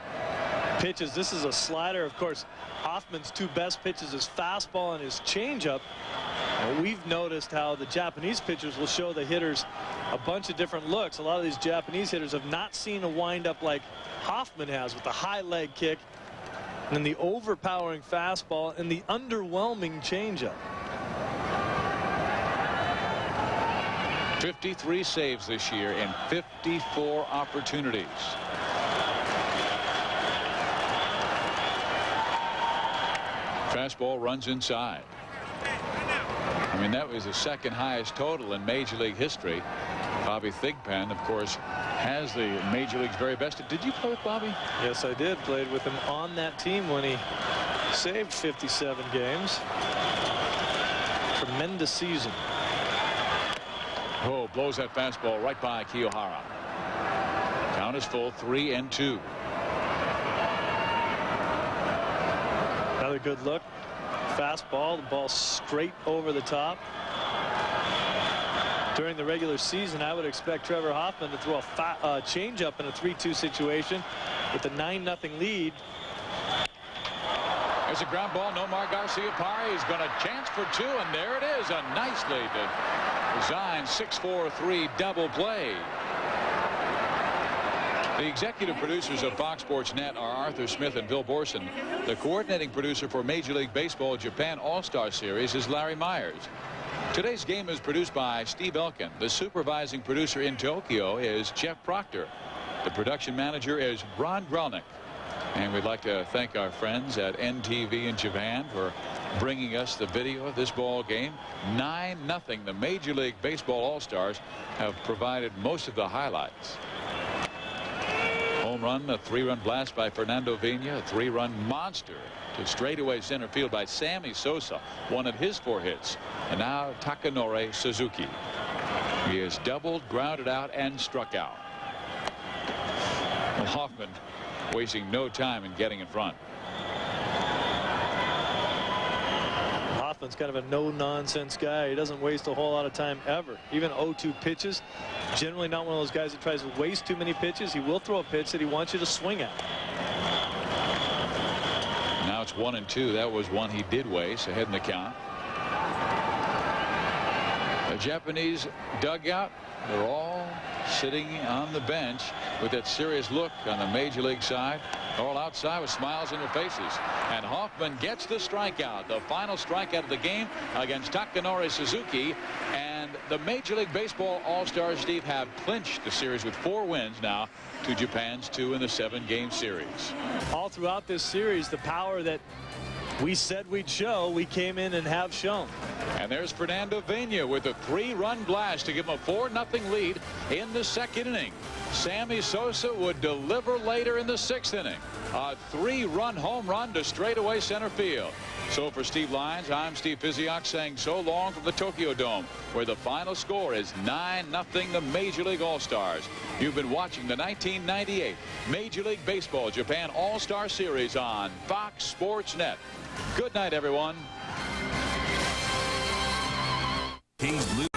pitches. This is a slider. Of course, Hoffman's 2 best pitches is fastball and his changeup. We've noticed how the Japanese pitchers will show the hitters a bunch of different looks. A lot of these Japanese hitters have not seen a windup like Hoffman has, with the high leg kick and the overpowering fastball and the underwhelming changeup. 53 saves this year in 54 opportunities. Fastball runs inside. I mean, that was the second highest total in Major League history. Bobby Thigpen, of course, has the Major League's very best. Did you play with Bobby? Yes, I did. Played with him on that team when he saved 57 games. Tremendous season. Oh, blows that fastball right by Kiyohara. Count is full, 3-2. Another good look. Fastball, the ball straight over the top. During the regular season, I would expect Trevor Hoffman to throw a changeup in a 3-2 situation with a 9-0 lead. There's a ground ball. Nomar Garciaparra is going to chance for two, and there it is. A nicely designed 6-4-3 double play. The executive producers of Fox Sports Net are Arthur Smith and Bill Borson. The coordinating producer for Major League Baseball Japan All-Star Series is Larry Myers. Today's game is produced by Steve Elkin. The supervising producer in Tokyo is Jeff Proctor. The production manager is Ron Grelnick. And we'd like to thank our friends at NTV in Japan for bringing us the video of this ball game. 9-0. The Major League Baseball All-Stars have provided most of the highlights. Home run, a 3-run blast by Fernando Vina, a 3-run monster to straightaway center field by Sammy Sosa, one of his 4 hits. And now Takanori Suzuki. He has doubled, grounded out, and struck out. Well, Hoffman wasting no time in getting in front. Hoffman's kind of a no-nonsense guy. He doesn't waste a whole lot of time ever. Even 0-2 pitches. Generally not one of those guys that tries to waste too many pitches. He will throw a pitch that he wants you to swing at. Now it's 1-2. That was one he did waste. Ahead in the count. The Japanese dugout, they're all sitting on the bench with that serious look on the Major League side. All outside with smiles in their faces. And Hoffman gets the strikeout. The final strikeout of the game against Takanori Suzuki. And the Major League Baseball All-Stars, Steve, have clinched the series with 4 wins now to Japan's 2 in the 7-game series. All throughout this series, the power that we said we'd show, we came in and have shown. And there's Fernando Vina with a 3-run blast to give him a 4-0 lead in the 2nd inning. Sammy Sosa would deliver later in the 6th inning. A 3-run home run to straightaway center field. So for Steve Lyons, I'm Steve Physiok saying so long from the Tokyo Dome, where the final score is 9-0 the Major League All-Stars. You've been watching the 1998 Major League Baseball Japan All-Star Series on Fox Sports Net. Good night, everyone. Kings Blue.